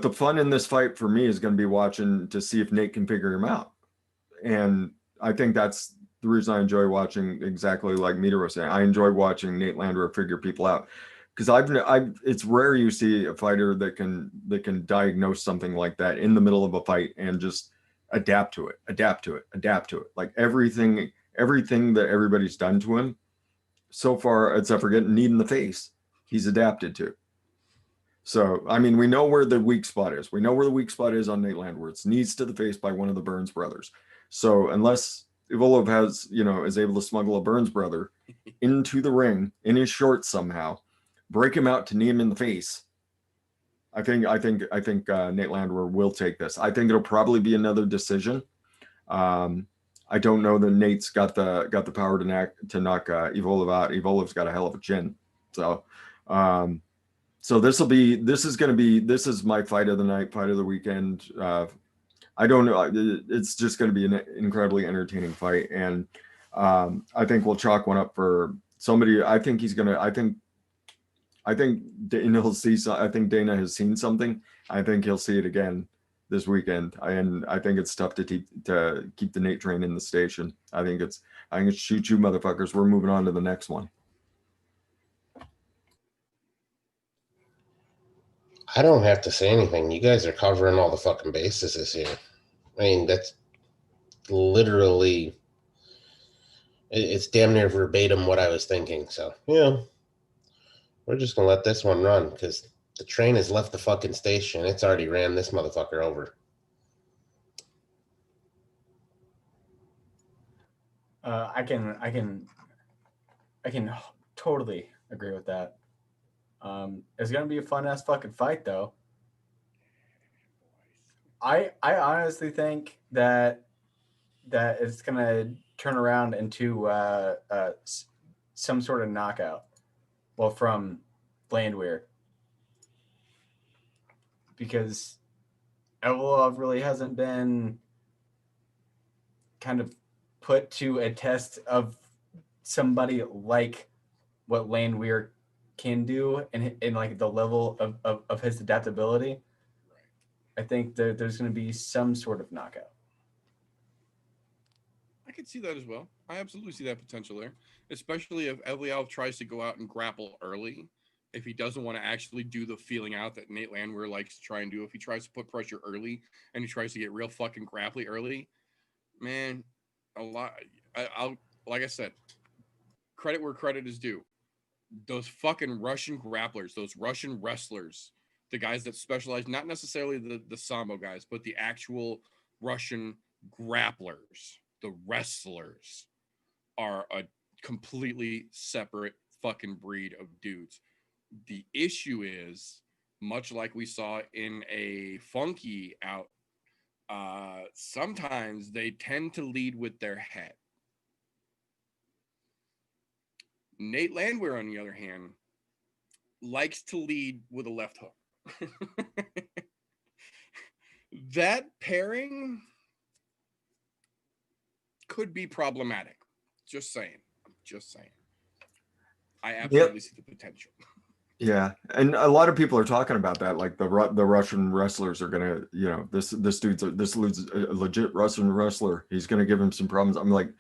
the fun in this fight for me is going to be watching to see if Nate can figure him out. And I think that's the reason I enjoy watching, exactly like Meter was saying. I enjoy watching Nate Landwehr figure people out, because it's rare you see a fighter that can diagnose something like that in the middle of a fight and just adapt to it. Like everything that everybody's done to him so far, except for getting kneed in the face, he's adapted to. So, I mean, we know where the weak spot is. We know where the weak spot is on Nate Landwehr. It's knees to the face by one of the Burns brothers. So unless Ivoliv is able to smuggle a Burns brother into the ring in his shorts somehow, break him out to knee him in the face, I think Nate Landwehr will take this. I think it'll probably be another decision. I don't know that Nate's got the power to knock Ivoliv out. Ivoliv's got a hell of a chin. So this is my fight of the night, fight of the weekend. I don't know. It's just going to be an incredibly entertaining fight. And I think we'll chalk one up for somebody. I think Dana will see. I think Dana has seen something. I think he'll see it again this weekend. And I think it's tough to keep the Nate train in the station. I think it's shoot you motherfuckers. We're moving on to the next one. I don't have to say anything. You guys are covering all the fucking bases this year. I mean, that's literally, it's damn near verbatim what I was thinking. So, yeah, we're just going to let this one run because the train has left the fucking station. It's already ran this motherfucker over. I can totally agree with that. It's gonna be a fun ass fucking fight, though. I honestly think that it's gonna turn around into some sort of knockout. Well, from Landwehr, because Ivoliv really hasn't been kind of put to a test of somebody like what Landwehr can do in like the level of his adaptability. Right. I think there's going to be some sort of knockout. I could see that as well. I absolutely see that potential there, especially if Ivoliv tries to go out and grapple early. If he doesn't want to actually do the feeling out that Nate Landwehr likes to try and do, if he tries to put pressure early and he tries to get real fucking grapply early, man, I'll like I said, credit where credit is due. Those fucking Russian grapplers, those Russian wrestlers, the guys that specialize, not necessarily the Sambo guys, but the actual Russian grapplers, the wrestlers, are a completely separate fucking breed of dudes. The issue is, much like we saw in a funky out sometimes they tend to lead with their head. Nate Landwehr, on the other hand, likes to lead with a left hook. That pairing could be problematic. Just saying. I absolutely see the potential. Yeah, and a lot of people are talking about that. Like the Russian wrestlers are gonna, this dude's a legit Russian wrestler. He's gonna give him some problems. I'm like,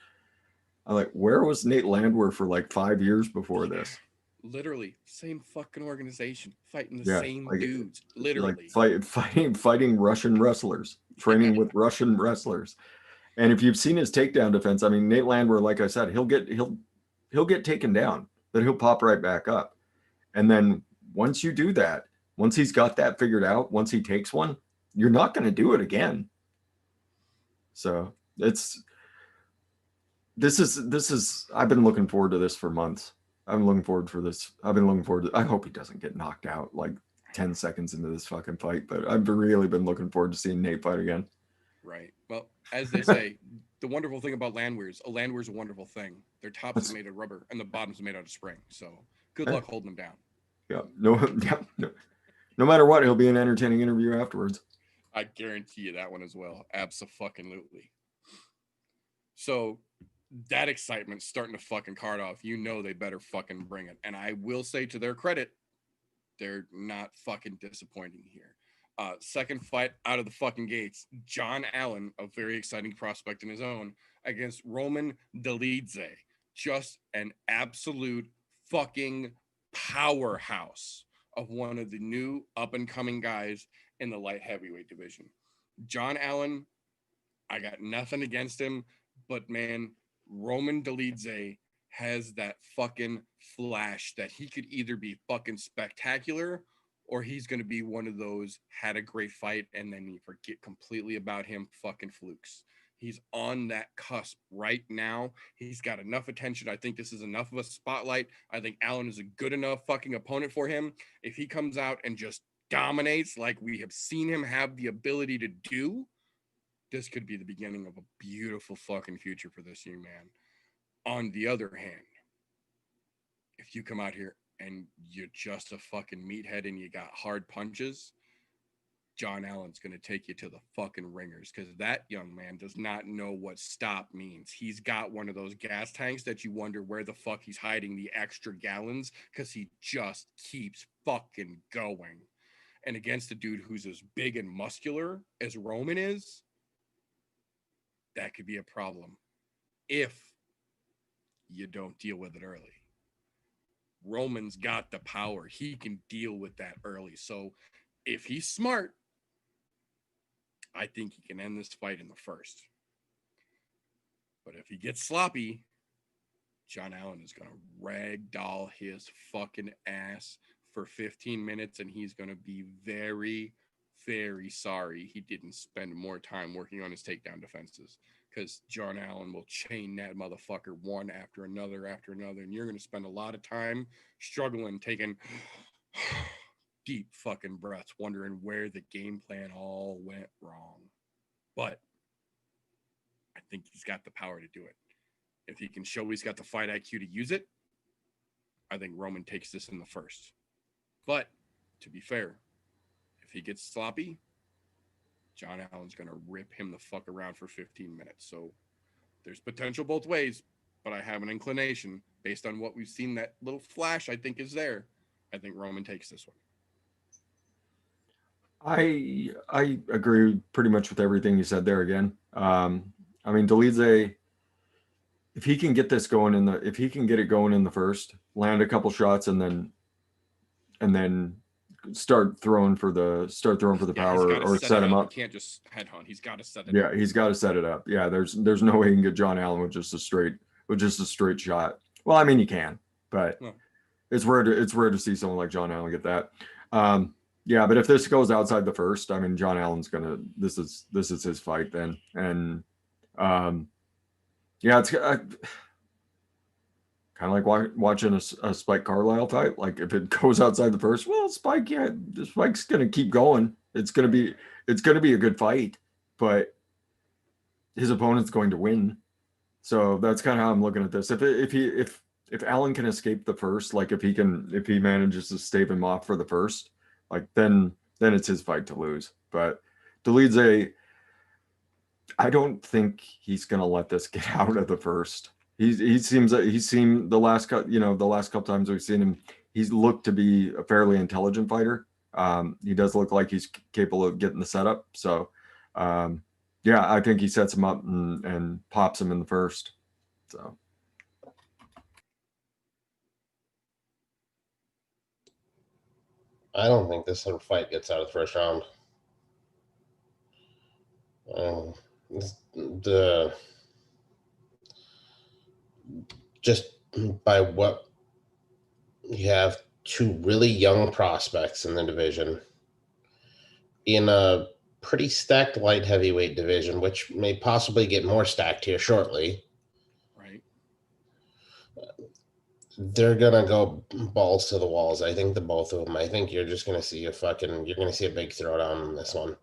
where was Nate Landwehr for like 5 years before this? Literally, same fucking organization, fighting the same dudes. Literally, like fighting Russian wrestlers, training with Russian wrestlers. And if you've seen his takedown defense, I mean, Nate Landwehr, like I said, he'll get taken down, but he'll pop right back up. And then once you do that, once he's got that figured out, once he takes one, you're not going to do it again. So this is, I've been looking forward to this for months. I'm looking forward for this. I've been looking forward to, I hope he doesn't get knocked out like 10 seconds into this fucking fight, but I've really been looking forward to seeing Nate fight again. Right. Well, as they say, the wonderful thing about Landwehr's a wonderful thing. Their tops is made of rubber and the bottom's made out of spring. So good luck holding them down. Yeah. No matter what, he'll be an entertaining interview afterwards. I guarantee you that one as well. Abso-fucking-lutely. So that excitement's starting to fucking card off. They better fucking bring it. And I will say, to their credit, they're not fucking disappointing here. Second fight out of the fucking gates, John Allen, a very exciting prospect in his own, against Roman Dolidze. Just an absolute fucking powerhouse of one of the new up-and-coming guys in the light heavyweight division. John Allen, I got nothing against him, but man, Roman Dolidze has that fucking flash that he could either be fucking spectacular or he's going to be one of those had a great fight and then you forget completely about him fucking flukes. He's on that cusp right now. He's got enough attention. I think this is enough of a spotlight. I think Allen is a good enough fucking opponent for him. If he comes out and just dominates like we have seen him have the ability to do, this could be the beginning of a beautiful fucking future for this young man. On the other hand, if you come out here and you're just a fucking meathead and you got hard punches, John Allen's going to take you to the fucking ringers, because that young man does not know what stop means. He's got one of those gas tanks that you wonder where the fuck he's hiding the extra gallons, because he just keeps fucking going. And against a dude who's as big and muscular as Roman is, that could be a problem if you don't deal with it early. Roman's got the power. He can deal with that early. So if he's smart, I think he can end this fight in the first. But if he gets sloppy, John Allen is going to ragdoll his fucking ass for 15 minutes, and he's going to be very, very sorry he didn't spend more time working on his takedown defenses, because John Allen will chain that motherfucker one after another, and you're going to spend a lot of time struggling, taking deep fucking breaths, wondering where the game plan all went wrong. But I think he's got the power to do it. If he can show he's got the fight IQ to use it, I think Roman takes this in the first. But to be fair, if he gets sloppy, John Allen's going to rip him the fuck around for 15 minutes. So there's potential both ways, but I have an inclination based on what we've seen, that little flash I think is there. I think Roman takes this one. I agree pretty much with everything you said there again. I mean, Dolidze, if he can get this going if he can get it going in the first, land a couple shots and then start throwing for the power or set him up. He can't just headhunt. He's got to set it up. Yeah, he's got to set it up. Yeah, there's no way he can get John Allen with just a straight shot. Well, I mean, he can, but it's rare to see someone like John Allen get that. Yeah, but if this goes outside the first, I mean, John Allen's this is his fight then. And yeah, it's kind of like watching a Spike Carlisle fight. Like if it goes outside the first, well, Spike's going to keep going. It's going to be a good fight. but his opponent's going to win. So that's kind of how I'm looking at this. If Allen can escape the first, like if he manages to stave him off for the first, like then it's his fight to lose. But Deleed's I don't think he's gonna let this get out of the first. He seemed the last couple times we've seen him, he's looked to be a fairly intelligent fighter. He does look like he's capable of getting the setup. So yeah, I think he sets him up and pops him in the first. So I don't think this fight gets out of the first round. Just by what you have, two really young prospects in the division in a pretty stacked light heavyweight division, which may possibly get more stacked here shortly. Right. They're gonna go balls to the walls. I think the both of them. I think you're just gonna see a big throwdown in this one.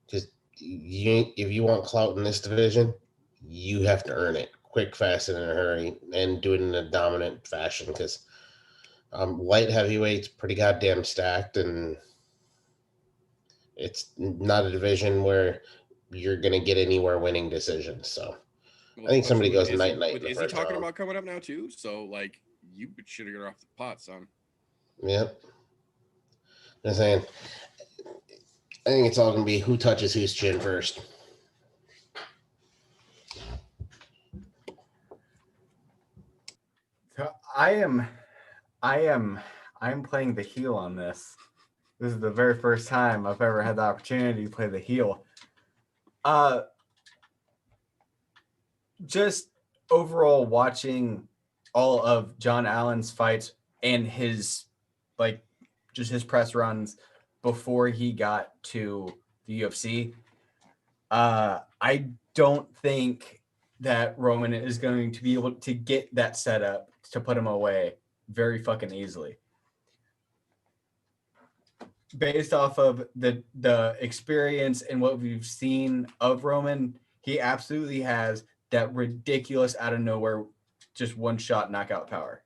Because if you want clout in this division, you have to earn it quick, fast, and in a hurry, and do it in a dominant fashion. Because light heavyweight's pretty goddamn stacked, and it's not a division where you're gonna get anywhere winning decisions. So I think somebody goes night. Is he talking about coming up now too? So like, you should have got off the pot, son. Yep. I'm saying, I think it's all going to be who touches whose chin first. So I'm playing the heel on this. This is the very first time I've ever had the opportunity to play the heel. Just overall watching all of John Allen's fights and his press runs before he got to the UFC, I don't think that Roman is going to be able to get that setup to put him away very fucking easily. Based off of the experience and what we've seen of Roman, he absolutely has that ridiculous out of nowhere, just one shot knockout power.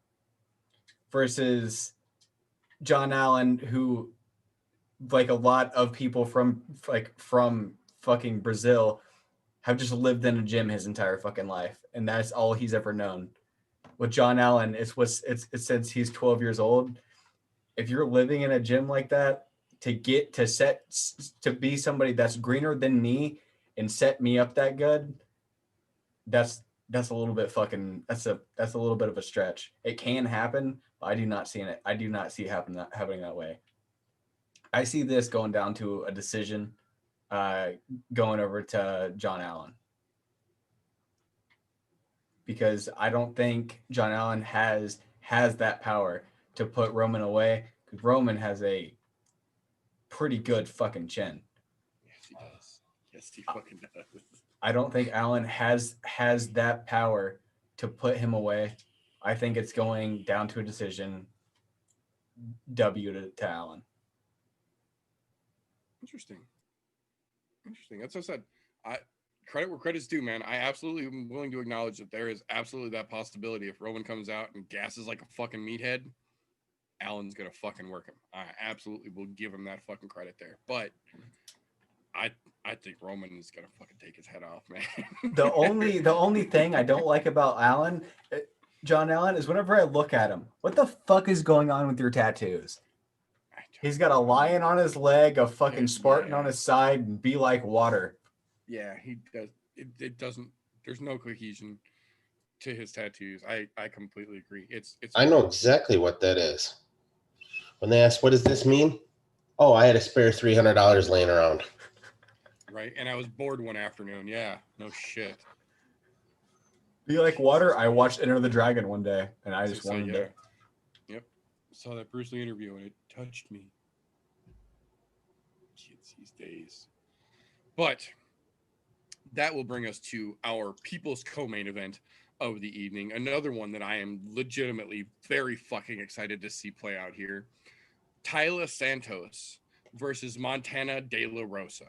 Versus John Allen, who, like a lot of people from fucking Brazil, have just lived in a gym his entire fucking life, and that's all he's ever known. With John Allen, it's since he's 12 years old. If you're living in a gym like that, to be somebody that's greener than me and set me up that good, that's a little bit fucking that's a little bit of a stretch. It can happen, but I do not see it. I do not see it happening that way. I see this going down to a decision, going over to John Allen, because I don't think John Allen has that power to put Roman away. Because Roman has a pretty good fucking chin. Yes, he does. Yes, he fucking does. I don't think Allen has that power to put him away. I think it's going down to a decision. W to Allen. Interesting. That's what I said. Credit where credit's due, man. I absolutely am willing to acknowledge that there is absolutely that possibility. If Roman comes out and gasses like a fucking meathead, Allen's gonna fucking work him. I absolutely will give him that fucking credit there. But I think Roman is gonna fucking take his head off, man. The only thing I don't like about John Allen, is whenever I look at him, what the fuck is going on with your tattoos? He's got a lion on his leg, a fucking Spartan on his side, and be like water. Yeah, he does. It doesn't. There's no cohesion to his tattoos. I completely agree. It's. I know exactly what that is. When they ask, "What does this mean?" Oh, I had a spare $300 laying around. Right, and I was bored one afternoon. Yeah, no shit. Be like water. I watched Enter the Dragon one day, and I just wanted it. Yep, saw that Bruce Lee interview, and it touched me. Kids these days. But that will bring us to our People's Co-Main event of the evening. Another one that I am legitimately very fucking excited to see play out here. Taila Santos versus Montana De La Rosa.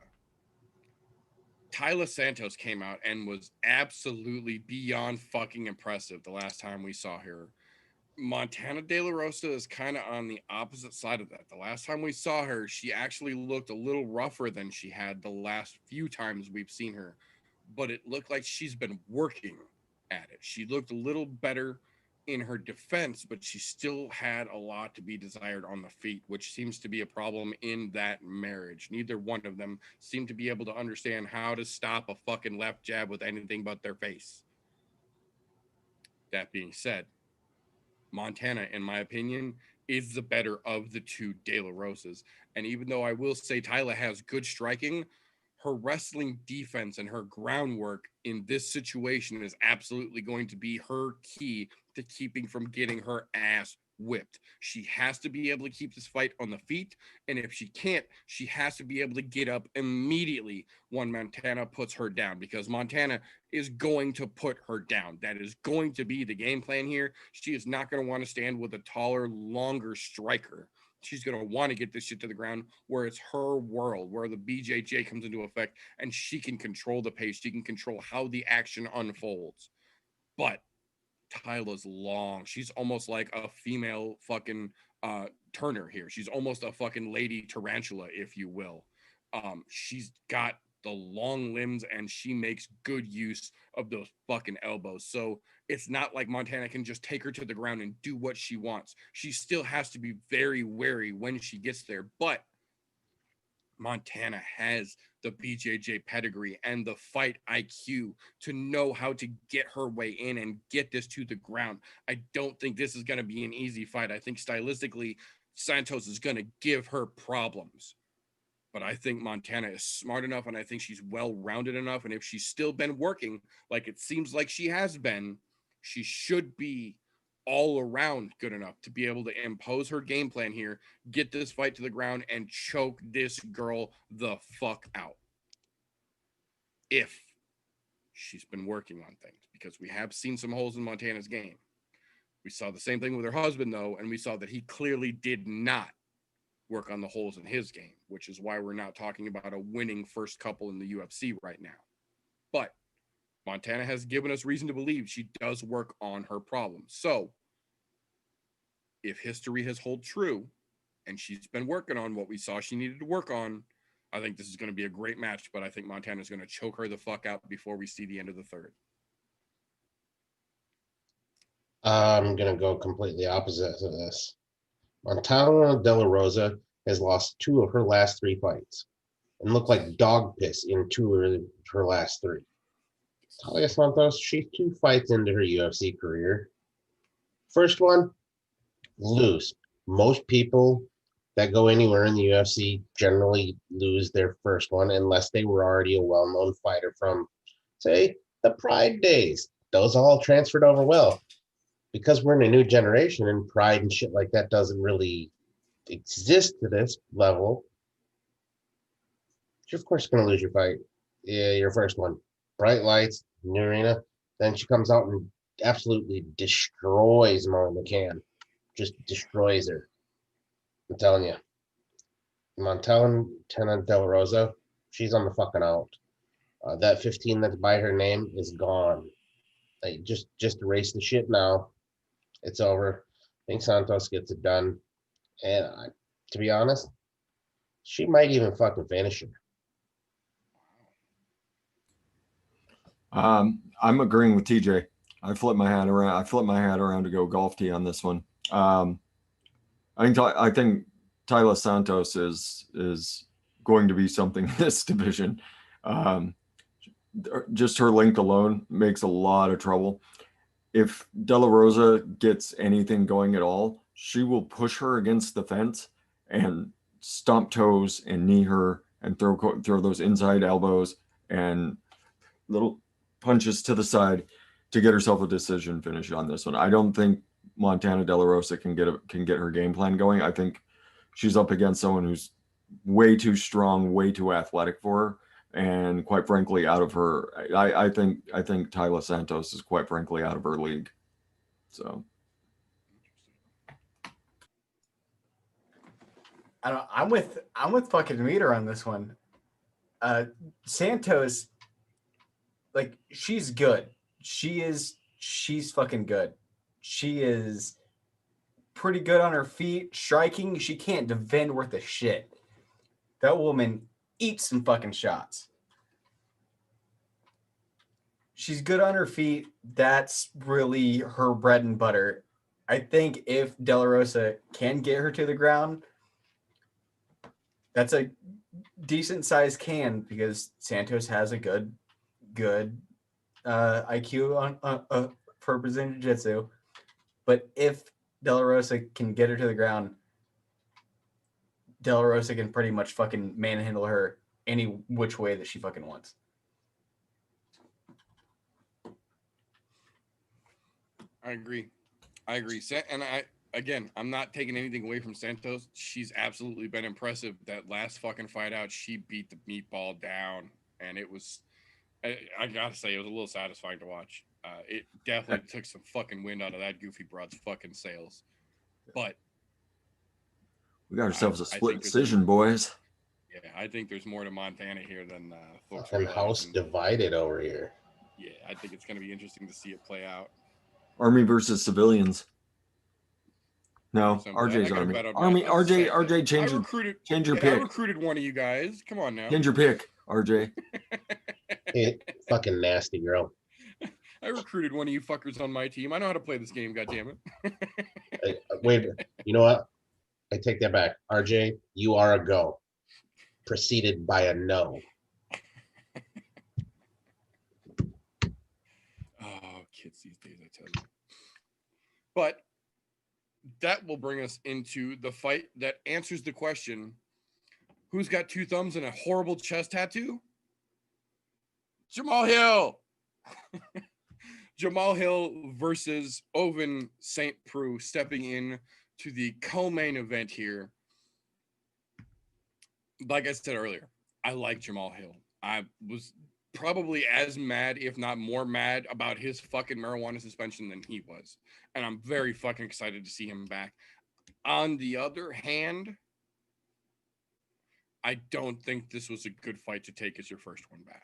Tyla Santos came out and was absolutely beyond fucking impressive the last time we saw her. Montana De La Rosa is kind of on the opposite side of that. The last time we saw her, she actually looked a little rougher than she had the last few times we've seen her, but it looked like she's been working at it. She looked a little better in her defense, but she still had a lot to be desired on the feet, which seems to be a problem in that marriage. Neither one of them seem to be able to understand how to stop a fucking left jab with anything but their face. That being said, Montana, in my opinion, is the better of the two De La Rosas. And even though I will say Tyla has good striking, her wrestling defense and her groundwork in this situation is absolutely going to be her key to keeping from getting her ass whipped. She has to be able to keep this fight on the feet, and if she can't, she has to be able to get up immediately when Montana puts her down, because Montana is going to put her down. That is going to be the game plan here. She is not going to want to stand with a taller, longer striker. She's going to want to get this shit to the ground where it's her world, where the BJJ comes into effect, and she can control the pace. She can control how the action unfolds. But Tyla's long. She's almost like a female fucking Turner here. She's almost a fucking lady tarantula, if you will. She's got the long limbs, and she makes good use of those fucking elbows. So it's not like Montana can just take her to the ground and do what she wants. She still has to be very wary when she gets there, but Montana has the BJJ pedigree and the fight IQ to know how to get her way in and get this to the ground. I don't think this is going to be an easy fight. I think stylistically, Santos is going to give her problems. But I think Montana is smart enough, and I think she's well-rounded enough. And if she's still been working like it seems like she has been, she should be all around good enough to be able to impose her game plan here, get this fight to the ground, and choke this girl the fuck out. If she's been working on things, because we have seen some holes in Montana's game. We saw the same thing with her husband, though, and we saw that he clearly did not work on the holes in his game, which is why we're not talking about a winning first couple in the UFC right now. But Montana has given us reason to believe she does work on her problems. So if history has held true and she's been working on what we saw she needed to work on, I think this is going to be a great match, but I think Montana is going to choke her the fuck out before we see the end of the third. I'm going to go completely opposite of this. Montana De La Rosa has lost 2 of her last 3 fights and looked like dog piss in 2 of her last 3. Talia Santos, she's 2 fights into her UFC career. First one, lose. Most people that go anywhere in the UFC generally lose their first one unless they were already a well-known fighter from, say, the Pride days. Those all transferred over well. Because we're in a new generation and Pride and shit like that doesn't really exist to this level, you're of course going to lose your fight. Yeah, your first one. Bright lights, new arena. Then she comes out and absolutely destroys Molly McCann. Just destroys her. I'm telling you. Montana De La Rosa, she's on the fucking out. That 15 that's by her name is gone. Like, just erase the shit now. It's over. I think Santos gets it done. And to be honest, she might even fucking finish her. I'm agreeing with TJ. I flip my hat around to go golf tee on this one. I think Tyla Santos is going to be something in this division. Just her length alone makes a lot of trouble. If De La Rosa gets anything going at all, she will push her against the fence and stomp toes and knee her and throw those inside elbows and little punches to the side to get herself a decision finish on this one. I don't think Montana De La Rosa can get her game plan going. I think she's up against someone who's way too strong, way too athletic for her. And quite frankly, out of her, I think Tyla Santos is quite frankly out of her league. So, I'm with fucking Meter on this one. Santos like she's good. She's fucking good. She is pretty good on her feet. Striking, she can't defend worth a shit. That woman eats some fucking shots. She's good on her feet. That's really her bread and butter. I think if De La Rosa can get her to the ground, that's a decent sized can because Santos has a good IQ on for Brazilian Jiu-Jitsu. But if De La Rosa can get her to the ground, De La Rosa can pretty much fucking manhandle her any which way that she fucking wants. I agree. And I'm not taking anything away from Santos. She's absolutely been impressive. That last fucking fight out, she beat the meatball down. And it was, I gotta say, it was a little satisfying to watch. It definitely took some fucking wind out of that goofy broad's fucking sails. But we got ourselves a split decision, boys. Yeah, I think there's more to Montana here than folks realize. House divided over here. Yeah, I think it's going to be interesting to see it play out. Army versus civilians. No, RJ's Army. RJ, change your pick. I recruited one of you guys. Come on now. Change your pick, RJ. Hey, fucking nasty girl. I recruited one of you fuckers on my team. I know how to play this game, goddammit. Hey, wait, you know what? I take that back. RJ, you are a go. Preceded by a no. Oh, kids these days, I tell you. But that will bring us into the fight that answers the question, who's got 2 thumbs and a horrible chest tattoo? Jamal Hill. Jamal Hill versus Oven St. Preux, stepping in to the co-main event here. Like I said earlier, I like Jamal Hill. I was probably as mad, if not more mad, about his fucking marijuana suspension than he was. And I'm very fucking excited to see him back. On the other hand, I don't think this was a good fight to take as your first one back.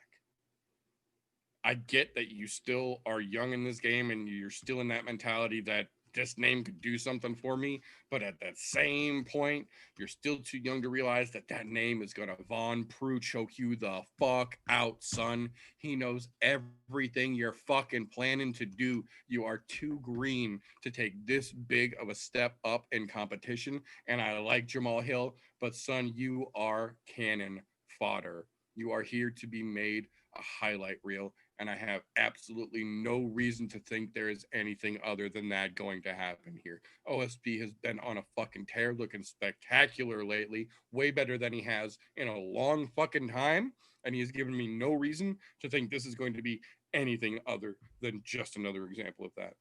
I get that you still are young in this game and you're still in that mentality that this name could do something for me. But at that same point, you're still too young to realize that that name is going to Von Preux choke you the fuck out, son. He knows everything you're fucking planning to do. You are too green to take this big of a step up in competition. And I like Jamal Hill, but son, you are cannon fodder. You are here to be made a highlight reel. And I have absolutely no reason to think there is anything other than that going to happen here. OSP has been on a fucking tear, looking spectacular lately, way better than he has in a long fucking time. And he has given me no reason to think this is going to be anything other than just another example of that.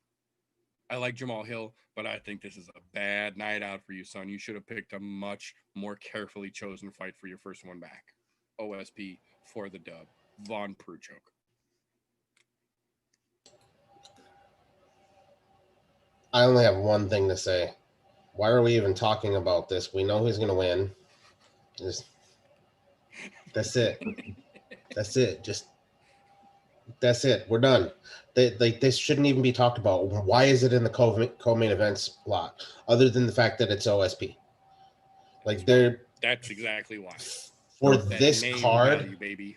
I like Jamal Hill, but I think this is a bad night out for you, son. You should have picked a much more carefully chosen fight for your first one back. OSP for the dub. Von Preux choke. I only have one thing to say. Why are we even talking about this? We know who's going to win. That's it. That's it. That's it. We're done. This shouldn't even be talked about. Why is it in the co-main events slot? Other than the fact that it's OSP. That's exactly why. For this card, value, baby.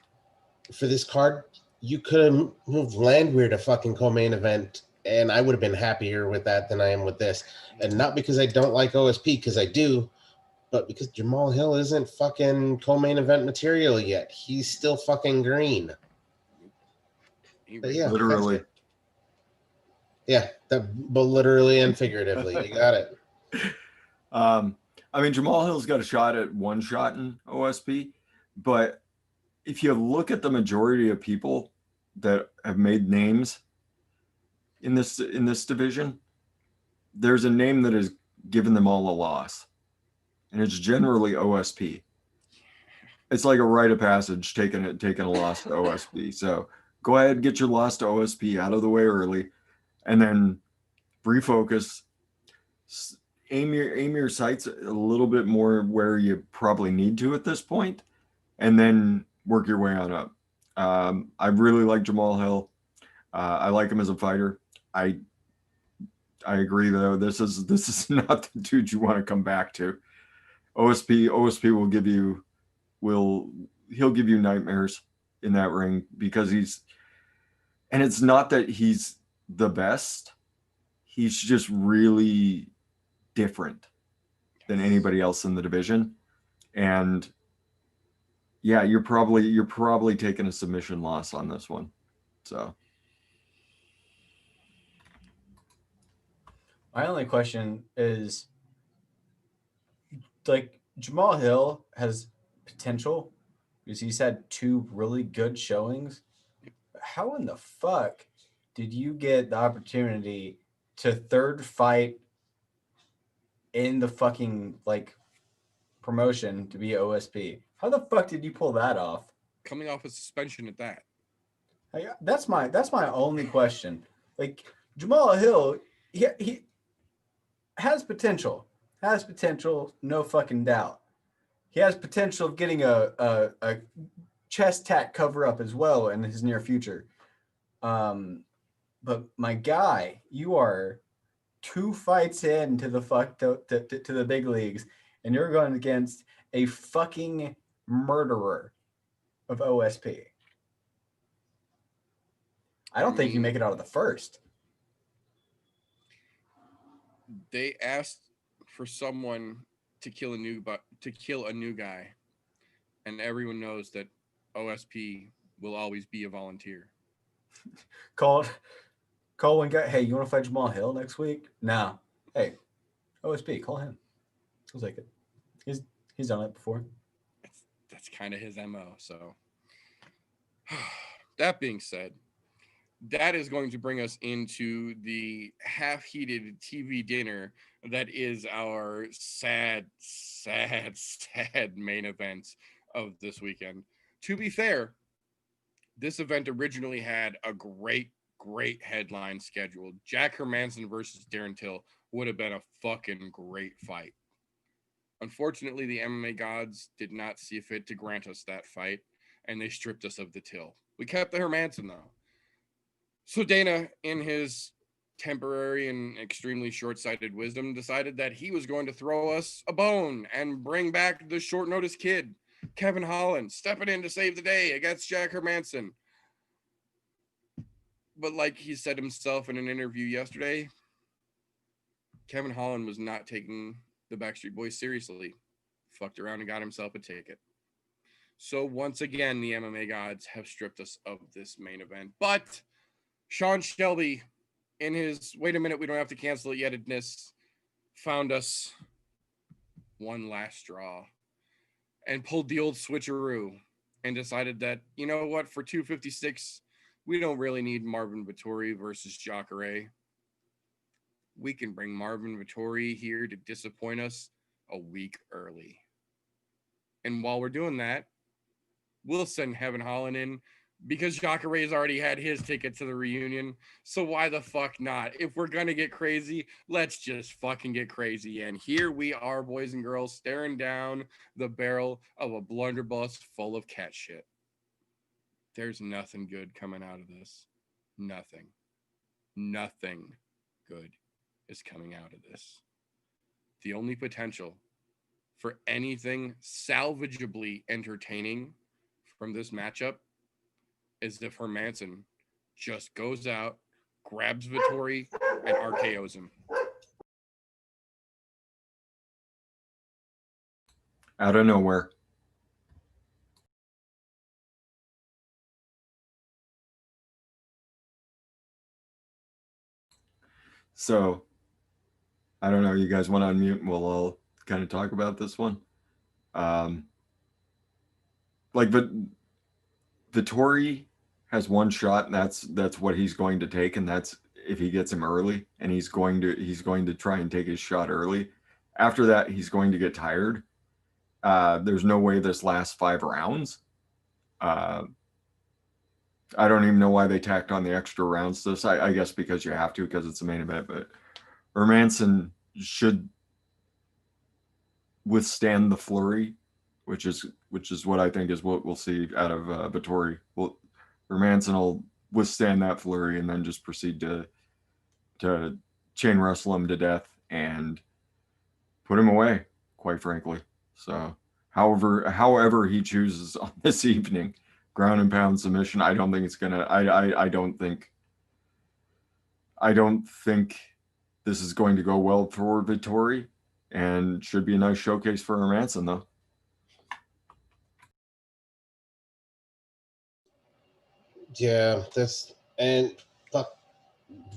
For this card, you could have moved Landwehr to fucking co-main event. And I would have been happier with that than I am with this. And not because I don't like OSP, because I do, but because Jamal Hill isn't fucking co-main event material yet. He's still fucking green. But yeah, literally. Yeah, but literally and figuratively. You got it. I mean, Jamal Hill's got a shot at one shot in OSP, but if you look at the majority of people that have made names in this division, there's a name that has given them all a loss, and it's generally OSP. It's like a rite of passage taking a loss to OSP. So go ahead, get your loss to OSP out of the way early, and then refocus. Aim your sights a little bit more where you probably need to at this point, and then work your way on up. I really like Jamal Hill. I like him as a fighter. I agree though. This is not the dude you want to come back to. OSP will give you he'll give you nightmares in that ring because and it's not that he's the best. He's just really different than anybody else in the division. And yeah, you're probably taking a submission loss on this one. So my only question is, like, Jamal Hill has potential because he's had 2 really good showings. How in the fuck did you get the opportunity to third fight in the fucking like promotion to be OSP? How the fuck did you pull that off? Coming off a suspension at that. That's my only question. Like, Jamal Hill, he has potential. Has potential, no fucking doubt. He has potential of getting a chest tat cover up as well in his near future. But my guy, you are 2 fights into the to the big leagues, and you're going against a fucking murderer of OSP. I don't think you make it out of the first. They asked for someone to kill a new guy, and everyone knows that OSP will always be a volunteer. Call one guy. Hey, you want to fight Jamal Hill next week? No. Hey, OSP, call him. He'll take it. He's done it before. That's kind of his MO. So that being said, that is going to bring us into the half-heated TV dinner that is our sad main event of this weekend. To be fair, this event originally had a great headline scheduled. Jack Hermansson versus Darren Till would have been a fucking great fight. Unfortunately, the MMA gods did not see fit to grant us that fight, and they stripped us of the Till. We kept the Hermansson, though. So Dana, in his temporary and extremely short-sighted wisdom, decided that he was going to throw us a bone and bring back the short-notice kid, Kevin Holland, stepping in to save the day against Jack Hermansson. But like he said himself in an interview yesterday, Kevin Holland was not taking the Backstreet Boys seriously. Fucked around and got himself a ticket. So once again, the MMA gods have stripped us of this main event. But Sean Shelby, in his wait a minute, we don't have to cancel it yetness, found us one last straw and pulled the old switcheroo and decided that, you know what, for 256, we don't really need Marvin Vettori versus Jacare. We can bring Marvin Vettori here to disappoint us a week early. And while we're doing that, we'll send Kevin Holland in because Jacare's already had his ticket to the reunion. So why the fuck not? If we're going to get crazy, let's just fucking get crazy. And here we are, boys and girls, staring down the barrel of a blunderbuss full of cat shit. There's nothing good coming out of this. Nothing good is coming out of this. The only potential for anything salvageably entertaining from this matchup is if Hermansson just goes out, grabs Vettori, and RKOs him. Out of nowhere. So, I don't know. You guys want to unmute and we'll all kind of talk about this one? Vettori has one shot, and that's what he's going to take, and that's if he gets him early, and he's going to try and take his shot early. After that, he's going to get tired. There's no way this lasts 5 rounds. I don't even know why they tacked on the extra rounds to this. I guess because you have to, because it's the main event. But Hermansson should withstand the flurry, which is what I think is what we'll see out of Vettori. Hermansson will withstand that flurry and then just proceed to chain wrestle him to death and put him away, quite frankly. So however he chooses on this evening, ground and pound submission, I don't think it's gonna I don't think this is going to go well for Vettori, and should be a nice showcase for Hermansson though. Yeah, and fuck,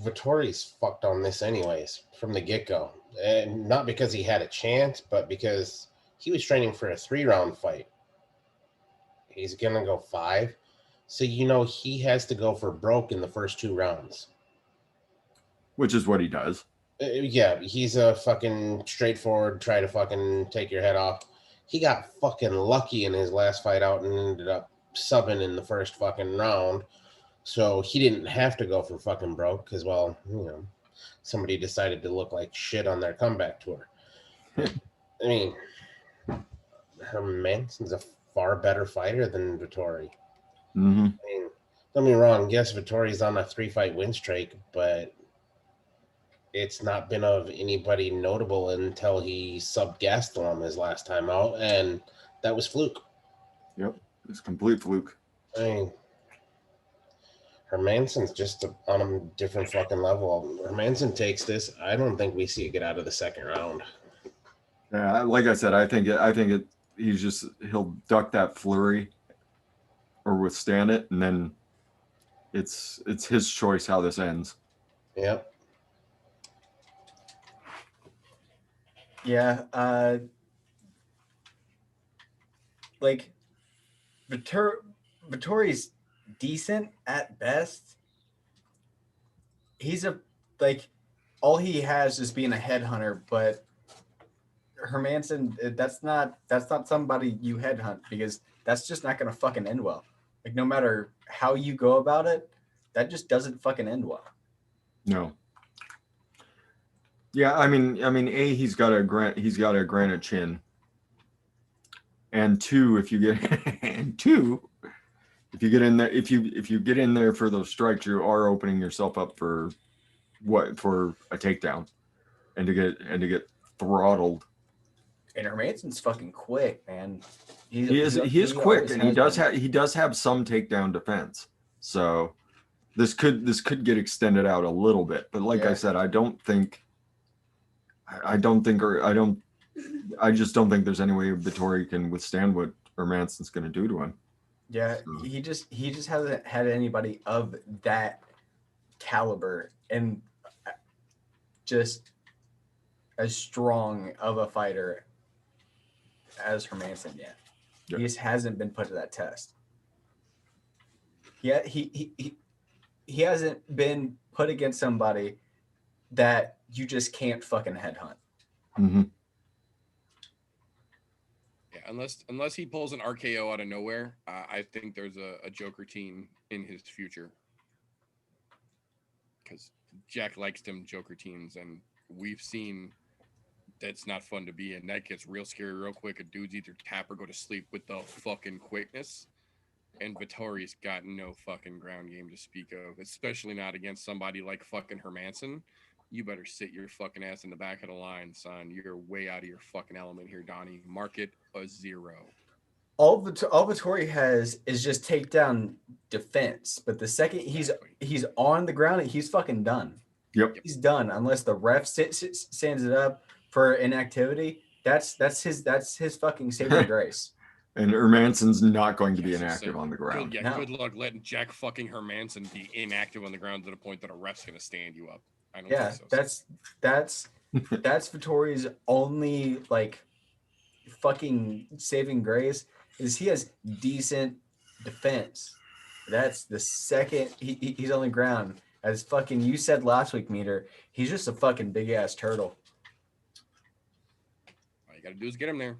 Vettori's fucked on this anyways from the get-go. And not because he had a chance, but because he was training for a 3-round fight. He's gonna go 5. So he has to go for broke in the first 2 rounds. Which is what he does. Yeah, he's a fucking straightforward, try to fucking take your head off. He got fucking lucky in his last fight out and ended up subbing in the first fucking round. So he didn't have to go for fucking broke because, well, somebody decided to look like shit on their comeback tour. I mean, Hermansson's a far better fighter than Vettori. Mm-hmm. I mean, don't be wrong. Yes, Vettori's on a 3-fight win streak, but it's not been of anybody notable until he subbed Gastelum his last time out, and that was fluke. Yep, it's complete fluke. I mean, Hermansson's just on a different fucking level. Hermansson takes this. I don't think we see it get out of the second round. Yeah, like I said, he'll duck that flurry or withstand it, and then it's his choice how this ends. Yep. Yeah, like Vettori's decent at best. He's all he has is being a headhunter, but Hermansson, that's not somebody you headhunt, because that's just not gonna fucking end well. Like, no matter how you go about it, that just doesn't fucking end well. No. Yeah, I mean, he's got a granite chin, and 2, if you get in there, if you get in there for those strikes, you are opening yourself up for a takedown, and to get throttled. And Hermansson's fucking quick, man. He is quick, and he does have some takedown defense. So this could get extended out a little bit, but like I said, I just don't think there's any way Vettori can withstand what Hermansson's going to do to him. Yeah, he just hasn't had anybody of that caliber and just as strong of a fighter as Hermansson yet. He just hasn't been put to that test. Yeah, he hasn't been put against somebody that you just can't fucking headhunt. Mm-hmm. Yeah, unless he pulls an RKO out of nowhere, I think there's a Joker team in his future. Because Jack likes them Joker teams, and we've seen that's not fun to be in. That gets real scary real quick. A dude's either tap or go to sleep with the fucking quickness. And Vettori's got no fucking ground game to speak of, especially not against somebody like fucking Hermansson. You better sit your fucking ass in the back of the line, son. You're way out of your fucking element here, Donnie. Mark it a 0. All Vettori has is just takedown defense, but the second he's on the ground, he's fucking done. Yep, he's done unless the ref stands it up for inactivity. That's his fucking saving grace. And Hermansson's not going to be inactive on the ground. Good luck letting Jack fucking Hermansson be inactive on the ground to the point that a ref's gonna stand you up. I don't think so. That's Vettori's only fucking saving grace is he has decent defense. That's the second he's on the ground. As fucking you said last week, Meter, he's just a fucking big ass turtle. All you gotta do is get him there.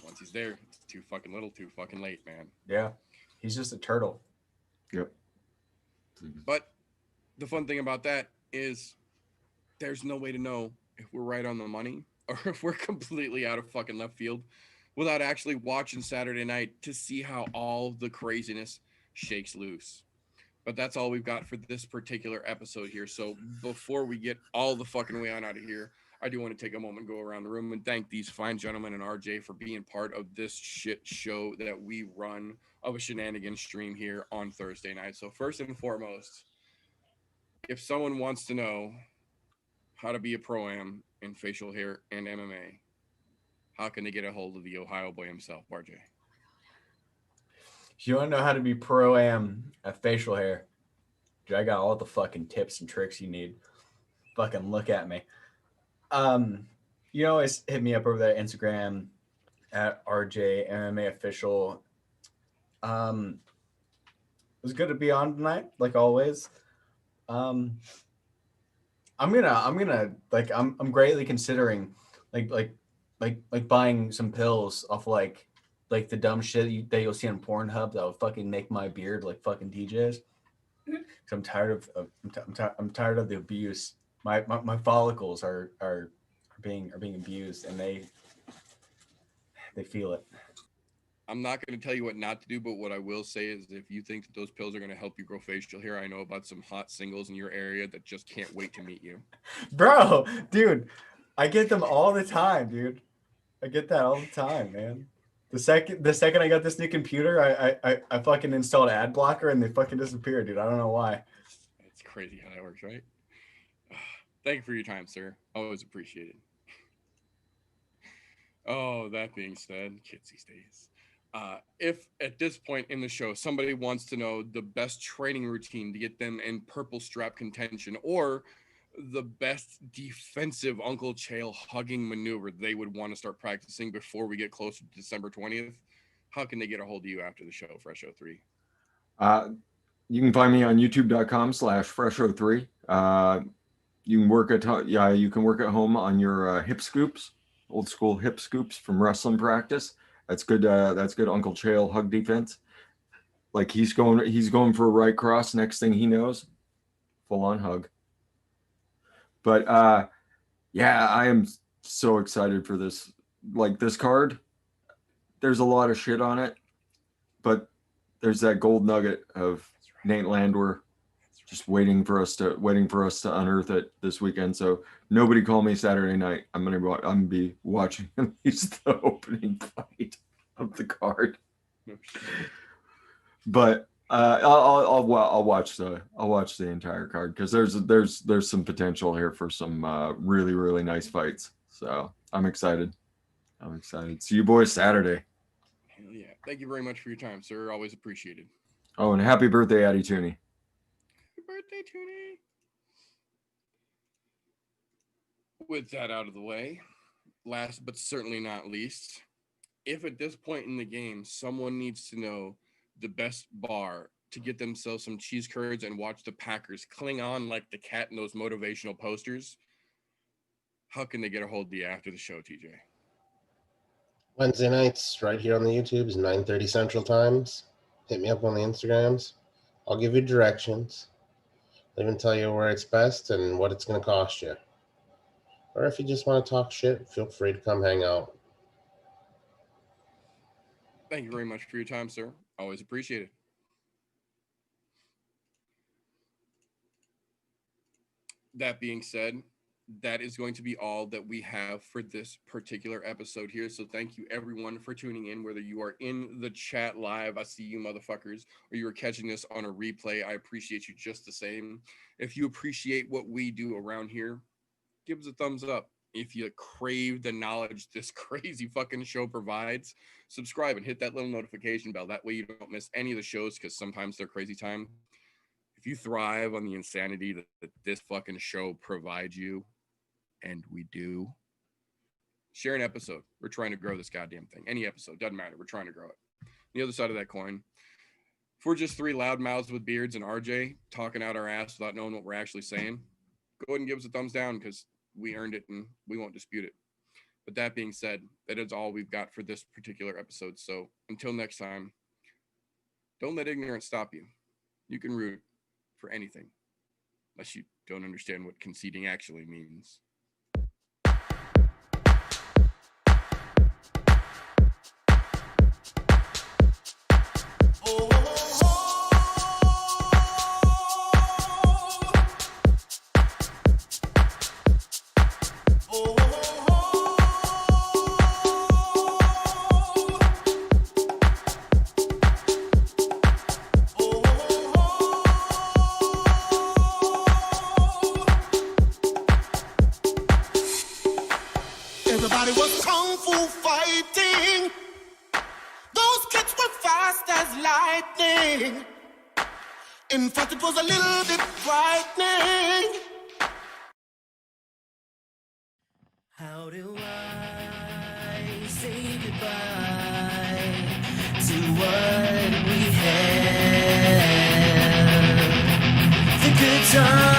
Once he's there, it's too fucking little, too fucking late, man. Yeah, he's just a turtle. Yep. But the fun thing about that is there's no way to know if we're right on the money or if we're completely out of fucking left field. without actually watching Saturday night to see how all the craziness shakes loose. But that's all we've got for this particular episode here. So before we get all the fucking way on out of here, I do want to take a moment and go around the room and thank these fine gentlemen and RJ for being part of this shit show that we run of a shenanigans stream here on Thursday night. So first and foremost, if someone wants to know how to be a pro-am in facial hair and MMA, how can they get a hold of the Ohio boy himself, RJ? If you want to know how to be pro-am at facial hair, dude, I got all the fucking tips and tricks you need. Fucking look at me. You always hit me up over there, Instagram at RJ MMA official. It was good to be on tonight, like always. I'm greatly considering like buying some pills off like the dumb shit that you'll see on Pornhub that will fucking make my beard like fucking DJs. Cause I'm tired I'm tired of the abuse. My follicles are being abused, and they feel it. I'm not going to tell you what not to do, but what I will say is if you think that those pills are going to help you grow facial hair, I know about some hot singles in your area that just can't wait to meet you. Bro, dude, I get them all the time, dude. I get that all the time, man. The second I got this new computer, I fucking installed ad blocker and they fucking disappeared, dude. I don't know why. It's crazy how that works, right? Thank you for your time, sir. Always appreciated. Oh, that being said, kids these days. If at this point in the show somebody wants to know the best training routine to get them in purple strap contention, or the best defensive Uncle Chael hugging maneuver they would want to start practicing before we get closer to December 20th, how can they get a hold of you after the show, Fresh03? You can find me on youtube.com/Fresh03. You can work at home on your hip scoops, old school hip scoops from wrestling practice. That's good. That's good. Uncle Chael hug defense. Like he's going for a right cross. Next thing he knows, full on hug. But yeah, I am so excited for this. Like this card, there's a lot of shit on it, but there's that gold nugget of Nate Landwehr just waiting for us to unearth it this weekend. So nobody call me Saturday night. I'm gonna be watching at least the opening fight of the card. But I'll watch the entire card because there's some potential here for some really, really nice fights. So I'm excited. See you boys Saturday. Hell yeah! Thank you very much for your time, sir. Always appreciated. Oh, and happy birthday, Addie Tooney. Birthday, Tooney. With that out of the way, last but certainly not least, if at this point in the game someone needs to know the best bar to get themselves some cheese curds and watch the Packers cling on like the cat in those motivational posters, how can they get a hold of you after the show, TJ? Wednesday nights, right here on the YouTubes, 9:30 Central Times. Hit me up on the Instagrams. I'll give you directions. I'll even tell you where it's best and what it's going to cost you. Or if you just want to talk shit, feel free to come hang out. Thank you very much for your time, sir. Always appreciate it. That being said, that is going to be all that we have for this particular episode here. So thank you everyone for tuning in, whether you are in the chat live, I see you motherfuckers, or you are catching this on a replay. I appreciate you just the same. If you appreciate what we do around here, give us a thumbs up. If you crave the knowledge this crazy fucking show provides, subscribe and hit that little notification bell. That way you don't miss any of the shows, because sometimes they're crazy time. If you thrive on the insanity that this fucking show provides you, and we do, share an episode. We're trying to grow this goddamn thing. Any episode, doesn't matter. We're trying to grow it. The other side of that coin, if we're just three loudmouths with beards and RJ talking out our ass without knowing what we're actually saying, go ahead and give us a thumbs down, because we earned it and we won't dispute it. But that being said, that is all we've got for this particular episode. So until next time, don't let ignorance stop you. You can root for anything, unless you don't understand what conceding actually means. fighting. Those kids were fast as lightning. In fact, it was a little bit frightening. How do I say goodbye to what we had? The good times.